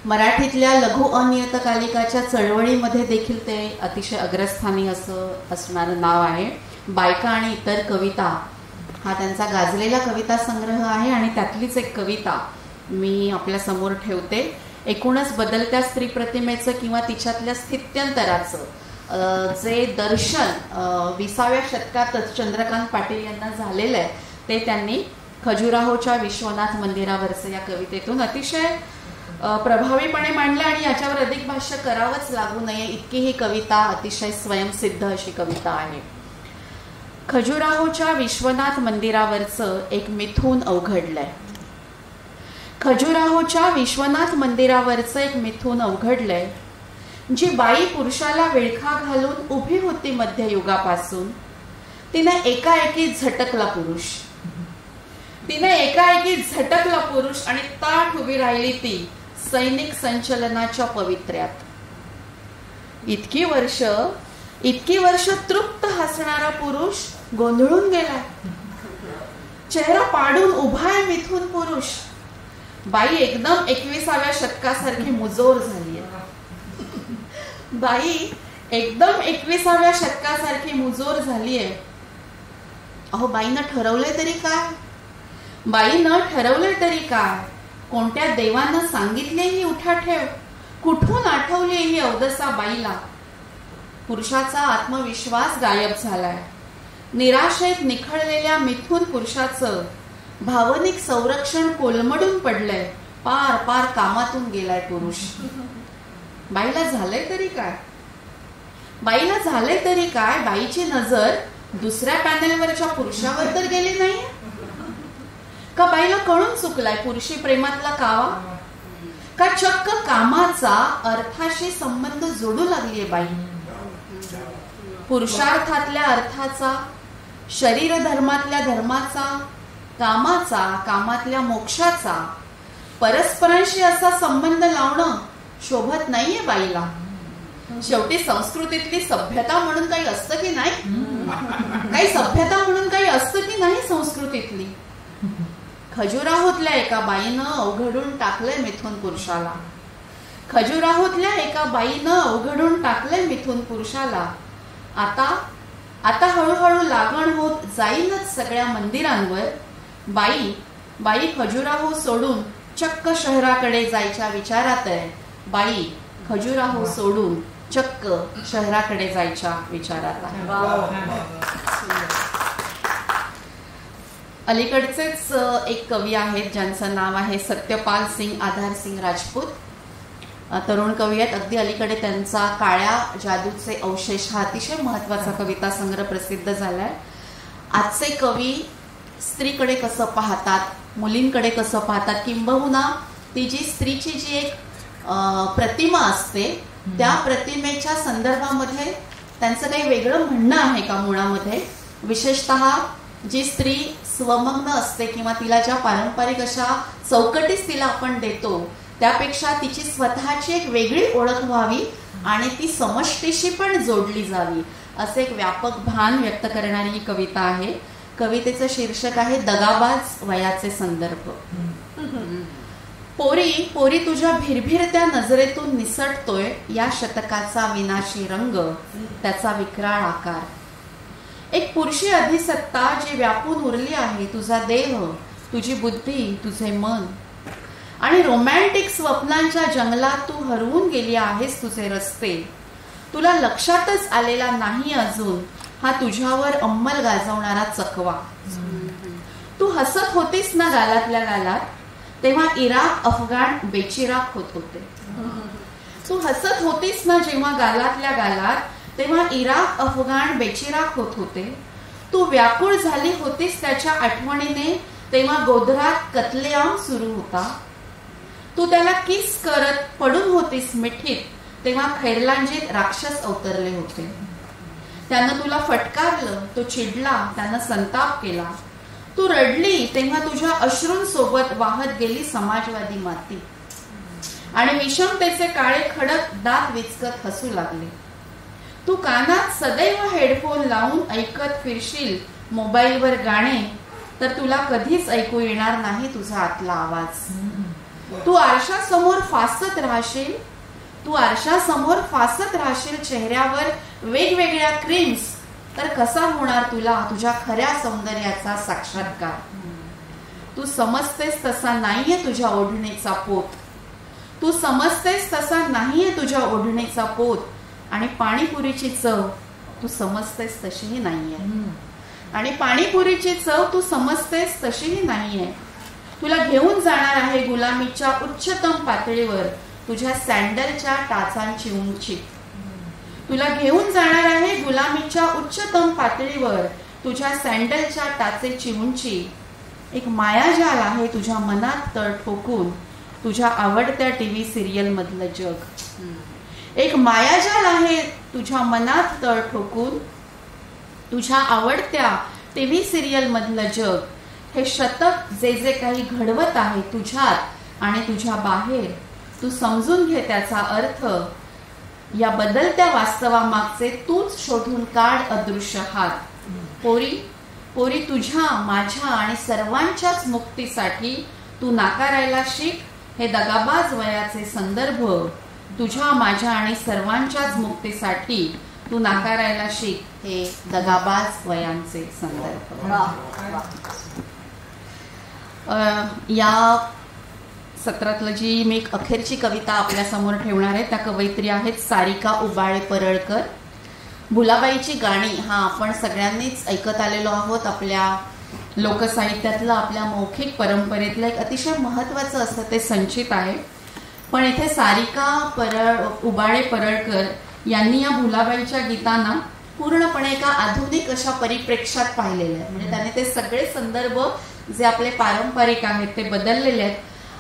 मराठीतल्या लघु अनियतकालिकाच्या चळवळीमध्ये देखील ते अतिशय अग्रस्थानी असणारं नाव आहे. बायका आणि इतर कविता हा त्यांचा गाजलेला कविता संग्रह आहे आणि त्यातलीच एक कविता मी आपल्या समोर ठेवते. एकूणच बदलत्या स्त्री प्रतिमेचं किंवा तिच्यातल्या स्थित्यंतराचं जे दर्शन 20व्या शतकातच चंद्रकांत पाटील यांना झालेलं आहे ते त्यांनी खजुराहोच्या विश्वनाथ मंदिरावरचं या कवितेतून अतिशय प्रभावीपणे मांडलं आणि याच्यावर अधिक भाष्य करावंच लागू नये इतकी ही कविता अतिशय स्वयंसिद्ध अशी कविता आहे. खजुराहोच्या विश्वनाथ मंदिरावरचं एक मिथून अवघडलंय. खजुराहोच्या विश्वनाथ मंदिरावरचं एक मिथून अवघडलंय. जी बाई पुरुषाला विळखा घालून उभी होती मध्ययुगापासून, तिने एकाएकी झटकला पुरुष. तिने एकाएकी झटकला पुरुष आणि ताठ उभी राहिली ती सैनिक संचलनाच्या पवित्र्यात. इतकी वर्ष तृप्त हसणारा पुरुष गोंधळून गेलाय. चेहरा पाडून उभाय मिथून पुरुष. बाई एकदम 21व्या शतकासारखी मुजोर झाली आहे. बाई एकदम 21व्या शतकासारखी मुजोर झालीये. अहो, बाईनं ठरवलंय तरी काय? बाईनं ठरवलंय तरी काय? कोणत्या देवानं सांगितले ही उठाठेव? कुठून आठवली ही अवदसा बाईला? पुरुषाचा आत्मविश्वास गायब झालाय. निराशेत निखळलेल्या मिथून पुरुषाचं भावनिक संरक्षण कोलमडून पडलंय. पार पार कामातून गेलाय पुरुष. बाईला झालंय तरी काय? बाईला झालंय तरी काय? बाईची नजर दुसऱ्या पॅनेलवरच्या पुरुषावर तर गेली नाही का? बाईला कळून चुकलाय पुरुषी प्रेमातला कावा? का चक्क कामाचा अर्थाशी संबंध जोडू लागलीये बाई? पुरुषार्थातल्या अर्थाचा, शरीर धर्मातल्या धर्माचा, कामाचा, कामातल्या मोक्षाचा परस्परांशी असा संबंध लावणं शोभत नाहीये बाईला. शेवटी संस्कृतीतली सभ्यता म्हणून काही असतं की नाही? काही सभ्यता म्हणून काही असतं की नाही संस्कृतीतली? खजुराहोतल्या एका बाईनं अवघडून टाकलंय मिथून पुरुषाला. खजुराहोतल्या एका बाईनं अवघडून टाकलंय मिथून पुरुषाला. आता हळूहळू लागण होत जाईलच सगळ्या मंदिरांवर. बाई खजुराहो सोडून चक्क शहराकडे जायच्या विचारात आहे. बाई खजुराहो सोडून चक्क शहराकडे जायच्या विचारात आहे. अलीकडचेच एक कवी आहेत ज्यांचं नाव आहे सत्यपाल सिंग आधार सिंग राजपूत. तरुण कवी आहेत. अगदी अलीकडे त्यांचा काळ्या जादूचे अवशेष हा अतिशय महत्वाचा कविता संग्रह प्रसिद्ध झालाय. आजचे कवी स्त्रीकडे कसं पाहतात, मुलींकडे कसं पाहतात, किंबहुना ती जी स्त्रीची जी एक प्रतिमा असते त्या प्रतिमेच्या संदर्भामध्ये त्यांचं काही वेगळं म्हणणं आहे का मुळामध्ये? विशेषतः जी स्त्री स्वमग्न असते किंवा तिला ज्या पारंपरिक अशा चौकटीस तिला आपण देतो त्यापेक्षा तिची स्वतःची एक वेगळी ओळख व्हावी आणि ती समष्टीशी पण जोडली जावी असे एक व्यापक भान व्यक्त करणारी ही कविता आहे. कवितेचं शीर्षक आहे दगाबाज वयाचे संदर्भ. पोरी तुझ्या भिरभिरत्या नजरेतून निसटतोय या शतकाचा विनाशी रंग, त्याचा विक्राळ आकार. एक पुरुषी अधिसत्ता जी व्यापून उरली आहे तुझा देह, तुझी बुद्धी, तुझे मन. आणि रोमॅन्टिक स्वप्नांच्या जंगलात तू हरवून गेली आहेस तुझे रस्ते. तुला लक्षातच आलेला नाही अजून हा तुझ्यावर अंमल गाजवणारा चकवा. तू हसत होतीस ना गालातल्या गालात, तेव्हा इराक अफगाण बेचिराक होत होते. तू हसत होतीस ना जेव्हा गालातल्या गालात, तेव्हा इराक अफगाण बेचिराक होत होते. तू व्याकुळ झाली होतीस त्याच्या आठवणीने, तेव्हा गोधरात कत्लेआम सुरू होता. तू त्याला किस करत पडून होतीस मिठीत, तेव्हा खैरलांजीत राक्षस अवतरले होते. त्यानं तुला फटकारलं, तो चिडला, त्यानं संताप केला. तू रडली तेव्हा तुझ्या अश्रूंसोबत वाहत गेली समाजवादी माती, आणि विषमतेचे काळे खडक दात विचकत हसू लागले. तू कानात सदैव हेडफोन लावून ऐकत फिरशील मोबाईलवर गाणे, तर तुला कधीच ऐकू येणार नाही तुझा आतला आवाज. तू आरशासमोर फासत राहशील, तू आरशासमोर फासत राहशील चेहऱ्यावर वेगवेगळ्या क्रीम्स, तर कसा होणार तुला तुझ्या खऱ्या सौंदर्याचा साक्षात्कार. तू समजतेस तसा नाहीये तुझ्या ओढणीचा पोत, तू समजतेस तसा नाहीये तुझ्या ओढणीचा पोत, आणि पाणीपुरीची चव तू समजतेस तशीही नाहीये, आणि पाणीपुरीची चव तू समजतेस तशीही नाहीये. तुला घेऊन जाणार आहे गुलामीच्या उच्चतम पातळीवर तुझ्या सँडलच्या टाचांची उंची. तुला घेऊन जाणार आहे गुलामीच्या उच्चतम पातळीवर तुझ्या सँडलच्या टाचेची उंची. एक मायाजाल आहे तुझ्या मनात तळ ठोकून तुझ्या आवडत्या टीव्ही सिरियल मधलं जग. एक मायाजाल आहे तुझ्या मनात तळ ठोकून तुझ्या आवडत्या टीव्ही सिरियल मधलं जग. हे शतक जे जे काही घडवत आहे तुझ्यात आणि तुझ्या बाहेर, तू समजून घे त्याचा अर्थ. या बदलत्या वास्तवामागचे तूच शोधून काढ अदृश्य हात. पोरी पोरी, तुझ्या माझ्या आणि सर्वांच्याच मुक्तीसाठी तू नाकारायला शिक हे दगाबाज वयाचे संदर्भ. तुझ्या माझ्या आणि सर्वांच्याच मुक्तीसाठी तू नाकारायला शिक हे दगाबाज वयांचे संदर्भ. या सत्रातलं जी मी एक अखेरची कविता आपल्या समोर ठेवणार आहे त्या कवयित्री आहेत सारिका उबाळे परळकर. भुलाबाईची गाणी हा आपण सगळ्यांनीच ऐकत आलेलो आहोत. आपल्या लोकसाहित्यातलं, आपल्या मौखिक परंपरेतलं एक अतिशय महत्त्वाचं असं ते संचित आहे. पण इथे सारिका उबाळे परळकर यांनी या भुलाबाईच्या गीतांना पूर्णपणे एका आधुनिक अशा परिप्रेक्ष्यात पाहिलेलं आहे. म्हणजे त्याने ते सगळे संदर्भ जे आपले पारंपरिक आहेत ते बदललेले आहेत,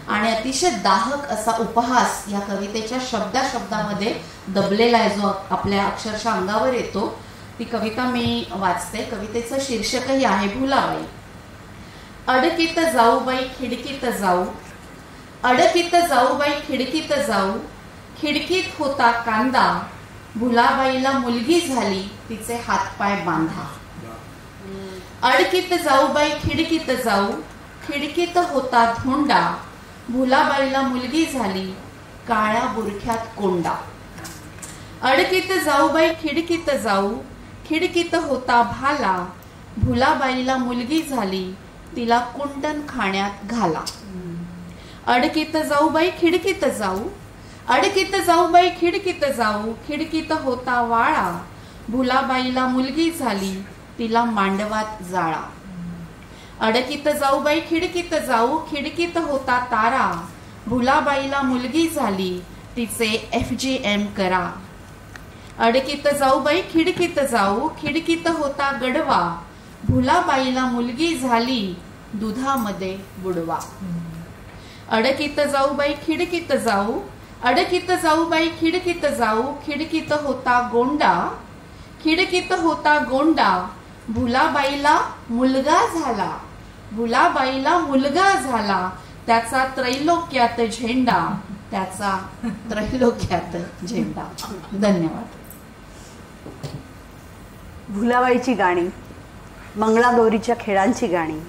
आणि अतिशय दाहक असा उपहास या कवितेच्या शब्दाशब्दामध्ये दबलेला आहे जो आपल्या अक्षरशः अंगावर येतो. ती कविता मी वाचते. कवितेचं शीर्षकही आहे भुलाबाई. अडकीत जाऊ बाई खिडकीत जाऊ, अडकीत जाऊ बाई खिडकीत जाऊ, खिडकीत होता कांदा, भुलाबाईला मुलगी झाली तिचे हातपाय बांधा. अडकीत जाऊ बाई खिडकीत जाऊ, खिडकीत होता धोंडा, भुलाबाईला मुलगी झाली काळ्या बुरख्यात कोंडा. अडकीत जाऊ बाई खिडकीत जाऊ, खिडकीत होता भाला, भुलाबाईला मुलगी झाली तिला कुंडन खाण्यात घाला. अडकीत जाऊ बाई खिडकीत जाऊ, अडकीत जाऊ बाई खिडकीत जाऊ, खिडकीत होता वाळा, भुलाबाईला मुलगी झाली तिला मांडवात जाळा. अडकीत जाऊ बाई खिडकीत जाऊ, खिडकीत होता तारा, भुलाबाईला मुलगी झाली तिचे FGM करा. अडकीत जाऊ बाई खिडकीत जाऊ, खिडकीत होता गडवा, भुलाबाईला मुलगी झाली दुधामध्ये बुडवा. अडकीत जाऊ बाई खिडकीत जाऊ, अडकीत जाऊ बाई खिडकीत जाऊ, खिडकीत होता गोंडा, खिडकीत होता गोंडा, भुलाबाईला मुलगा झाला, भुलाबाईला मुलगा झाला, त्याचा त्रैलोक्यात झेंडा, त्याचा त्रैलोक्यात झेंडा. धन्यवाद. भुलाबाईची गाणी, मंगळागौरीच्या खेळांची गाणी,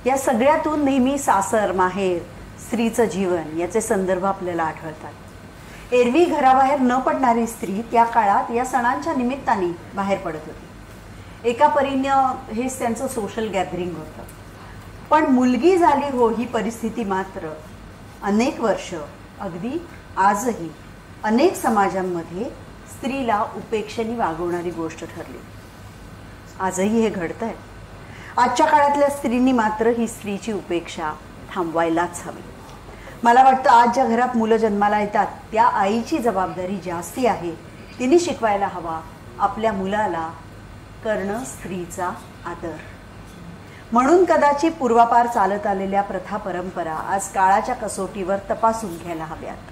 या सगळ्यातून नेहमी सासर माहेर स्त्रीचं जीवन याचे संदर्भ आपल्याला आठवतात. एरवी घराबाहेर न पडणारी स्त्री त्या काळात या सणांच्या निमित्ताने बाहेर पडत होती. एका परीनं हेच त्यांचं सोशल गॅदरिंग होतं. पण मुलगी झाली हो ही परिस्थिती मात्र अनेक वर्ष, अगदी आजही अनेक समाजांमध्ये स्त्रीला उपेक्षेने वागवणारी गोष्ट ठरली. आजही हे घडतंय. आजच्या काळातल्या स्त्रींनी मात्र ही स्त्रीची उपेक्षा थांबवायलाच हवी. मला वाटतं आज ज्या घरात मुलं जन्माला येतात त्या आईची जबाबदारी जास्ती आहे. तिने शिकवायला हवा आपल्या मुलाला करणं स्त्रीचा आदर. म्हणून कदाचित पूर्वापार चालत आलेल्या प्रथा परंपरा आज काळाच्या कसोटीवर तपासून घ्यायला हव्यात.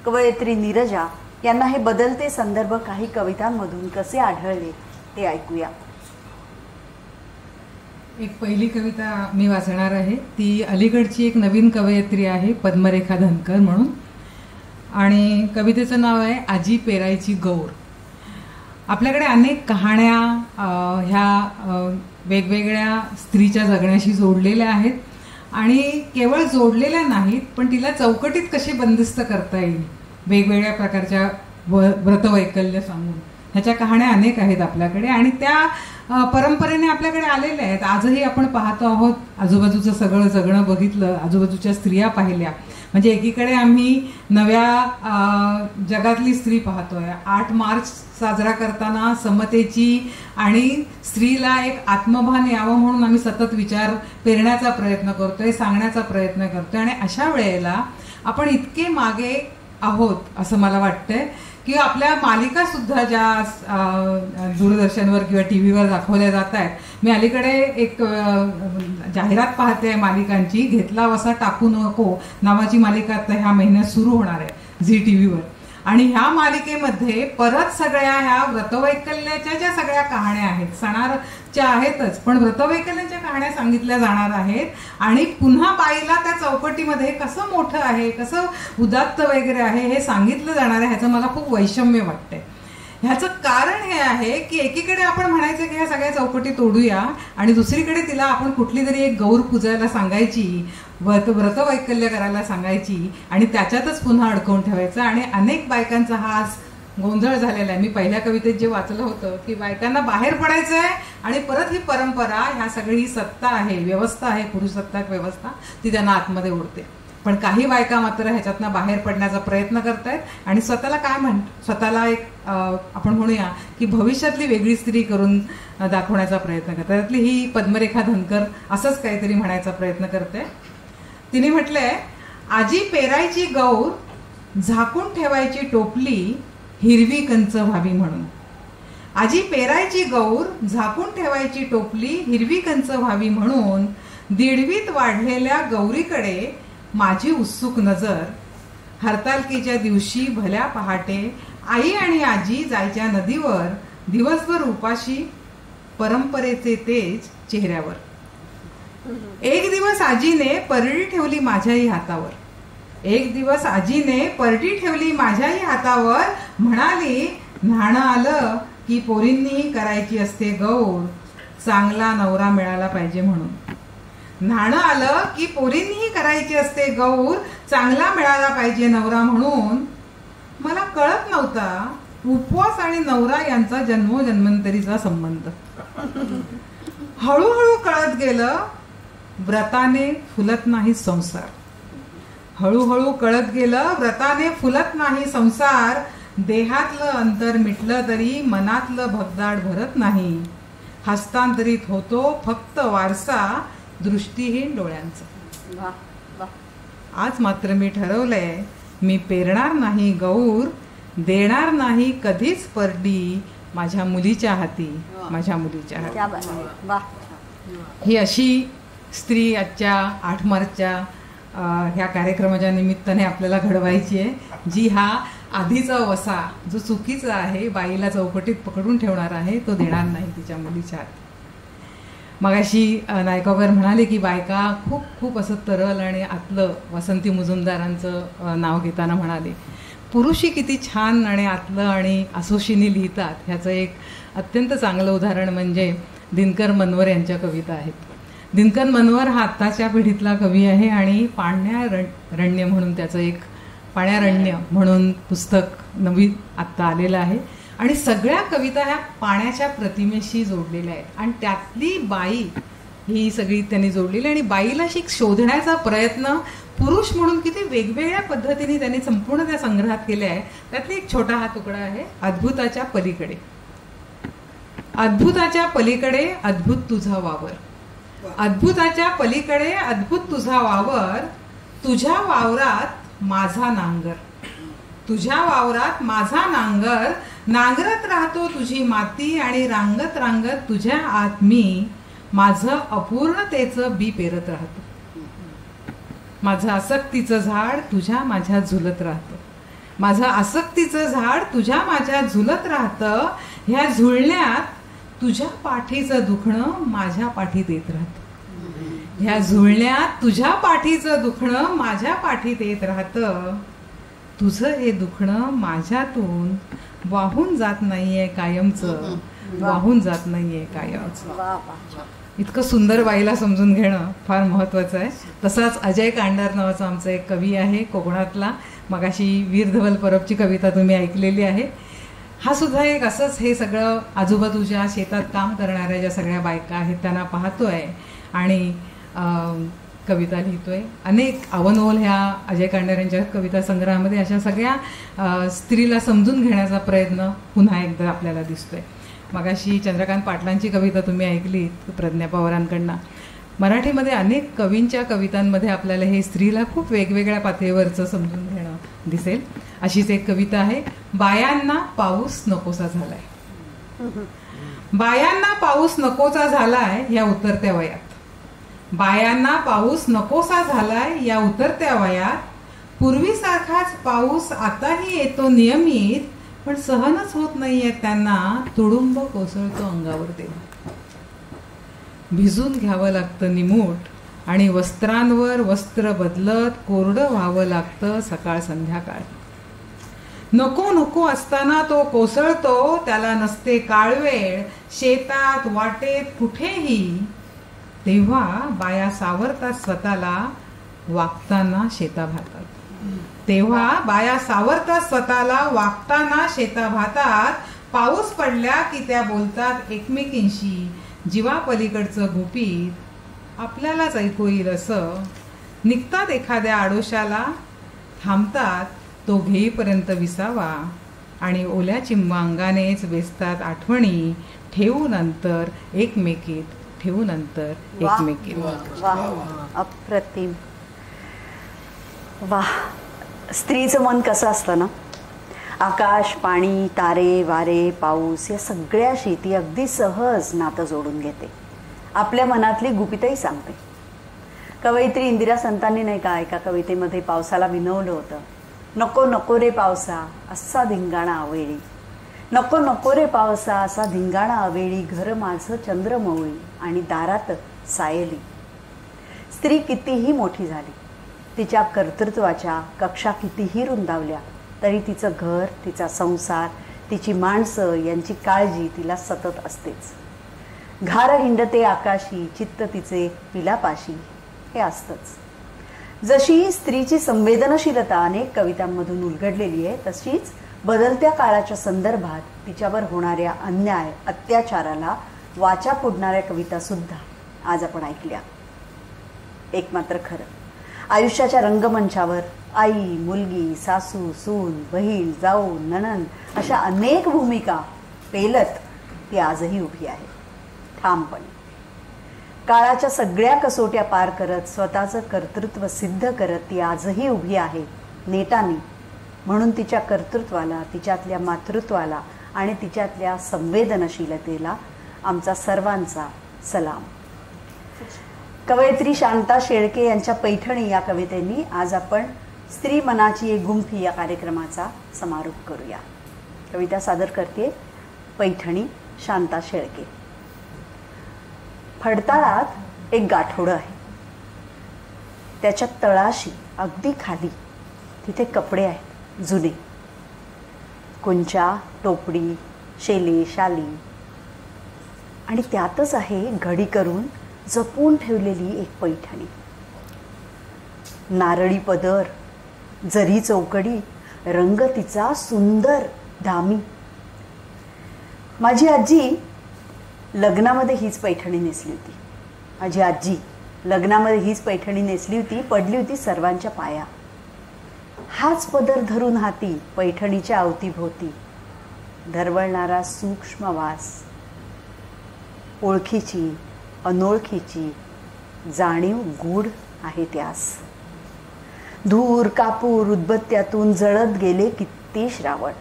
कवयित्री नीरजा यांना हे बदलते संदर्भ काही कवितांमधून कसे आढळले ते ऐकूया. एक पहिली कविता मी वाचणार आहे. ती अलीकडची एक नवीन कवयित्री आहे पद्मरेखा धनकर म्हणून, आणि कवितेचं नाव आहे आजी पेरायची गौर. आपल्याकडे अनेक कहाण्या ह्या वेगवेगळ्या स्त्रीच्या जगण्याशी जोडलेल्या आहेत, आणि केवळ जोडलेल्या नाहीत पण तिला चौकटीत कशी बंदिस्त करता येईल वेगवेगळ्या प्रकारच्या व्रतवैकल्य सांगून, ह्याच्या कहाण्या अनेक आहेत आपल्याकडे, आणि त्या परंपरेने आपल्याकडे आलेल्या आहेत. आजही आपण पाहतो आहोत. आजूबाजूचं सगळं जगणं बघितलं, आजूबाजूच्या स्त्रिया पाहिल्या, म्हणजे एकीकडे आम्ही नव्या जगातली स्त्री पाहतोय. 8 मार्च साजरा करताना समतेची आणि स्त्रीला एक आत्मभान यावं म्हणून आम्ही सतत विचार पेरण्याचा प्रयत्न करतोय, सांगण्याचा प्रयत्न करतोय. आणि अशा वेळेला आपण इतके मागे आहोत असं मला वाटतंय की आपल्या मालिका सुद्धा ज्या दूरदर्शनवर किंवा टी व्हीवर दाखवल्या जात आहेत. मी अलीकडे एक जाहिरात पाहते मालिकांची, घेतला वसा टाकू नको नावाची मालिका आता ह्या महिन्यात सुरू होणार आहे झी टी व्हीवर. आणि ह्या मालिकेमध्ये परत सगळ्या ह्या व्रतवैकल्याच्या ज्या सगळ्या कहाण्या आहेत, सणाच्या आहेतच, पण व्रतवैकल्याच्या कहाण्या सांगितल्या जाणार आहेत. आणि पुन्हा बाईला त्या चौकटीमध्ये कसं मोठं आहे, कसं उदात्त वगैरे आहे हे सांगितलं जाणार आहे. ह्याचं मला खूप वैषम्य वाटतंय. ह्याचं कारण हे आहे की एकीकडे आपण म्हणायचं की ह्या सगळ्या चौकटी तोडूया, आणि दुसरीकडे तिला आपण कुठली तरी एक गौर पूजायला सांगायची, व्रतवैकल्य करायला सांगायची, आणि त्याच्यातच पुन्हा अडकवून ठेवायचं. आणि अनेक बायकांचा हा आज गोंधळ झालेला आहे. मी पहिल्या कवितेत जे वाचलं होतं की बायकांना बाहेर पडायचं आहे, आणि परत ही परंपरा, ह्या सगळी सत्ता आहे, व्यवस्था आहे, पुरुषसत्ताक व्यवस्था, ती त्यांना आतमध्ये ओढते. पण काही बायका मात्र ह्याच्यातनं बाहेर पडण्याचा प्रयत्न करतायत आणि स्वतःला स्वतःला एक आपण म्हणूया की भविष्यातली वेगळी स्त्री करून दाखवण्याचा प्रयत्न करतात. त्यातली ही पद्मरेखा धनकर असंच काहीतरी म्हणायचा प्रयत्न करते. तिने म्हटलंय, आजी पेरायची गौर, झाकून ठेवायची टोपली, हिरवी कंच व्हावी म्हणून. आजी पेरायची गौर, झाकून ठेवायची टोपली, हिरवी कंच व्हावी म्हणून. दीडवीत वाढलेल्या गौरीकडे माझी उत्सुक नजर. हरतालकीच्या दिवशी भल्या पहाटे आई आणि आजी जायच्या नदीवर, दिवसभर उपाशी, परंपरेचे तेज चेहऱ्यावर. एक दिवस आजीने परडी ठेवली माझ्याही हातावर. एक दिवस आजीने परडी ठेवली माझ्याही हातावर. म्हणाली, न्हाणं आलं की पोरींनीही करायची असते गौर, चांगला नवरा मिळाला पाहिजे म्हणून. न्हाणं आलं की पोरींनीही करायची असते गौर, चांगला मिळाला पाहिजे नवरा म्हणून. मला कळत नव्हता उपवास आणि नवरा यांचा जन्मोजन्मंतरीचा संबंध. हळूहळू कळत गेलं, व्रताने फुलत नाही संसार. हळूहळू कळत गेलं, व्रताने फुलत नाही संसार. देहातलं अंतर मिटलं तरी मनातलं भगदाड भरत नाही. हस्तांतरित होतो फक्त वारसा, दृष्टीहीन डोळ्यांचा. आज मात्र मी ठरवलंय, मी पेरणार नाही गौर, देणार नाही कधीच परडी माझ्या मुलीच्या हाती, माझ्या मुलीच्या हाती. ही अशी स्त्री आजच्या 8 मार्चच्या ह्या कार्यक्रमाच्या निमित्ताने आपल्याला घडवायची आहे, जी हा आधीचा वसा जो चुकीचा आहे, बाईला चौकटीत पकडून ठेवणार आहे, तो देणार नाही तिच्या मुलीच्या हाती. मगाशी नायकावर म्हणाले की बायका खूप खूप असं तरल आणि आतलं, वासंती मुजुमदारांचं नाव घेताना म्हणाले, पुरुषी किती छान आणि आतलं आणि आसोशीने लिहितात. ह्याचं एक अत्यंत चांगलं उदाहरण म्हणजे दिनकर मनवर यांच्या कविता आहेत. दिनकर मनवर हा आत्ताच्या पिढीतला कवी आहे आणि पाण्यारण्य म्हणून त्याचं एक पाण्यारण्य म्हणून पुस्तक नवीन आत्ता आलेलं आहे. आणि सगळ्या कविता ह्या पाण्याच्या प्रतिमेशी जोडलेल्या आहेत आणि त्यातली बाई ही सगळी त्यांनी जोडलेली. आणि बाईला शोधण्याचा प्रयत्न पुरुष म्हणून किती वेगवेगळ्या पद्धतीने त्यांनी संपूर्ण त्या संग्रहात केले आहे. त्यातली एक छोटा हा तुकडा आहे, अद्भुताच्या पलीकडे. अद्भुताच्या पलीकडे अद्भुत तुझा वावर, अद्भुताच्या पलीकडे अद्भुत तुझा वावर. तुझ्या वावरात माझा नांगर, तुझ्या वावरात माझा नांगर. नांगरत राहतो तुझी माती आणि रांगत रांगत तुझ्या आत मी माझं अपूर्णतेचं बी पेरत राहतो. माझं आसक्तीचं झाड तुझ्या माझ्या झुलत राहतं. माझं आसक्तीचं झाड तुझ्या माझ्या झुलत राहतं. ह्या झुलण्यात तुझ्या पाठीचं दुखणं माझ्या पाठीत येत राहतं. ह्या झुलण्यात तुझ्या पाठीचं दुखणं माझ्या पाठीत येत राहतं. तुझं हे दुखणं माझ्यातून वाहून जात नाहीये कायमचं, वाहून जात नाहीये कायमचं. इतकं सुंदर बाईला समजून घेणं फार महत्वाचं आहे. तसाच अजय कांडार नावाचा आमचा एक कवी आहे कोकणातला. मगाशी वीर धवल परबची कविता तुम्ही ऐकलेली आहे. हा सुद्धा एक असंच हे सगळं आजूबाजूच्या शेतात काम करणाऱ्या ज्या सगळ्या बायका आहेत त्यांना पाहतोय आणि कविता लिहितोय. अनेक अवनोल ह्या अजय कांडार यांच्या कविता संग्रहामध्ये अशा सगळ्या स्त्रीला समजून घेण्याचा प्रयत्न पुन्हा एकदा आपल्याला दिसतोय. मगाशी चंद्रकांत पाटलांची कविता तुम्ही ऐकली प्रज्ञा पवारांकडनं. मराठीमध्ये अनेक कवींच्या कवितांमध्ये आपल्याला हे स्त्रीला खूप वेगवेगळ्या पातळीवरचं समजून घेणं दिसेल. अशीच एक कविता आहे, बायांना पाऊस नकोसा झालाय. बायांना पाऊस नकोसा झालाय या उतरत्या वयात. बायांना पाऊस नकोसा झालाय या उतरत्या वयात. पूर्वीसारखाच पाऊस आताही येतो नियमित, पण सहनच होत नाहीये त्यांना, तुडुंब कोसळतो अंगावर तेव्हा. भिजून घ्यावं लागतं निमूट आणि वस्त्रांवर वस्त्र बदलत कोरडं व्हावं लागतं सकाळ संध्याकाळ. नको नको असताना तो कोसळतो, त्याला नसते काळवेळ, शेतात वाटेत कुठेही. तेव्हा बाया सावरतात स्वतःला वागताना शेताभातात. तेव्हा बाया सावरतात स्वतःला वागताना शेताभातात. पाऊस पडल्या की त्या बोलतात एकमेकींशी, जीवापलीकडचं गुपित आपल्यालाच ऐकू येईल असं. निघतात एखाद्या आडोशाला, थांबतात तो घेईपर्यंत विसावा आणि ओल्या चिंब अंगानेच वेचतात आठवणी. ठेवू नंतर एकमेकीत, ठेवू नंतर एकमेकीत. अप्रतिम. वाह. स्त्रीचं मन कसं असतं ना. आकाश, पाणी, तारे, वारे, पाऊस या सगळ्याशी ती अगदी सहज नातं जोडून घेते. आपल्या मनातली गुपितही सांगते. कवयित्री इंदिरा संतांनी नाही का एका कवितेमध्ये पावसाला विनवलं होतं, नको नको रे पावसा असा धिंगाणा अवेळी. नको नको रे पावसा असा धिंगाणा अवेळी, घर माझं चंद्रमौळी आणि दारात सायली. स्त्री कितीही मोठी झाली, तिच्या कर्तृत्वाच्या कक्षा कितीही रुंदावल्या, तरी तिचं घर, तिचा संसार, तिची माणसं यांची काळजी तिला सतत असतेच. घार हिंडते आकाशी, चित्त तिचे पिलापाशी, हे असतंच. जशी स्त्रीची संवेदनशीलता अनेक कवितांमधून उलगडलेली आहे, तशीच बदलत्या काळाच्या संदर्भात तिच्यावर होणाऱ्या अन्याय अत्याचाराला वाचा फोडणाऱ्या कविता सुद्धा आज आपण ऐकल्या. एक मात्र खरं, आयुष्याच्या रंगमंचावर आई, मुलगी, सासू, सून, बहीण, जाऊ, नणंद अशा अनेक भूमिका पेलत ती आजही उभी आहे ठामपणे. काळाच्या सगळ्या कसोट्या पार करत स्वतःचं कर्तृत्व सिद्ध करत ती आजही उभी आहे नेटाने. म्हणून तिच्या कर्तृत्वाला, तिच्यातल्या मातृत्वाला आणि तिच्यातल्या संवेदनशीलतेला आमचा सर्वांचा सलाम. कवयित्री शांता शेळके यांच्या पैठणी या कवितेनी आज आपण स्त्री मनाची एक गुंफी या कार्यक्रमाचा समारोप करूया. कविता सादर करते पैठणी शांता शेळके. फडताळात एक गाठोडं आहे. त्याच्या तळाशी अगदी खाली तिथे कपडे आहेत जुने, कुंचा, टोपडी, शेले, शाली, आणि त्यातच आहे घडी करून जपून ठेवलेली एक पैठणी. नारळी पदर, जरी चौकडी, रंग तिचा सुंदर दामी. माझी आजी लग्नामध्ये हीच पैठणी नेसली होती. माझी आजी लग्नामध्ये हीच पैठणी नेसली होती, पडली होती सर्वांच्या पाया. हाच पदर धरून हाती पैठणीच्या अवतीभोवती दरवळणारा सूक्ष्म वास, ओळखीची अनोळखीची जाणीव गूढ आहे त्यास. धूर, कापूर, उदबत्त्यातून जळत गेले किती श्रावण.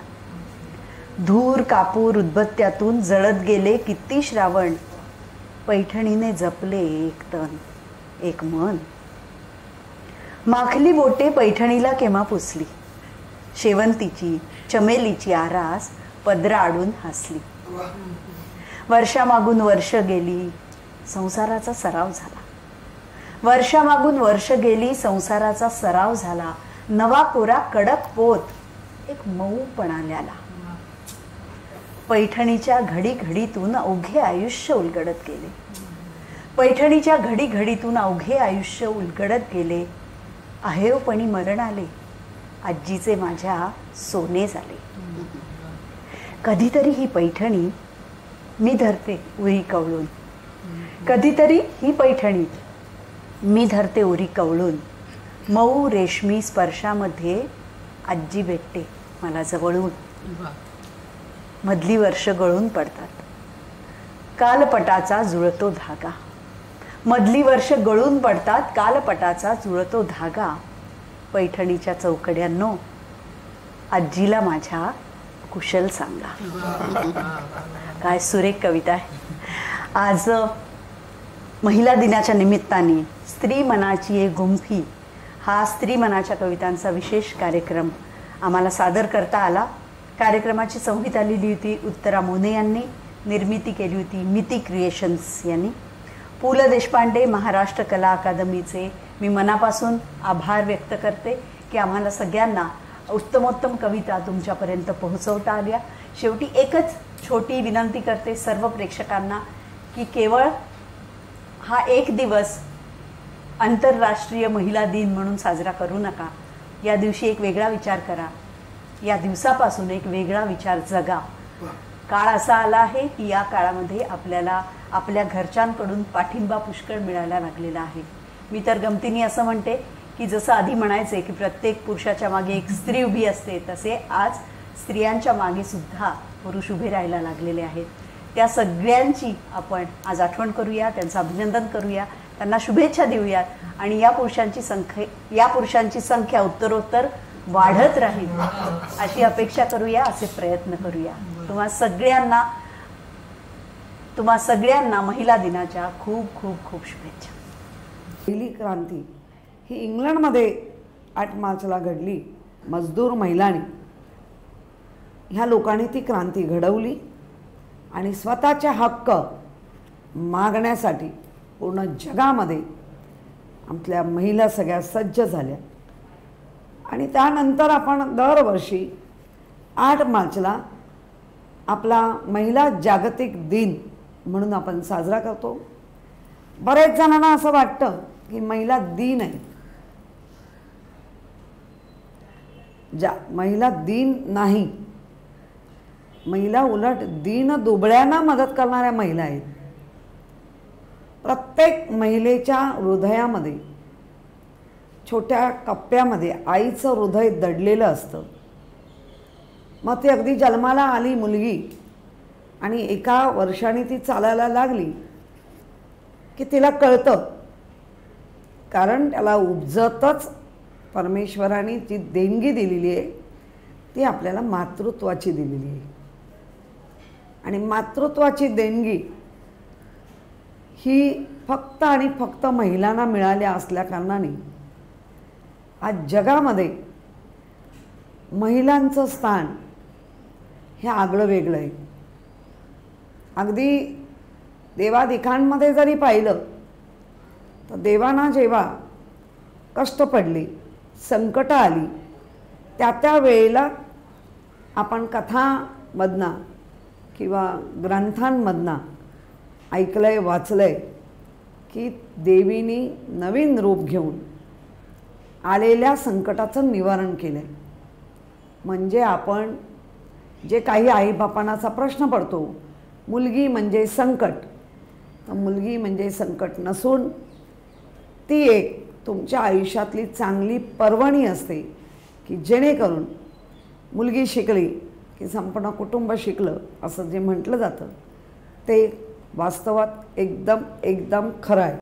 धूर कापूर उदबत्त्यातून जळत गेले किती श्रावण, पैठणीने जपले एक तन एक मन. माखली बोटे पैठणीला केव्हा पुसली, शेवंतीची चमेलीची आरास पदरा आडून हसली. वर्षामागून वर्ष गेली संसाराचा सराव झाला, वर्षामागून वर्ष गेली संसाराचा सराव झाला. नवा कोरा कडक पोत एक मऊपणा ल्याला. पैठणीच्या घडी घडीतून अवघे आयुष्य उलगडत गेले, पैठणीच्या घडी घडीतून अवघे आयुष्य उलगडत गेले. अहेवपणी मरण आले आजीचे माझ्या सोने झाले. कधीतरी ही पैठणी मी धरते उरी कवळून, कधीतरी ही पैठणी मी धरते उरी कवळून. मऊ रेशमी स्पर्शामध्ये आजी भेटते मला जवळून. मधली वर्ष गळून पडतात कालपटाचा जुळतो धागा, मधली वर्ष गळून पडतात कालपटाचा जुळतो धागा. पैठणीच्या चौकड्यांनो आजीला माझ्या कुशल सांगा. काय सुरेख कविता आहे. आज महिला दिनाच्या निमित्ताने स्त्री मनाची एक गुंफी हा स्त्री मनाच्या कवितांचा विशेष कार्यक्रम आम्हाला सादर करता आला. कार्यक्रमाची संहिता लिहिली होती उत्तरा मोने यांनी, निर्मिती केली होती मिती क्रिएशन्स यांनी. पु ल देशपांडे महाराष्ट्र कला अकादमीचे मी मनापासून आभार व्यक्त करते की आम्हाला सगळ्यांना उत्तमोत्तम कविता तुमच्यापर्यंत पोहोचवता आल्या. शेवटी एकच छोटी विनंती करते सर्व प्रेक्षकांना की केवळ हा एक दिवस आंतरराष्ट्रीय महिला दिन म्हणून साजरा करू नका. या दिवशी एक वेगळा विचार करा, या दिवसापासून एक वेगळा विचार जगा. काळ असा आला आहे की या काळामध्ये आपल्याला आपल्या घरच्यांकडून पाठिंबा पुष्कळ मिळायला लागलेला आहे. मी तर गमतीने असं म्हणते की जसं आधी म्हणायचे की प्रत्येक पुरुषाच्या मागे एक स्त्री उभी असते, तसे आज स्त्रियांच्या मागे सुद्धा पुरुष उभे राहायला लागलेले आहेत. त्या सगळ्यांची आपण आज आठवण करूया, त्यांचं अभिनंदन करूया, त्यांना शुभेच्छा देऊयात आणि या पुरुषांची संख्या उत्तरोत्तर वाढत राहील अशी अपेक्षा करूया, असे प्रयत्न करूया. तुम्हा सगळ्यांना महिला दिनाच्या खूप खूप खूप शुभेच्छा. पहिली क्रांती ही इंग्लंडमध्ये 8 मार्चला घडली. मजदूर महिलांनी ह्या लोकांनी ती क्रांती घडवली आणि स्वतःचे हक्क मागण्यासाठी पूर्ण जगामध्ये आपल्या महिला सगळ्या सज्ज झाल्या. आणि त्यानंतर आपण दरवर्षी 8 मार्चला आपला महिला जागतिक दिन म्हणून आपण साजरा करतो. बरेच जणांना असं वाटतं की महिला दिन आहे. महिला दिन नाही, महिला उलट दीन दुबळ्यांना मदत करणाऱ्या महिला आहेत. प्रत्येक महिलेच्या हृदयामध्ये छोट्या कप्प्यामध्ये आईचं हृदय दडलेलं असतं. मग ती अगदी जन्माला आली मुलगी आणि एका वर्षाने ती चालायला लागली की तिला कळतं, कारण त्याला उपजतच परमेश्वराने जी देणगी दिलेली आहे ती आपल्याला मातृत्वाची दिलेली आहे. आणि मातृत्वाची देणगी ही फक्त आणि फक्त महिलांना मिळाल्या असल्या कारणाने आज जगामध्ये महिलांचं स्थान हे आगळं वेगळं आहे. अगदी देवादिखांमध्ये जरी पाहिलं तर देवांना जेव्हा कष्ट पडले, संकट आली, त्या वेळेला आपण कथांमधनं किंवा ग्रंथांमधनं ऐकलंय, वाचलंय की देवीनी नवीन रूप घेऊन आलेल्या संकटाचं निवारण केलं आहे. म्हणजे आपण जे काही आईबापांचा प्रश्न पडतो, मुलगी म्हणजे संकट, तर मुलगी म्हणजे संकट नसून ती एक तुमच्या आयुष्यातली चांगली पर्वणी असते की जेणेकरून मुलगी शिकली की संपूर्ण कुटुंब शिकलं असं जे म्हटलं जातं ते वास्तवात एकदम खरं आहे.